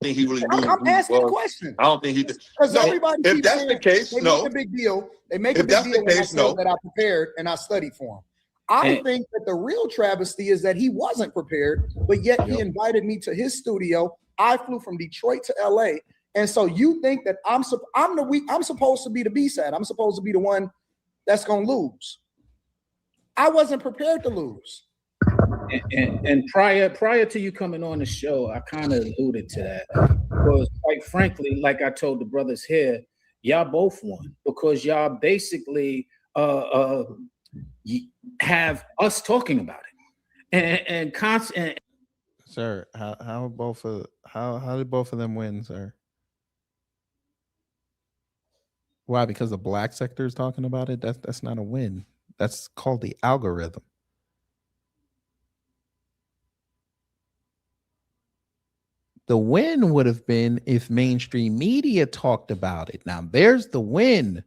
Think he really I'm asking a question. I don't think he did. Because No, everybody if keeps that's saying, the case, they no. make a big deal. They make a If big that's the deal when I case, say no. that I prepared and I studied for him. I think that the real travesty is that he wasn't prepared, but yet he invited me to his studio. I flew from Detroit to LA. And so you think that I'm supposed to be the B-side. I'm supposed to be the one that's going to lose. I wasn't prepared to lose. And prior to you coming on the show, I kind of alluded to that because, quite frankly, like I told the brothers here, y'all both won because y'all basically have us talking about it and constant. Sir, how did both of them win, sir? Why? Because the black sector is talking about it? That's not a win. That's called the algorithm. The win would have been if mainstream media talked about it. Now, there's the win.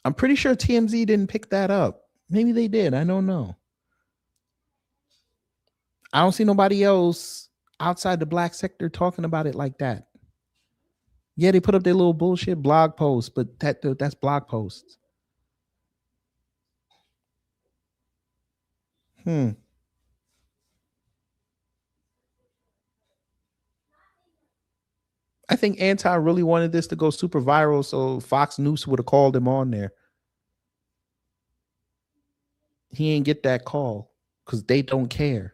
I'm pretty sure TMZ didn't pick that up. Maybe they did. I don't know. I don't see nobody else outside the black sector talking about it like that. Yeah, they put up their little bullshit blog posts, but that's blog posts. I think Anton really wanted this to go super viral, so Fox News would have called him on there. He ain't get that call because they don't care.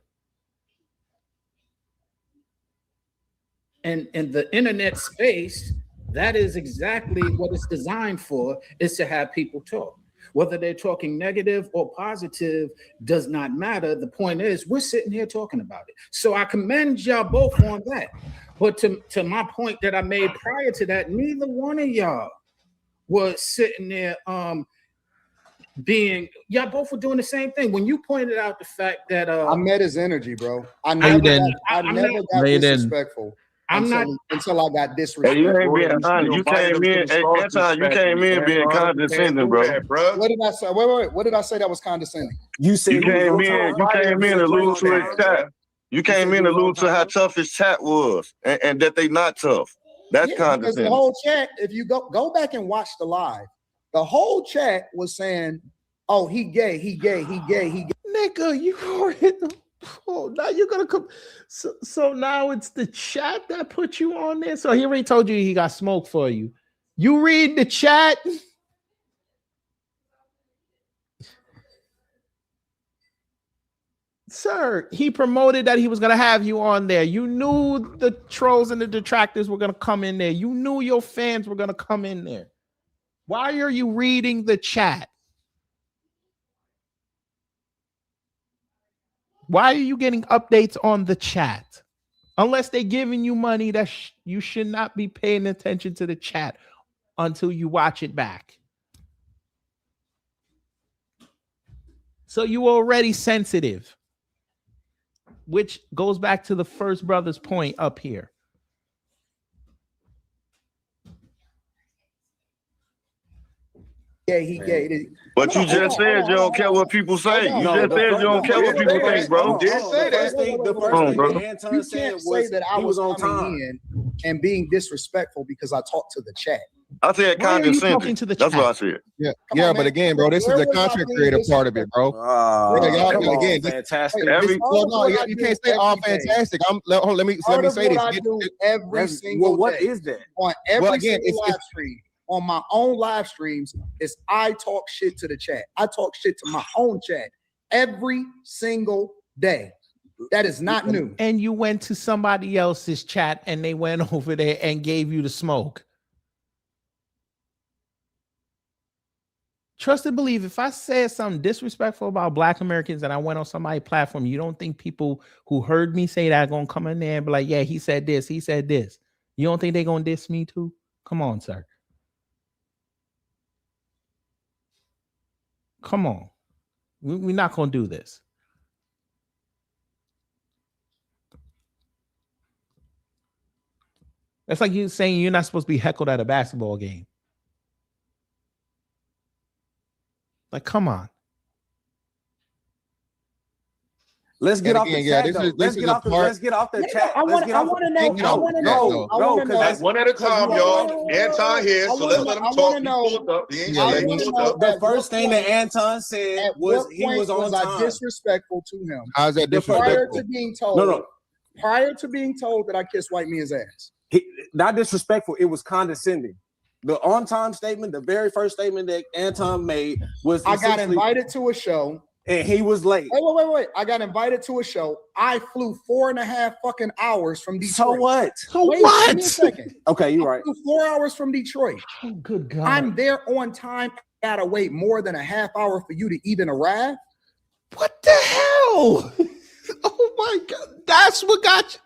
And in the internet space, that is exactly what it's designed for, is to have people talk. Whether they're talking negative or positive does not matter. The point is, we're sitting here talking about it. So I commend y'all both on that. But to my point that I made prior to that, neither one of y'all was sitting there y'all both were doing the same thing. When you pointed out the fact that I met his energy, bro. I never got disrespectful. Until I got disrespectful. Hey, you ain't being honest. You came in, Anton, you came in being condescending, bro. What did I say? Wait. What did I say that was condescending? You said you came in to lose to his chat. You came in to lose to how tough his chat was, and that they not tough. That's condescending. Because the whole chat, if you go back and watch the live, the whole chat was saying, "Oh, he gay, he gay, he gay, he gay." Nigga, you already. Oh, now you're gonna come. So now it's the chat that put you on there. So he already told you he got smoke for you. You read the chat. Sir, he promoted that he was gonna have you on there. You knew the trolls and the detractors were gonna come in there. You knew your fans were gonna come in there. Why are you reading the chat? Why are you getting updates on the chat? Unless they're giving you money, that you should not be paying attention to the chat until you watch it back. So you were already sensitive, which goes back to the first brother's point up here. Yeah, he gay. But you just said you don't care what people say. You just said you don't care what people think, bro. The first thing Anton said was that I was coming in and being disrespectful because I talked to the chat. I said condescending. That's what I said. Yeah, but again, bro, this is a content creator part of it, bro. Fantastic. You can't say all fantastic. Let me say this. Every single what day is that? on every single live stream. On my own live streams, is I talk shit to the chat. I talk shit to my own chat every single day. That is not new. And you went to somebody else's chat and they went over there and gave you the smoke. Trust and believe, if I said something disrespectful about Black Americans and I went on somebody's platform, you don't think people who heard me say that are going to come in there and be like, yeah, he said this, he said this. You don't think they're going to diss me too? Come on, sir. Come on. We're not going to do this. That's like you saying you're not supposed to be heckled at a basketball game. Like, come on. Let's get off the chat. Let's get off the chat. I want to know. One at a time, y'all. Anton here, so let's let him talk. The first thing that Anton said was he was on time. Disrespectful to him. How's that disrespectful? Prior to being told, prior to being told that I kissed white men's ass. Not disrespectful. It was condescending. The on-time statement, the very first statement that Anton made was I got invited to a show. And he was late. Wait. I got invited to a show. I flew 4.5 fucking hours from Detroit. So what? Give me a second. Okay, you're right. I flew 4 hours from Detroit. Oh, good God. I'm there on time. Gotta wait more than a half hour for you to even arrive. What the hell? Oh my God. That's what got you.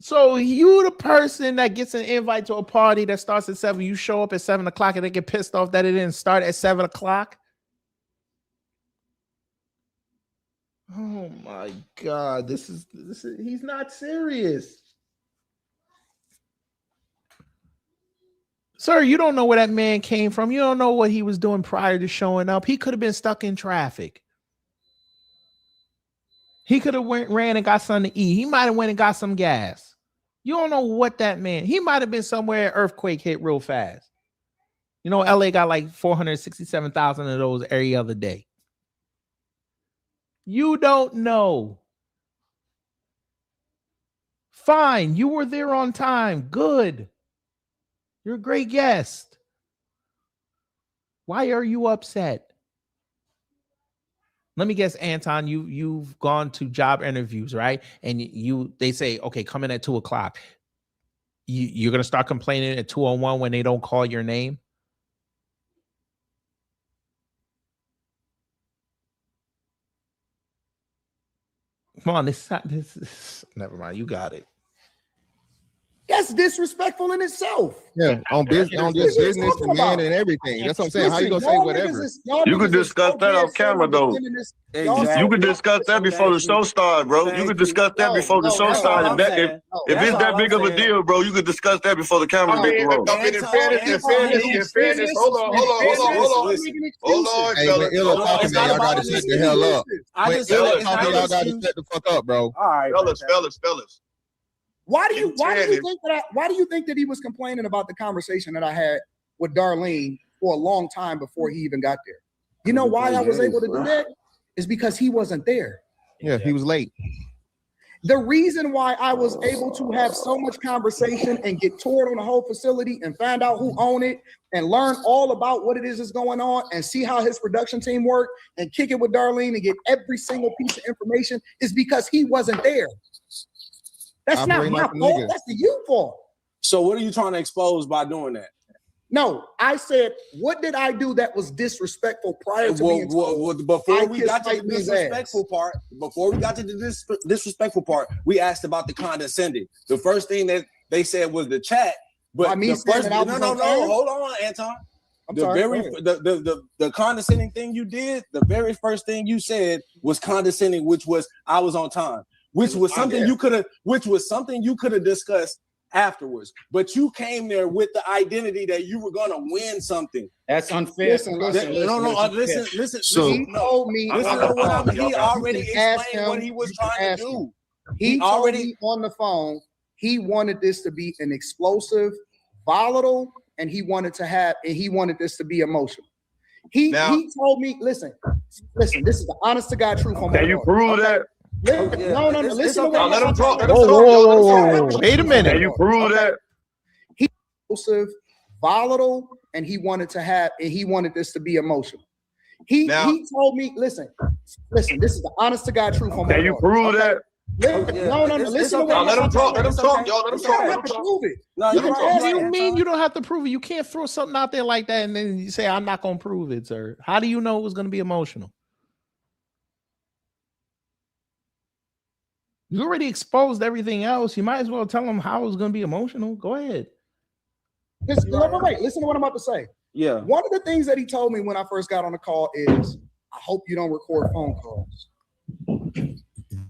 So you the person that gets an invite to a party that starts at 7, you show up at 7 o'clock and they get pissed off that it didn't start at 7 o'clock? Oh my God, this is he's not serious. Sir, you don't know where that man came from. You don't know what he was doing prior to showing up. He could have been stuck in traffic. He could have ran and got something to eat. He might have went and got some gas. You don't know what that man. He might have been somewhere earthquake hit real fast. You know, LA got like 467,000 of those every other day. You don't know. Fine, you were there on time. Good. You're a great guest. Why are you upset? Let me guess, Anton, you've gone to job interviews, right? And they say, okay, come in at 2 o'clock. You're gonna start complaining at 2:01 when they don't call your name. Come on, this never mind. You got it. That's disrespectful in itself. Yeah, on business, and man and everything. That's what I'm saying. How you gonna say whatever? You could discuss that on camera, though. You could discuss that before the show started, bro. You could discuss that before the show started. If it's that big of a deal, bro, you could discuss that before the camera gets rolling. In fairness, hold on. Hey, when Illa talking, man, y'all gotta shut the hell up. When Illa talking, y'all gotta shut the fuck up, bro. All right, fellas. Why do you think that he was complaining about the conversation that I had with Darlene for a long time before he even got there? You know why I was able to do that? Is because he wasn't there. Yeah, he was late. The reason why I was able to have so much conversation and get toured on the whole facility and find out who owned it and learn all about what it is that's going on and see how his production team worked and kick it with Darlene and get every single piece of information is because he wasn't there. That's not my fault. That's the you fault. So what are you trying to expose by doing that? No, I said, what did I do that was disrespectful prior to being told? Before we got to the disrespectful part, we asked about the condescending. The first thing that they said was the chat. But no, hold on, Anton. The condescending thing you did, the very first thing you said was condescending, which was I was on time. Which was something you could have discussed afterwards, but you came there with the identity that you were gonna win something. That's unfair. Listen. So he told me. He already explained what he was trying to do. He told me on the phone he wanted this to be an explosive, volatile, and he wanted this to be emotional. He told me, listen. This is the honest to God truth. Can you prove that? No. Listen to what let him talk. Whoa. Wait a minute. Can you prove that? He explosive, volatile, and he wanted this to be emotional. He told me, listen. This is the honest to God truth. Can you prove that? No. Listen to what let him talk. Let him talk, y'all. Let him talk. You don't have to prove it. What do you mean you don't have to prove it? You can't throw something out there like that and then you say, I'm not going to prove it, sir. How do you know it was going to be emotional? You already exposed everything else. You might as well tell them how it was going to be emotional. Go ahead. Listen to what I'm about to say. Yeah. One of the things that he told me when I first got on the call is, I hope you don't record phone calls.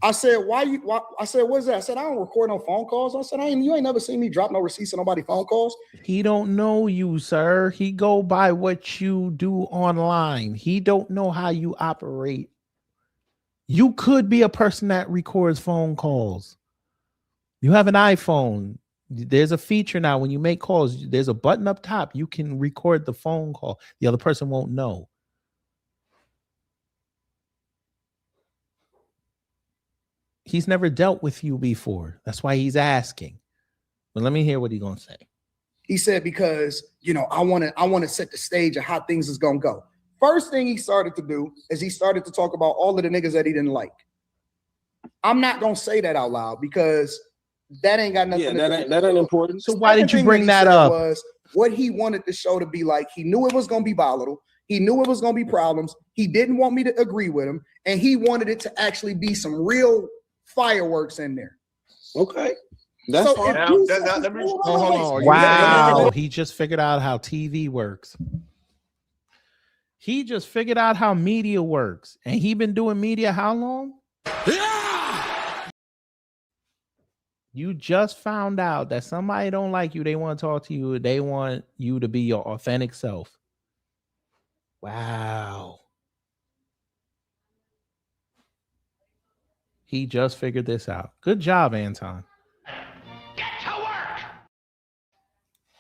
I said, I said, what is that? I said, I don't record no phone calls. I said, you ain't never seen me drop no receipts on nobody phone calls. He don't know you, sir. He go by what you do online. He don't know how you operate. You could be a person that records phone calls. You have an iPhone. There's a feature now when you make calls. There's a button up top. You can record the phone call. The other person won't know. He's never dealt with you before. That's why he's asking. But let me hear what he's gonna say. He said, because I want to set the stage of how things is gonna go. First thing he started to do is he started to talk about all of the niggas that he didn't like. I'm not gonna say that out loud because that ain't got nothing. That ain't important. So why did you bring that up? Was what he wanted the show to be like. He knew it was gonna be volatile. He knew it was gonna be problems. He didn't want me to agree with him, and he wanted it to actually be some real fireworks in there. Okay. That's So fine. if you That- set that- the let me- stage- hold on, hold on. Wow, he just figured out how TV works. He just figured out how media works. And he been doing media how long? You just found out that somebody don't like you. They want to talk to you. They want you to be your authentic self. Wow. He just figured this out. Good job, Anton.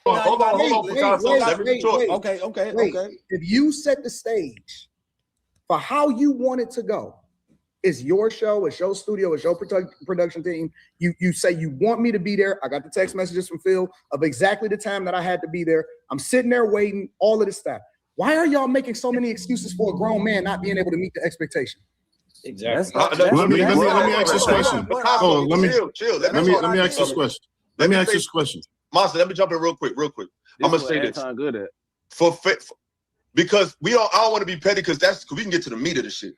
Hold on, Picasso. Let me talk. Wait. If you set the stage for how you want it to go, it's your show, it's your studio, it's your production team. You say you want me to be there. I got the text messages from Phil of exactly the time that I had to be there. I'm sitting there waiting, all of this stuff. Why are y'all making so many excuses for a grown man not being able to meet the expectation? Exactly. Let me ask this question. Oh, let me ask this question. Let me ask this question. Monster, let me jump in real quick. I'm gonna say this. Good at. Because I don't want to be petty because we can get to the meat of the shit.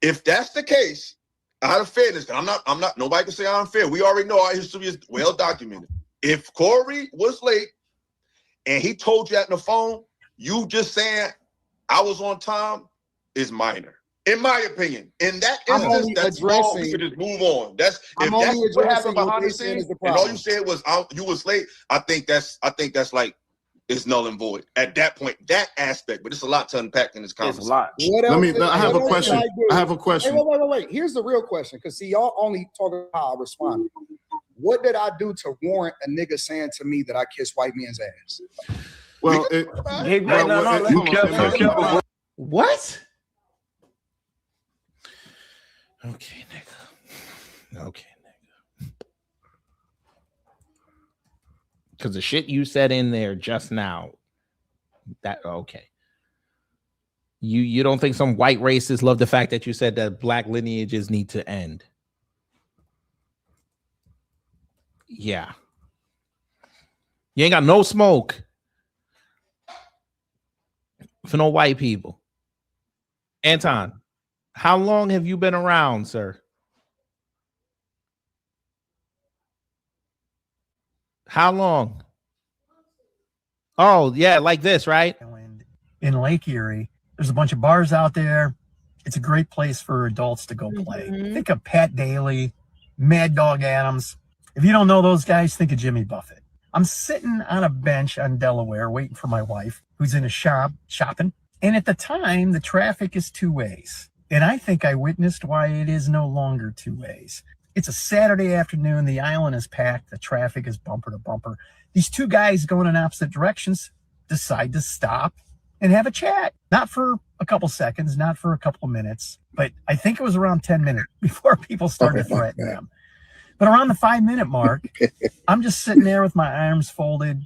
If that's the case, out of fairness, I'm not. Nobody can say I'm unfair. We already know our history is well documented. If Corey was late and he told you at the phone, you just saying I was on time is minor, in my opinion. In that instance, that's small. We could just move on. That's what happened behind the scenes, and all you said was you was late. I think that's like it's null and void at that point. That aspect, but it's a lot to unpack in this conversation. I have a question. Wait. Here's the real question, because see, y'all only talk about how I respond. What did I do to warrant a nigga saying to me that I kiss white men's ass? Well, what? Okay, nigga. Because the shit you said in there just now, that okay. You don't think some white racists love the fact that you said that black lineages need to end? Yeah. You ain't got no smoke for no white people. Anton, how long have you been around, sir? How long? Oh, yeah, like this, right? In Lake Erie, there's a bunch of bars out there. It's a great place for adults to go play. Think of Pat Daly, Mad Dog Adams. If you don't know those guys, think of Jimmy Buffett. I'm sitting on a bench on Delaware waiting for my wife, who's in a shop shopping. And at the time, the traffic is two ways. And I think I witnessed why it is no longer two ways. It's a Saturday afternoon. The island is packed. The traffic is bumper to bumper. These two guys going in opposite directions decide to stop and have a chat. Not for a couple seconds, not for a couple of minutes, but I think it was around 10 minutes before people started threatening them. But around the 5-minute mark, I'm just sitting there with my arms folded,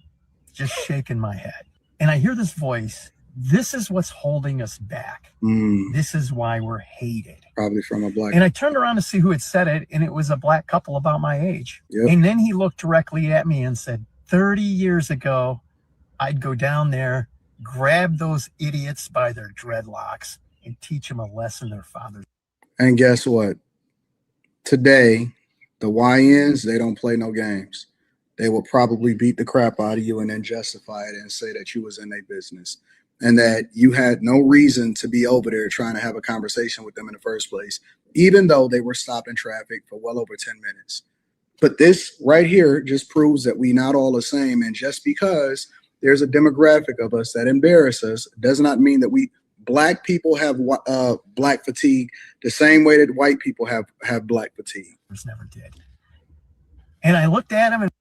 just shaking my head. And I hear this voice. This is what's holding us back. This is why we're hated. Probably from a black. And I turned around to see who had said it, and it was a black couple about my age. Yep. And then he looked directly at me and said, 30 years ago, I'd go down there, grab those idiots by their dreadlocks, and teach them a lesson their fathers. And guess what? Today, the YNs, they don't play no games. They will probably beat the crap out of you and then justify it and say that you was in their business and that you had no reason to be over there trying to have a conversation with them in the first place, even though they were stopped in traffic for well over 10 minutes. But this right here just proves that we not all the same. And just because there's a demographic of us that embarrass us does not mean that black people have black fatigue the same way that white people have black fatigue. Never did. And I looked at him and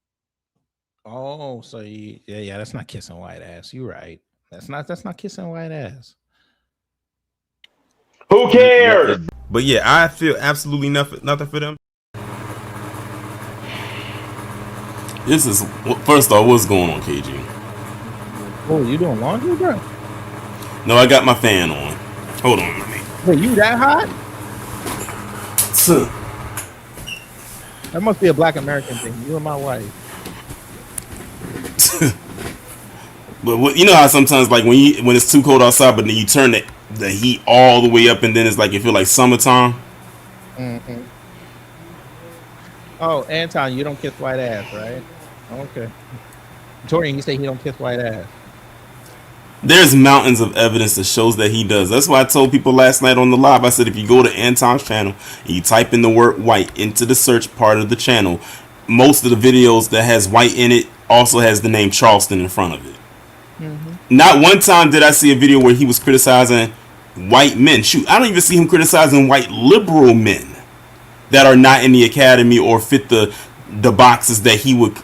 oh, so yeah, that's not kissing white ass. You're right. That's not kissing white ass. Who cares? But yeah, I feel absolutely nothing for them. This is first off, what's going on, KG? Oh, you doing laundry, bro? No, I got my fan on. Hold on, let me. Wait, you that hot? That must be a black American thing. You and my wife. But what, you know how sometimes like when it's too cold outside, but then you turn the heat all the way up, and then it's like you feel like summertime. Oh, Anton, you don't kiss white ass, right? Okay. Torian, you say he don't kiss white ass. There's mountains of evidence that shows that he does. That's why I told people last night on the live. I said if you go to Anton's channel and you type in the word white into the search part of the channel, most of the videos that has white in it also has the name Charleston in front of it. Not one time did I see a video where he was criticizing white men. Shoot, I don't even see him criticizing white liberal men that are not in the academy or fit the boxes that he would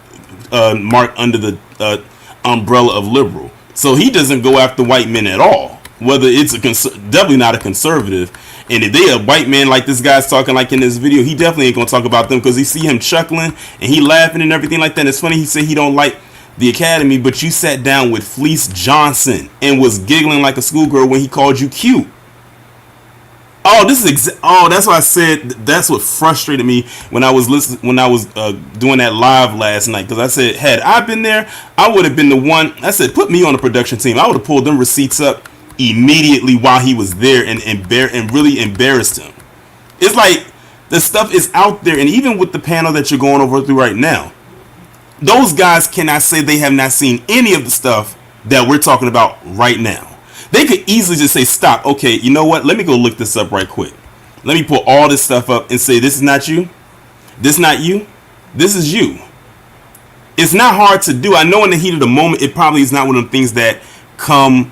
mark under the umbrella of liberal. So he doesn't go after white men at all, whether it's definitely not a conservative. And if they a white man like this guy's talking like in this video, he definitely ain't gonna talk about them because he see him chuckling and he laughing and everything like that. And it's funny he said he don't like the academy, but you sat down with Fleece Johnson and was giggling like a schoolgirl when he called you cute. Oh, this is that's why I said that's what frustrated me when I was doing that live last night, because I said had I been there, I would have been the one. I said put me on the production team. I would have pulled them receipts up immediately while he was there and really embarrassed him. It's like the stuff is out there, and even with the panel that you're going over through right now, those guys cannot say they have not seen any of the stuff that we're talking about right now. They could easily just say, stop. Okay, you know what? Let me go look this up right quick. Let me pull all this stuff up and say, this is not you. This is not you. This is you. It's not hard to do. I know in the heat of the moment, it probably is not one of the things that come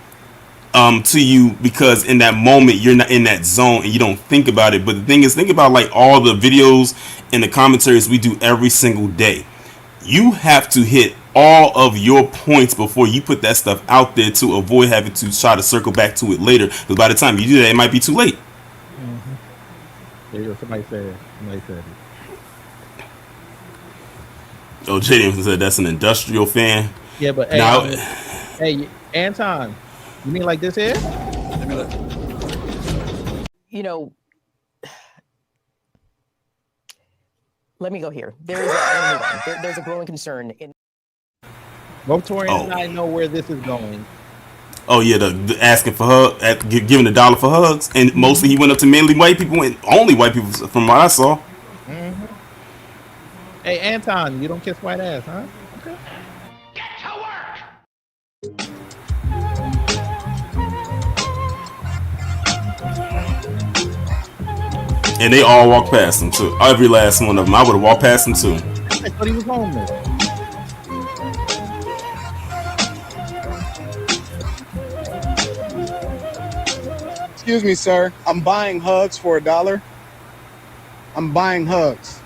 to you because in that moment, you're not in that zone and you don't think about it. But the thing is, think about like all the videos and the commentaries we do every single day. You have to hit all of your points before you put that stuff out there to avoid having to try to circle back to it later. Because by the time you do that, it might be too late. There you go. Somebody said it. Oh, Jaden said that's an industrial fan. Yeah, but hey, now, hey, Anton, you mean like this here? You know, let me go here. There's a growing concern in. Both Torian and I know where this is going. Oh yeah, the asking for hugs, giving $1 for hugs, and mostly he went up to mainly white people and only white people from what I saw. Hey Anton, you don't kiss white ass, huh? Okay. And they all walked past him too. Every last one of them. I would have walked past him too. I thought he was homeless. Excuse me, sir. I'm buying hugs for $1. I'm buying hugs.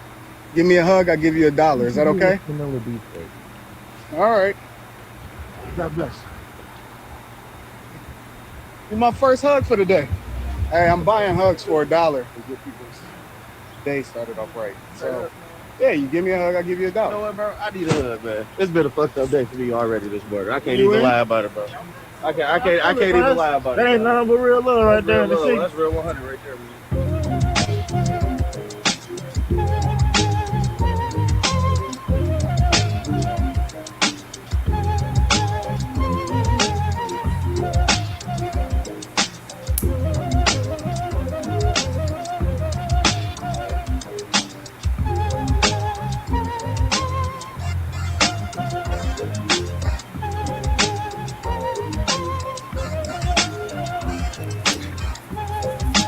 Give me a hug, I'll give you $1. Is that okay? All right. God bless. You're my first hug for the day. Hey, I'm buying hugs for $1 to get people's day started off right. So, yeah, you give me a hug, I'll give you $1. You know what, bro? I need a hug, man. It's been a fucked up day for me already this morning. I can't even lie about it, bro. I can't even lie about it. That ain't nothing but real love right there. That's real 100 right there, man.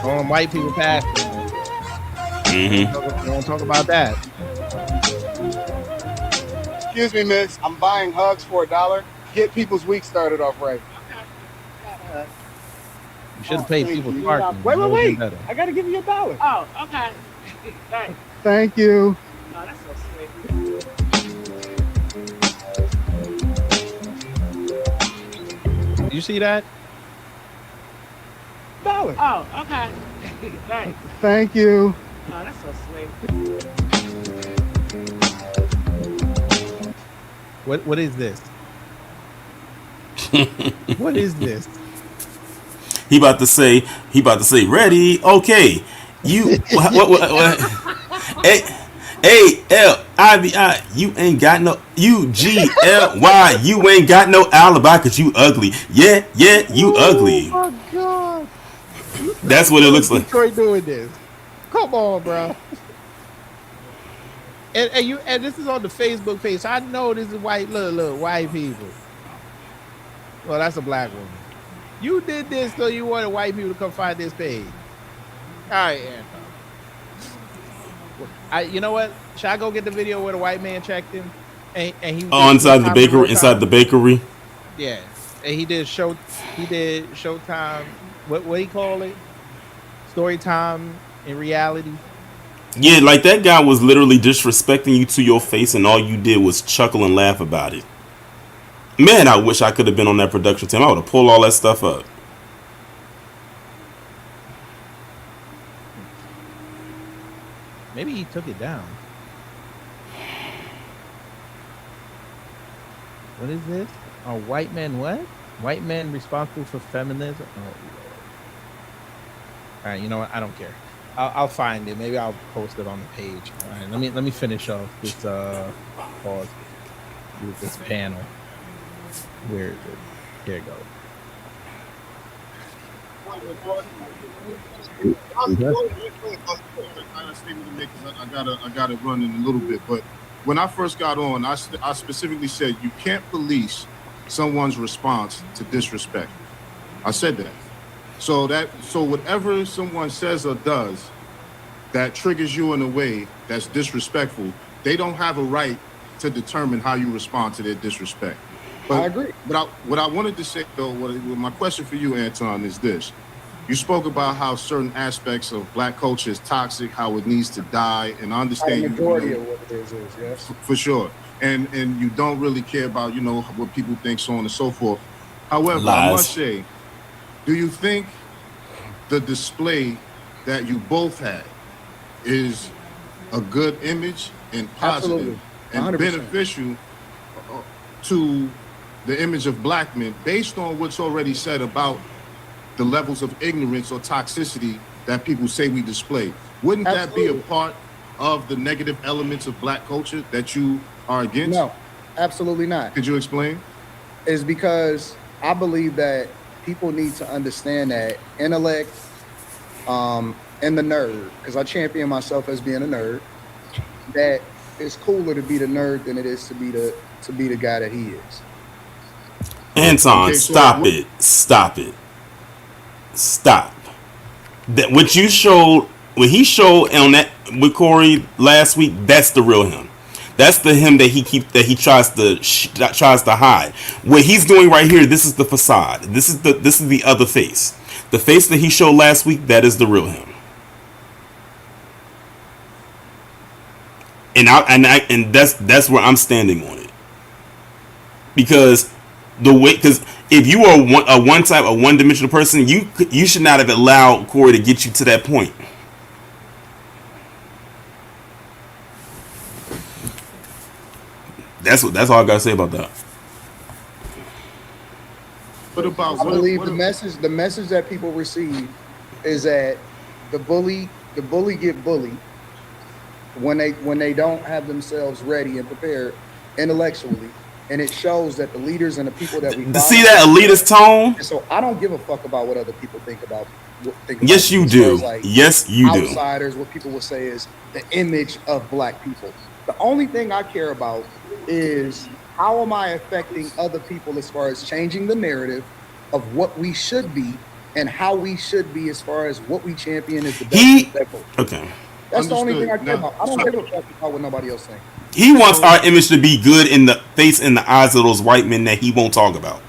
On white people past. Don't talk about that. Excuse me, miss. I'm buying hugs for $1. Get people's week started off right. You should have paid people parking. Wait. I got to give you $1. Oh, okay. Thanks. Thank you. Oh, that's so sweet. You see that? $1. Oh, okay. Thanks. Thank you. Oh, that's so sweet. What is this? What is this? He about to say, ready? Okay. You what? A-L-I-V-I, you ain't got no U-G-L-Y, you ain't got no alibi cause you ugly. Yeah, you ugly. Oh my god. That's what it looks like. Detroit doing this. Come on, bro. And this is on the Facebook page. So I know this is white. Look, white people. Well, that's a black woman. You did this so you wanted white people to come find this page. All right, Anton. You know what? Should I go get the video where the white man checked him? And he inside the bakery. Inside the bakery. Yeah, and he did Showtime. What do you call it? Story time in reality. Yeah, like that guy was literally disrespecting you to your face, and all you did was chuckle and laugh about it. Man, I wish I could have been on that production team. I would have pulled all that stuff up. Maybe he took it down. What is this? Oh, white men what? White men responsible for feminism? Oh, Lord. All right, you know what? I don't care. I'll find it. Maybe I'll post it on the page. All right, let me finish off this pause with this panel. Where is it? Here it goes. I gotta run in a little bit, but when I first got on, I specifically said you can't police someone's response to disrespect. I said that. So whatever someone says or does that triggers you in a way that's disrespectful, they don't have a right to determine how you respond to their disrespect. But, I agree. But what I wanted to say, though, my question for you, Anton, is this. You spoke about how certain aspects of black culture is toxic, how it needs to die, and I understand the majority of what it is, yes. For sure. And you don't really care about, what people think, so on and so forth. However, I must say, do you think the display that you both had is a good image and positive and beneficial to the image of black men based on what's already said about the levels of ignorance or toxicity that people say we display? Wouldn't that be a part of the negative elements of black culture that you are against? No, absolutely not. Could you explain? It's because I believe that people need to understand that intellect and the nerd, because I champion myself as being a nerd, that it's cooler to be the nerd than it is to be the guy that he is. Anton, stop it. Stop. That what he showed on that with Corey last week, that's the real him. That's the him that he tries to hide. What he's doing right here, this is the facade. This is the other face. The face that he showed last week, that is the real him. And that's where I'm standing on it. Because if you are a one-dimensional person, you should not have allowed Corey to get you to that point. That's all I gotta say about that. I believe the message that people receive is that the bully get bullied when they don't have themselves ready and prepared intellectually, and it shows that the leaders and the people that we see that elitist tone. So I don't give a fuck about what other people think about. Yes, you do. Yes, you do. Outsiders, what people will say is the image of black people. The only thing I care about is how am I affecting other people as far as changing the narrative of what we should be and how we should be as far as what we champion is the best. Okay. That's the only thing I care about. I don't give a fuck about what nobody else thinks. He wants our image to be good in the face and the eyes of those white men that he won't talk about.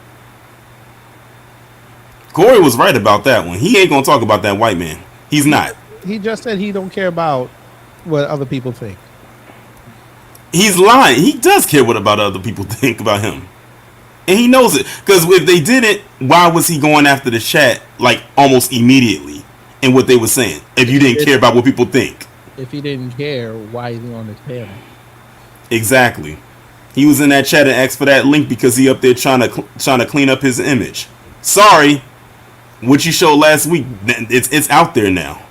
Corey was right about that one. He ain't gonna talk about that white man. He's not. He just said he don't care about what other people think. He's lying. He does care what about other people think about him. And he knows it. Because if they didn't, why was he going after the chat like almost immediately in what they were saying? If you didn't care about what people think. If he didn't care, why is he on this panel? Exactly. He was in that chat and asked for that link because he up there trying to clean up his image. Sorry. What you showed last week, it's out there now.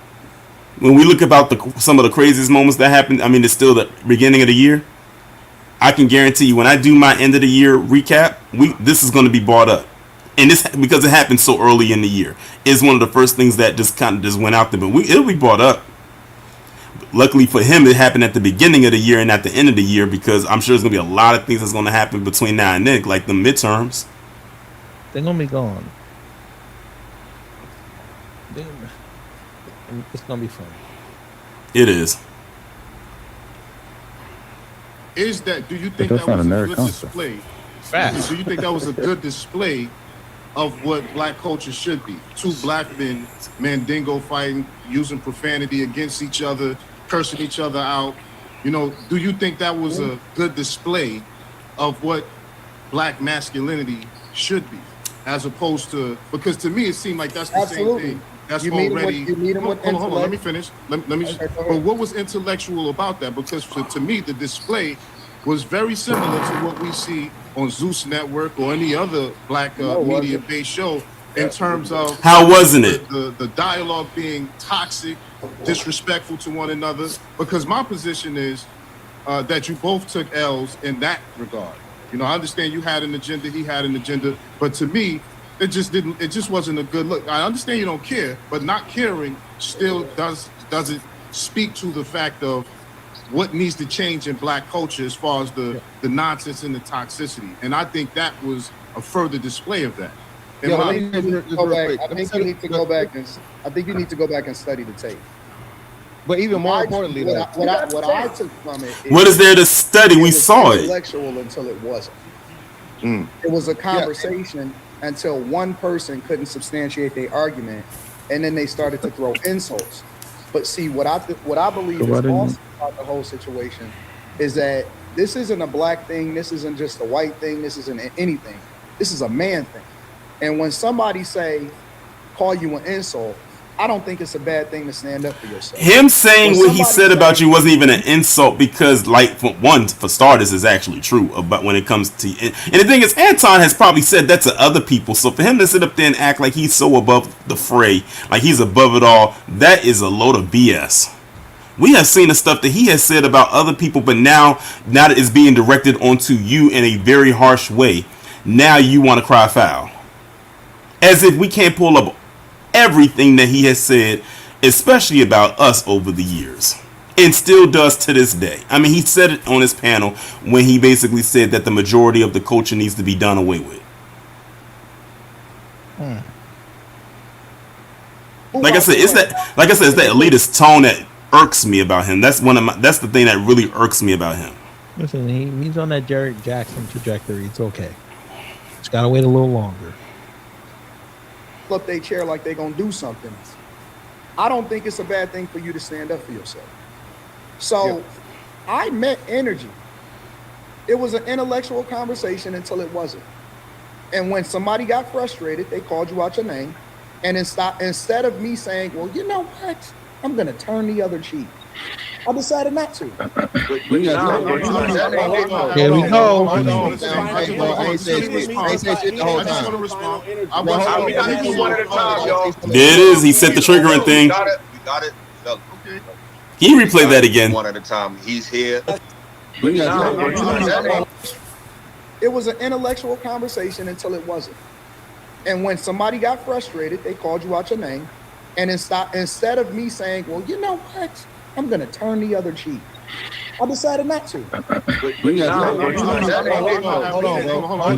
When we look about some of the craziest moments that happened, I mean, it's still the beginning of the year. I can guarantee you when I do my end of the year recap, this is going to be brought up. And this, because it happened so early in the year, is one of the first things that just kind of just went out there. But it'll be brought up. Luckily for him, it happened at the beginning of the year and at the end of the year, because I'm sure there's gonna be a lot of things that's gonna happen between now and then, like the midterms. They're gonna be gone. It's gonna be fun. It is. Is that? Do you think That's that was not a a nerd good concept. display? Facts. Do you think that was a good display of what black culture should be? Two black men, Mandingo fighting, using profanity against each other, cursing each other out. You know, do you think that was a good display of what black masculinity should be, as opposed to, because to me it seemed like that's the Absolutely. same thing. That's You meet 'em already. with- you meet 'em with hold on. Let me intellect. finish. Let me just. Okay, go But ahead. what was intellectual about that? Because to me, the display was very similar to what we see on Zeus Network or any other black No, it wasn't. media-based show, in terms of How wasn't it? the dialogue being toxic, disrespectful to one another. Because my position is that you both took L's in that regard. You know, I understand you had an agenda, he had an agenda, but to me, it just wasn't a good look. I understand you don't care, but not caring still doesn't speak to the fact of what needs to change in black culture as far as the nonsense and the toxicity. And I think that was a further display of that. And Yo, my- I think you need to go back. I think you need to go back and study the tape. But even more importantly, what though, I took from it. What is there to study? We was saw it. Intellectual until it wasn't. It was a conversation until one person couldn't substantiate their argument, and then they started to throw insults. But see, what I believe is also about the whole situation is that this isn't a black thing. This isn't just a white thing. This isn't anything. This is a man thing. And when somebody call you an insult, I don't think it's a bad thing to stand up for yourself. Him saying When what he somebody said about you wasn't even an insult, because, like, for starters, is actually true about when it comes to. And the thing is, Anton has probably said that to other people. So for him to sit up there and act like he's so above the fray, like he's above it all, that is a load of BS. We have seen the stuff that he has said about other people, but now that it's being directed onto you in a very harsh way, now you want to cry foul. As if we can't pull up everything that he has said, especially about us over the years, and still does to this day. I mean, he said it on his panel when he basically said that the majority of the culture needs to be done away with. Like I said, it's that elitist tone that irks me about him. That's the thing that really irks me about him. Listen, he's on that Jared Jackson trajectory. It's okay. Just gotta wait a little longer. Up their chair like they're gonna do something. I don't think it's a bad thing for you to stand up for yourself. So I met energy. It was an intellectual conversation until it wasn't. And when somebody got frustrated, they called you out your name. And instead of me saying, well, you know what? I'm gonna turn the other cheek. I decided not to. Here we go. I ain't said shit the whole time. There it is. He said the triggering thing. We got it. Okay. Can you replay that again? One at a time. He's here. It was an intellectual conversation until it wasn't. And when somebody got frustrated, they called you out your name. And instead of me saying, well, you know what? I'm going to turn the other cheek. I decided not to. Hold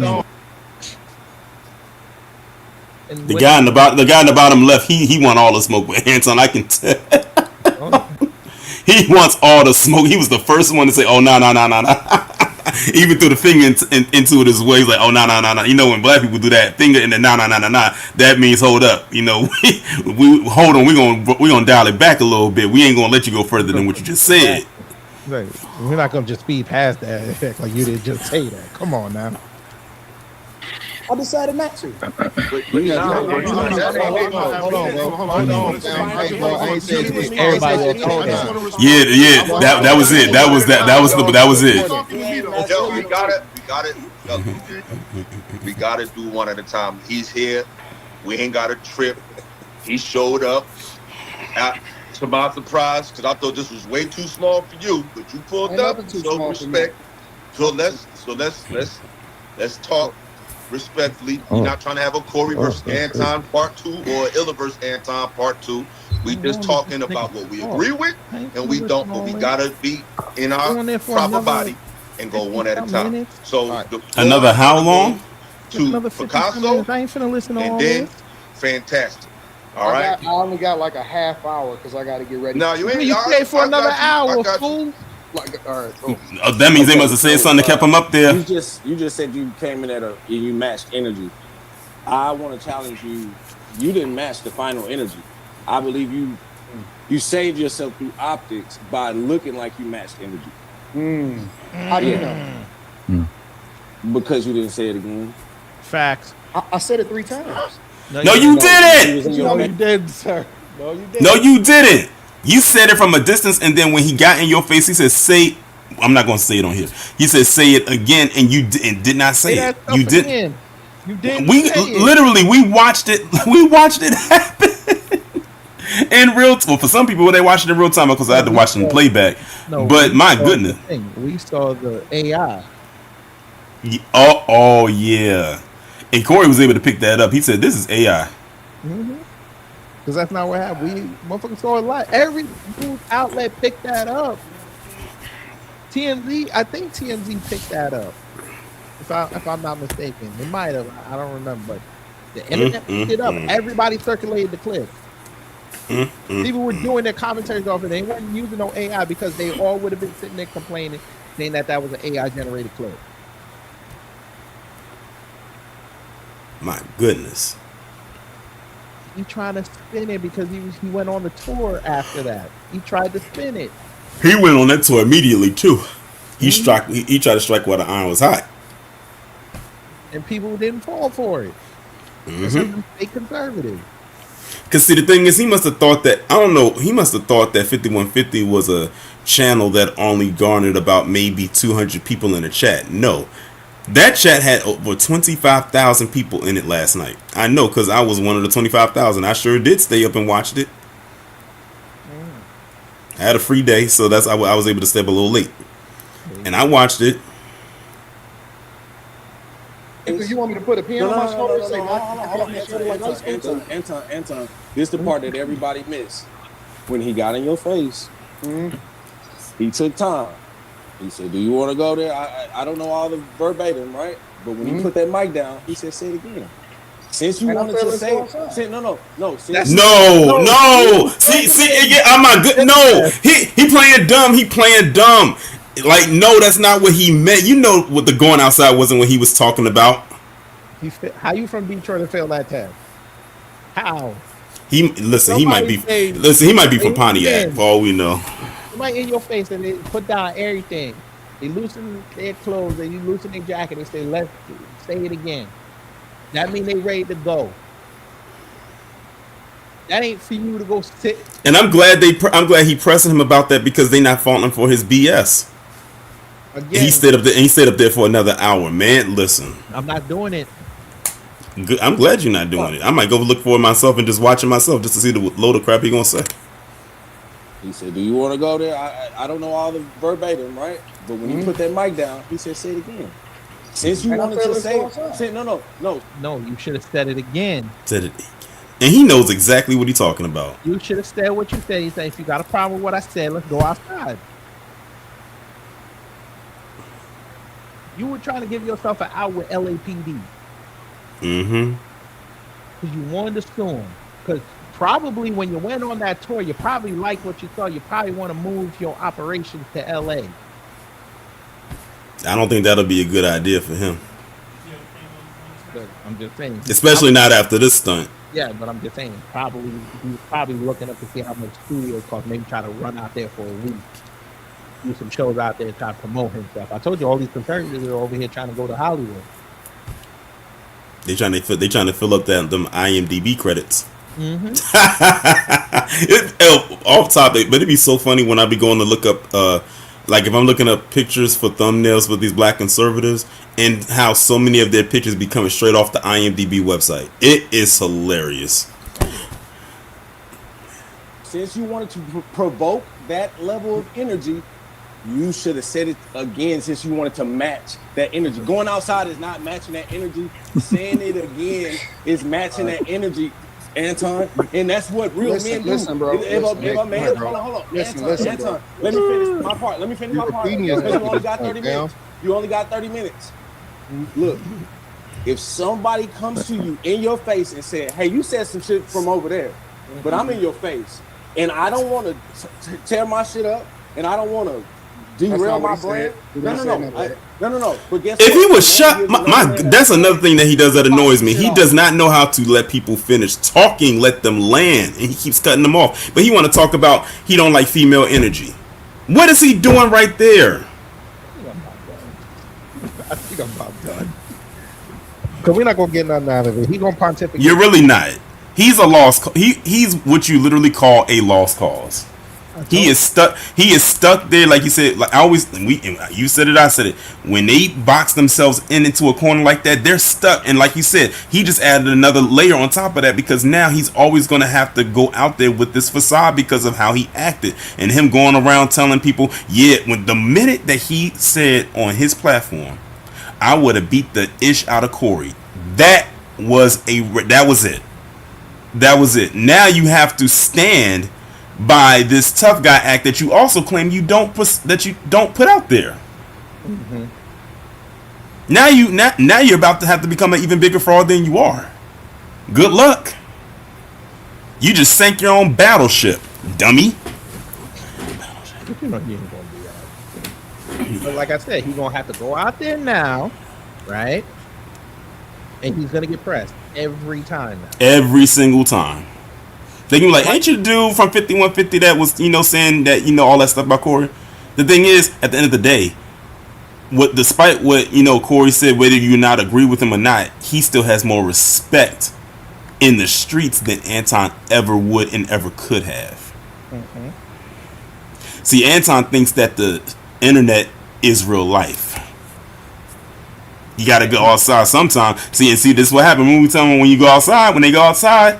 on. The guy in the bottom left, he want all the smoke with Anton. I can tell. He wants all the smoke. He was the first one to say, "Oh no." Even threw the finger into it as well. He's like, "Oh no." You know when black people do that finger and then no. That means hold up. You know, we hold on. We're gonna dial it back a little bit. We ain't gonna let you go further than what you just said. Right. We're not gonna just speed past that like you didn't just say that. Come on now. I decided not to. Hold on, Everybody will hold that. Yeah. That was it. That was it. Yo, we got it. We got to do one at a time. He's here. We ain't got a trip. He showed up. To my surprise, because I thought this was way too small for you, but you pulled up. So respect. So let's talk respectfully. We're not trying to have a Corey versus Anton part 2 or Illa versus Anton part 2. We just talking about what we agree with and we don't, but we gotta be in our proper body and go one at a time. So another how long? To Picasso, I ain't finna listen to all and then this. Fantastic. All right. I only got like a half hour because I got to get ready. No, you ain't. You stay for another hour, fool. Like, all right, cool. That means they must have said something that kept him up there. You just said you came in and you matched energy. I want to challenge you. You didn't match the final energy. I believe you saved yourself through optics by looking like you matched energy. How do you know? Because you didn't say it again. Facts. I said it 3 times. No, you didn't. No, you didn't, sir. No, you didn't. No, you didn't. You said it from a distance, and then when he got in your face, he said, "Say." I'm not gonna say it on here. He said, "Say it again," and you did not say it. You didn't. Again. You didn't. We literally we watched it. We watched it happen in real time. Well, for some people, they watched it in real time because I had to watch it in playback. No, but my goodness, we saw the AI. Oh yeah, and Corey was able to pick that up. He said, "This is AI." Because that's not what happened. We motherfuckers saw it live. Every news outlet picked that up. TMZ, I think TMZ picked that up. If I'm not mistaken, it might have. I don't remember, but the internet picked it up. Everybody circulated the clip. People were doing their commentaries off it. They weren't using no AI because they all would have been sitting there complaining, saying that was an AI generated clip. My goodness. He tried to spin it because he went on the tour after that. He tried to spin it. He went on that tour immediately too. He struck. He tried to strike while the iron was hot, and people didn't fall for it. Stay conservative. Because see, the thing is, he must have thought that He must have thought that 5150 was a channel that only garnered about maybe 200 people in the chat. No. That chat had over 25,000 people in it last night. I know because I was one of the 25,000. I sure did stay up and watched it. I had a free day, so that's how I was able to stay up a little late. And I watched it. You want me to put a pen on my shoulder and say, Anton, this is the part that everybody missed. When he got in your face, he took time. He said, "Do you want to go there?" I don't know all the verbatim, right? But when he put that mic down, he said, "Say it again." Since you wanted to say, no. See, I'm not good. No, he playing dumb. He playing dumb. Like, no, that's not what he meant. You know what the going outside wasn't what he was talking about. How you from Detroit and fail that test? How? He might be from Pontiac, for all we know. Somebody in your face and they put down everything. They loosen their clothes, they loosen their jacket, they say, "Let's say it again." That means they ready to go. That ain't for you to go sit. And I'm glad he pressing him about that because they not faulting him for his BS. Again, he stayed up there for another hour. Man, listen. I'm not doing it. Good. I'm glad you're not doing it. I might go look for it myself and just watch it myself just to see the load of crap he gonna say. He said, "Do you want to go there?" I don't know all the verbatim, right? But when he put that mic down, he said, "Say it again." Since you wanted to say no. No, you should have said it again. Said it again. And he knows exactly what he's talking about. You should have said what you said. He said, "If you got a problem with what I said, let's go outside." You were trying to give yourself an out with LAPD. Because you wanted to sue him. Because probably when you went on that tour, you probably liked what you saw. You probably want to move your operations to LA. I don't think that'll be a good idea for him. But I'm just saying. Especially not after this stunt. Yeah, but I'm just saying, he was probably looking up to see how much studio cost. Maybe try to run out there for a week. Do some shows out there, try to promote himself. I told you all these conservatives are over here trying to go to Hollywood. They trying to fill up them IMDb credits. Off topic, but it'd be so funny when I be going to look up, like if I'm looking up pictures for thumbnails with these black conservatives, and how so many of their pictures be coming straight off the IMDb website. It is hilarious. Since you wanted to provoke that level of energy, you should have said it again. Since you wanted to match that energy, going outside is not matching that energy. Saying it again is matching that energy. Anton, and that's what real men do. Listen, bro. If a man, hold on. Anton, let me finish my part. Because you only got 30 minutes. You only got 30 minutes. Look, if somebody comes to you in your face and said, "Hey, you said some shit from over there, but I'm in your face, and I don't want to tear my shit up, and I don't want to derail my brand." No. But guess if what? he was shut, that's another thing that he does that annoys me. He does not know how to let people finish talking, let them land, and he keeps cutting them off. But he want to talk about he don't like female energy. What is he doing right there? I think I'm about done. Because we're not gonna get nothing out of it. He gonna pontificate. You're really not. He's a lost. He's what you literally call a lost cause. He is stuck. He is stuck there, like you said. Like I always, you said it. I said it. When they box themselves into a corner like that, they're stuck. And like you said, he just added another layer on top of that because now he's always going to have to go out there with this facade because of how he acted and him going around telling people, yeah. When the minute that he said on his platform, I would have beat the ish out of Corey. That was it. That was it. Now you have to stand by this tough guy act that you also claim you don't put out there. Mm-hmm. Now you're about to have to become an even bigger fraud than you are. Good luck. You just sank your own battleship, dummy. But like I said, he's gonna have to go out there now, right? And he's gonna get pressed every time now. Every single time. They can be like, ain't you the dude from 5150 that was, saying that, all that stuff about Corey? The thing is, at the end of the day, despite what, Corey said, whether you not agree with him or not, he still has more respect in the streets than Anton ever would and ever could have. Mm-hmm. See, Anton thinks that the internet is real life. You got to go outside sometime. See, this is what happened when we tell them when you go outside, when they go outside,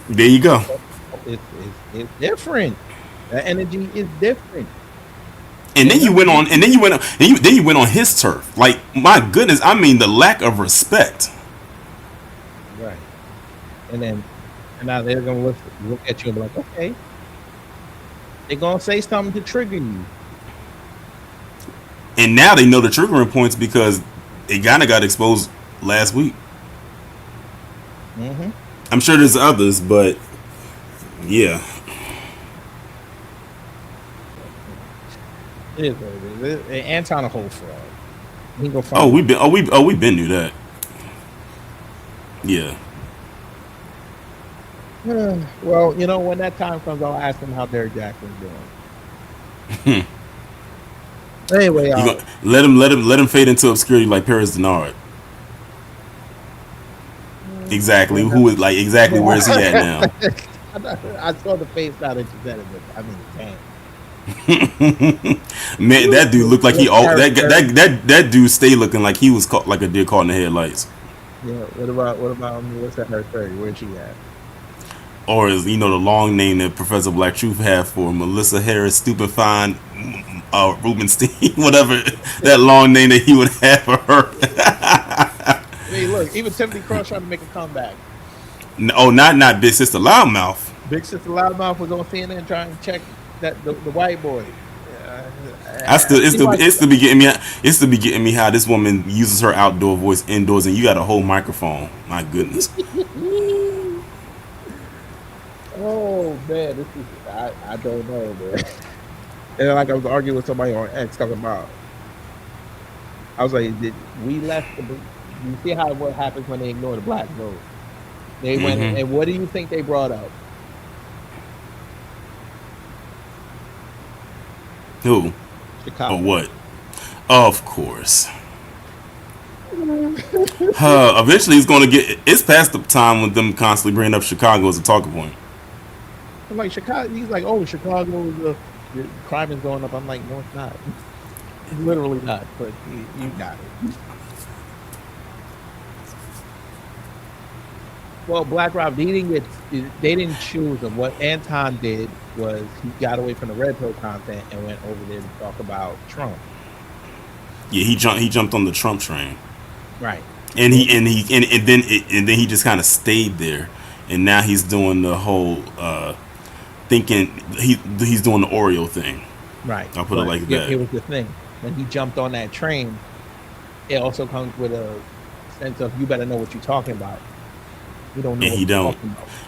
there you go. It's different. The energy is different. And then you went on his turf. Like, my goodness, I mean the lack of respect. Right. And now they're gonna look at you and be like, okay. They're gonna say something to trigger you. And now they know the triggering points because it kind of got exposed last week. Mm-hmm. I'm sure there's others, but yeah. It is what it is. Anton a whole fraud. He go find we've been knew that. Yeah. Well, when that time comes, I'll ask him how Derek Jackson's doing. Anyway, let him fade into obscurity like Paris Denard. Exactly. Who is exactly where is he at now? I saw the face now that you said it, but I mean, damn. Man, that dude looked like that dude stayed looking like he was caught like a deer caught in the headlights. Yeah. What about Melissa Harris Perry? Where's she at? Or is the long name that Professor Black Truth had for Melissa Harris Stupefying Rubenstein, whatever that long name that he would have for her. Hey, look, even Timothy Cross trying to make a comeback. No, not Big Sister Loudmouth. Big Sister Loudmouth was on CNN trying to check that the white boy. It's to be getting me how this woman uses her outdoor voice indoors, and you got a whole microphone. My goodness. Oh man, this is I don't know, man. And like I was arguing with somebody on X talking about, I was like, we left you see what happens when they ignore the black vote? They went and what do you think they brought up? Who? Chicago. Or what? Of course. Eventually it's past the time with them constantly bringing up Chicago as a talking point. I'm like, Chicago. He's like, oh, Chicago, the crime is going up. I'm like, no, it's not. It's literally not. But you got it. Well, Black Rob, they didn't choose them. What Anton did was he got away from the red pill content and went over there to talk about Trump. Yeah, he jumped on the Trump train. Right. And then he just kind of stayed there. and now he's doing the whole thinking he's doing the Oreo thing. Right. I'll put it like that. Here was the thing: when he jumped on that train, it also comes with a sense of you better know what you're talking about. You don't know. And he don't.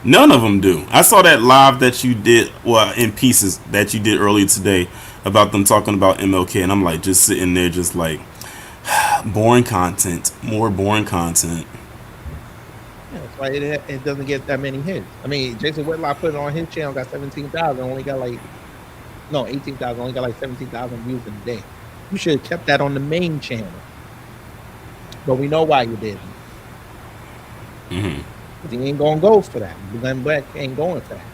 None of them do. I saw that live that you did, well, in pieces that you did earlier today about them talking about MLK, and I'm like just sitting there, just like boring content, more boring content. Yeah, that's why it doesn't get that many hits. I mean, Jason Whitlock put it on his channel, got 17,000, only got 18,000, only got like 17,000 views in a day. You should have kept that on the main channel. But we know why you didn't. Because he ain't gonna go for that. Glenn Beck ain't going for that.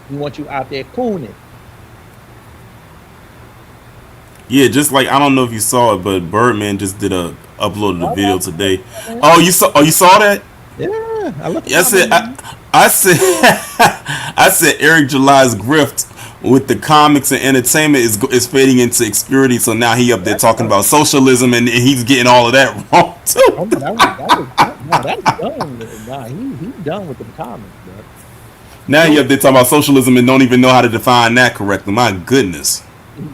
He wants you out there cooning. Yeah, just like, I don't know if you saw it, but Birdman just uploaded a video today. Oh, you saw that? Yeah, I said Eric July's grift with the comics and entertainment is fading into obscurity. So now he up there talking about socialism, and he's getting all of that wrong too. Oh, that's done. Nah, he's done with the comics, bro. Now he up there talking about socialism and don't even know how to define that correctly. My goodness.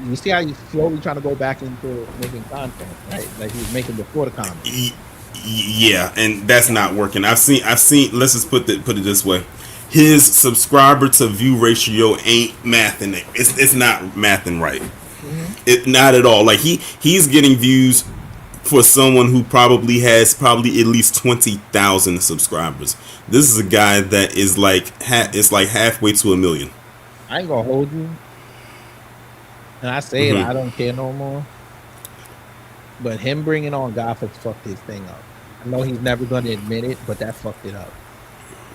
You see how he's slowly trying to go back into making content, right? Like he was making before the comics. Yeah, and that's not working. I've seen. Let's just put it this way: his subscriber to view ratio ain't mathing it. It's not mathing right. It not at all. Like he's getting views for someone who probably has at least 20,000 subscribers. This is a guy that is like it's like halfway to 1 million. I ain't gonna hold you. And I say it, I don't care no more. But him bringing on Gotham fucked his thing up. I know he's never going to admit it, but that fucked it up.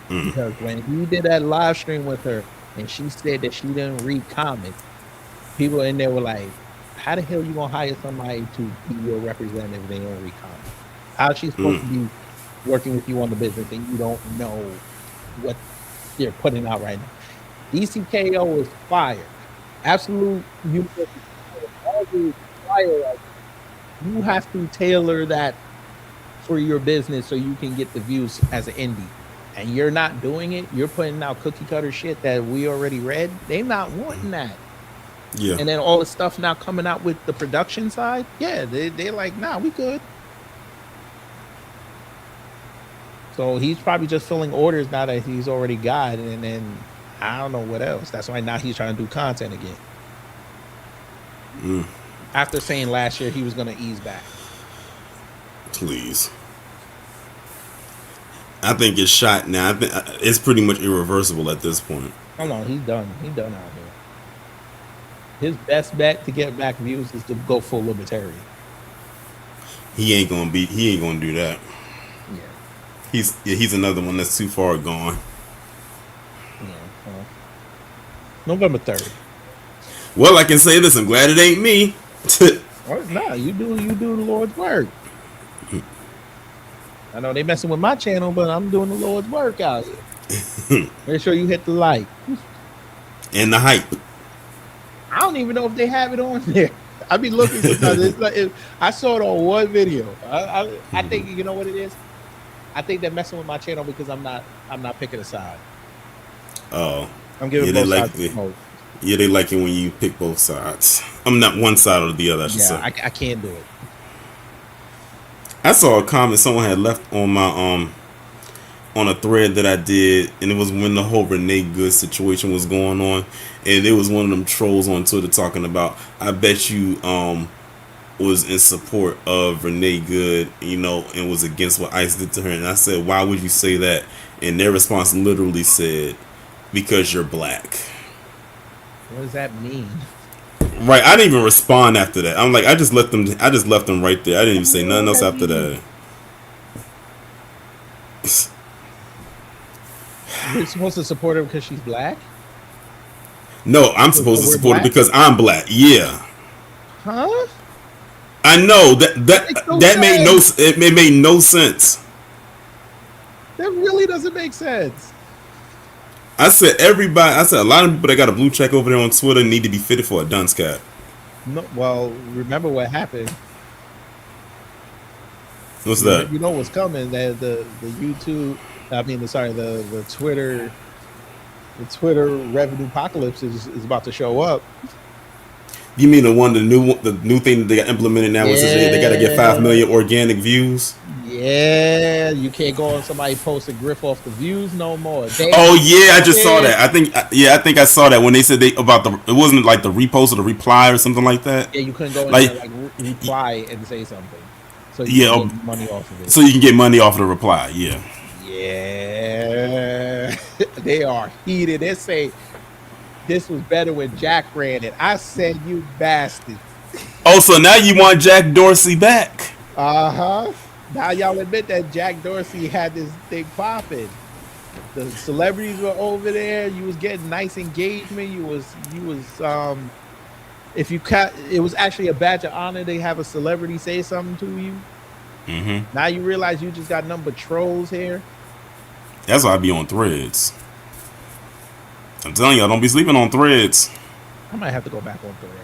Because when he did that live stream with her and she said that she didn't read comics, people in there were like, how the hell you going to hire somebody to be your representative if they don't read comics? How is she supposed to be working with you on the business and you don't know what they're putting out right now? DCKO is fire. Absolute universal fire. You have to tailor that for your business so you can get the views as an indie. And you're not doing it. You're putting out cookie cutter shit that we already read. They're not wanting that. Yeah. And then all the stuff now coming out with the production side. Yeah, they're like, nah, we good. So he's probably just filling orders now that he's already got, and then I don't know what else. That's why now he's trying to do content again. After saying last year he was going to ease back. Please. I think it's shot now. I think it's pretty much irreversible at this point. Oh no, he's done. He's done out here. His best bet to get back views is to go full libertarian. He ain't gonna do that. Yeah. He's another one that's too far gone. November 3rd. Well, I can say this. I'm glad it ain't me. Nah, you do the Lord's work. I know they messing with my channel, but I'm doing the Lord's work out here. Make sure you hit the like. And the hype. I don't even know if they have it on there. I be looking sometimes. It's like I saw it on one video. I think you know what it is. I think they're messing with my channel because I'm not picking a side. Oh. I'm giving both sides the smoke. Yeah, they like it when you pick both sides. I'm not one side or the other, I should say. I can't do it. I saw a comment someone had left on my on a thread that I did, and it was when the whole Renee Good situation was going on, and it was one of them trolls on Twitter talking about, I bet you was in support of Renee Good, you know, and was against what ICE did to her. And I said, why would you say that? And their response literally said, because you're black. What does that mean? Right, I didn't even respond after that. I'm like, I just left them right there. I didn't even say nothing else after that. You're supposed to support her because she's black? No, I'm supposed to support her because I'm black. Yeah. Huh? I know that made no. It made no sense. That really doesn't make sense. I said a lot of people that got a blue check over there on Twitter need to be fitted for a dunce cap. No, well, remember what happened. What's that? You know what's coming. That the YouTube I mean, sorry, the Twitter revenue apocalypse is about to show up. You mean the new thing that they got implemented now is they got to get 5 million organic views? Yeah, you can't go on somebody post a griff off the views no more. I just saw that. I think I saw that when they said it wasn't like the repost or the reply or something like that. Yeah, you couldn't go in there reply and say something. So you can get money off of it. So you can get money off of the reply. Yeah. Yeah, they are heated. They say this was better when Jack ran it. I said, you bastard. Oh, so now you want Jack Dorsey back? Uh-huh. Now y'all admit that Jack Dorsey had this thing popping. The celebrities were over there. You was getting nice engagement. You was if you it was actually a badge of honor to have a celebrity say something to you. Mm-hmm. Now you realize you just got nothing but trolls here. That's why I be on Threads. I'm telling y'all, don't be sleeping on Threads. I might have to go back on Threads.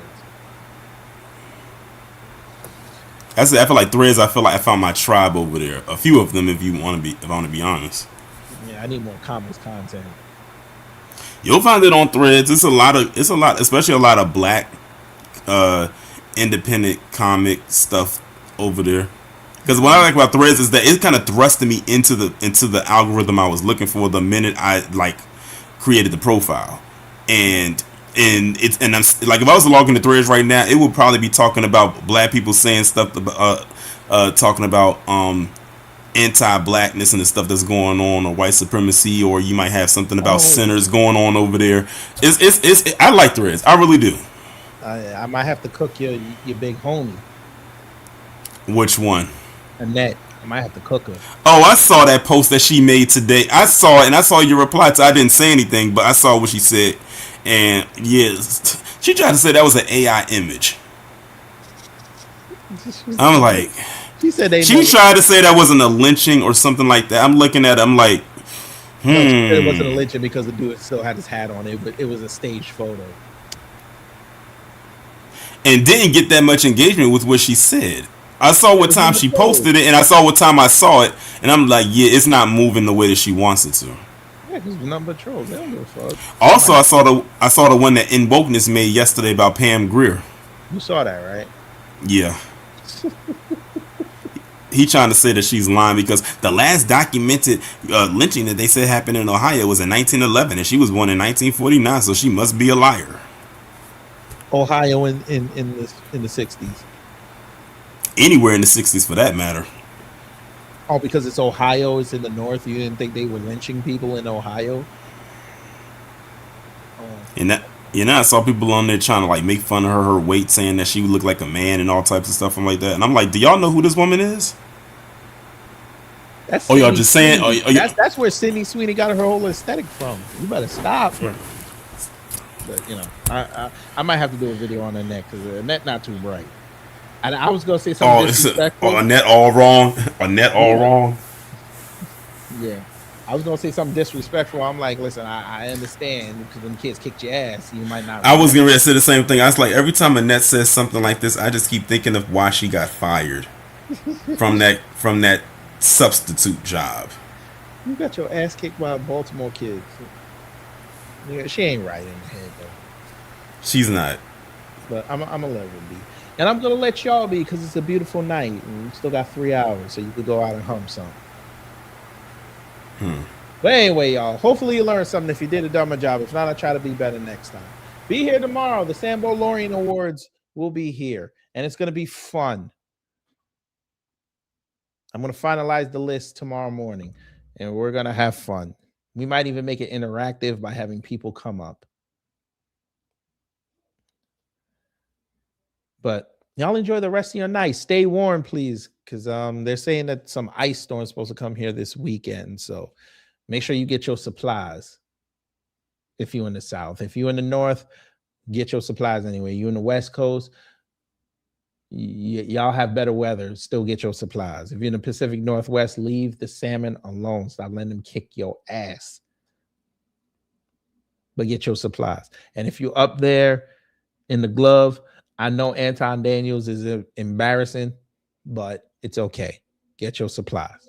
I feel like Threads. I feel like I found my tribe over there. A few of them, if I want to be honest. Yeah, I need more comics content. You'll find it on Threads. It's a lot, especially a lot of black, independent comic stuff over there. Because what I like about Threads is that it kind of thrusted me into the algorithm I was looking for the minute I created the profile, and I'm like, if I was to log into Threads right now, it would probably be talking about black people saying stuff, talking about anti-blackness and the stuff that's going on, or white supremacy, or you might have something about sinners going on over there. I like Threads, I really do. I might have to cook your big homie. Which one? Annette. I might have to cook her. Oh, I saw that post that she made today. I saw it, and I saw your reply to. I didn't say anything, but I saw what she said. And yes, she tried to say that was an AI image. I'm like, she tried to say that wasn't a lynching or something like that. I'm looking at it, I'm like, No, she said it wasn't a lynching because the dude still had his hat on it, but it was a staged photo. And didn't get that much engagement with what she said. I saw what time she posted it, and I saw what time I saw it, and I'm like, yeah, it's not moving the way that she wants it to. Yeah, because number trolls, they don't give a fuck. Also, I saw the one that In Wokeness made yesterday about Pam Grier. You saw that, right? Yeah. He trying to say that she's lying because the last documented lynching that they said happened in Ohio was in 1911, and she was born in 1949, so she must be a liar. Ohio in the 60s. Anywhere in the 60s for that matter. Oh, because it's Ohio, it's in the north. You didn't think they were lynching people in Ohio? And I saw people on there trying to like make fun of her weight, saying that she would look like a man and all types of stuff like that. And I'm like, do y'all know who this woman is? That's y'all just saying? That's where Sydney Sweeney got her whole aesthetic from. You better stop. But you know, I might have to do a video on Annette because Annette not too bright. And I was gonna say something disrespectful. Annette all wrong. Annette all wrong. Yeah, I was gonna say something disrespectful. I'm like, listen, I understand because when kids kicked your ass, you might not. I was gonna say the same thing. I was like, every time Annette says something like this, I just keep thinking of why she got fired from that substitute job. You got your ass kicked by Baltimore kids. Yeah, she ain't right in the head though. She's not. But I'm gonna let her be. And I'm gonna let y'all be because it's a beautiful night and we still got 3 hours, so you could go out and hump something. But anyway, y'all, hopefully you learned something if you did a dumber job. If not, I'll try to be better next time. Be here tomorrow. The Sambo Lorien Awards will be here, and it's gonna be fun. I'm gonna finalize the list tomorrow morning, and we're gonna have fun. We might even make it interactive by having people come up. But y'all enjoy the rest of your night. Stay warm, please, because they're saying that some ice storm is supposed to come here this weekend. So make sure you get your supplies if you're in the South. If you're in the North, get your supplies anyway. You in the West Coast, y'all have better weather. Still get your supplies. If you're in the Pacific Northwest, leave the salmon alone. Stop letting them kick your ass. But get your supplies. And if you're up there in the glove, I know Anton Daniels is embarrassing, but it's okay. Get your supplies.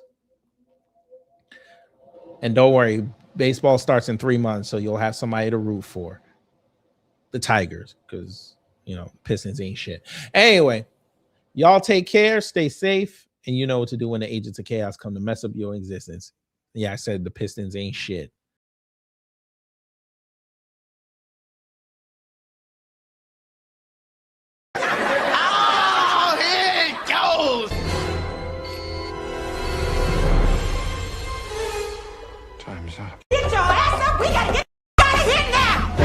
And don't worry, baseball starts in 3 months, so you'll have somebody to root for. The Tigers, because Pistons ain't shit. Anyway, y'all take care, stay safe, and you know what to do when the agents of chaos come to mess up your existence. Yeah, I said the Pistons ain't shit. Oh, here it goes. Time's up. Get your ass up. We gotta get out of here now.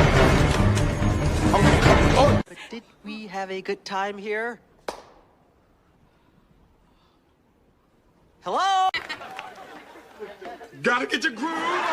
But did we have a good time here? Hello? Gotta get your groove on.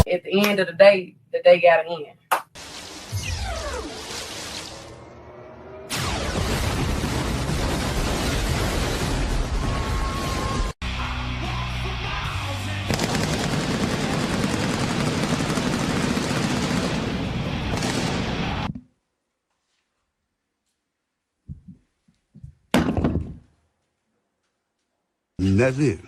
At the end of the day gotta end. That's it.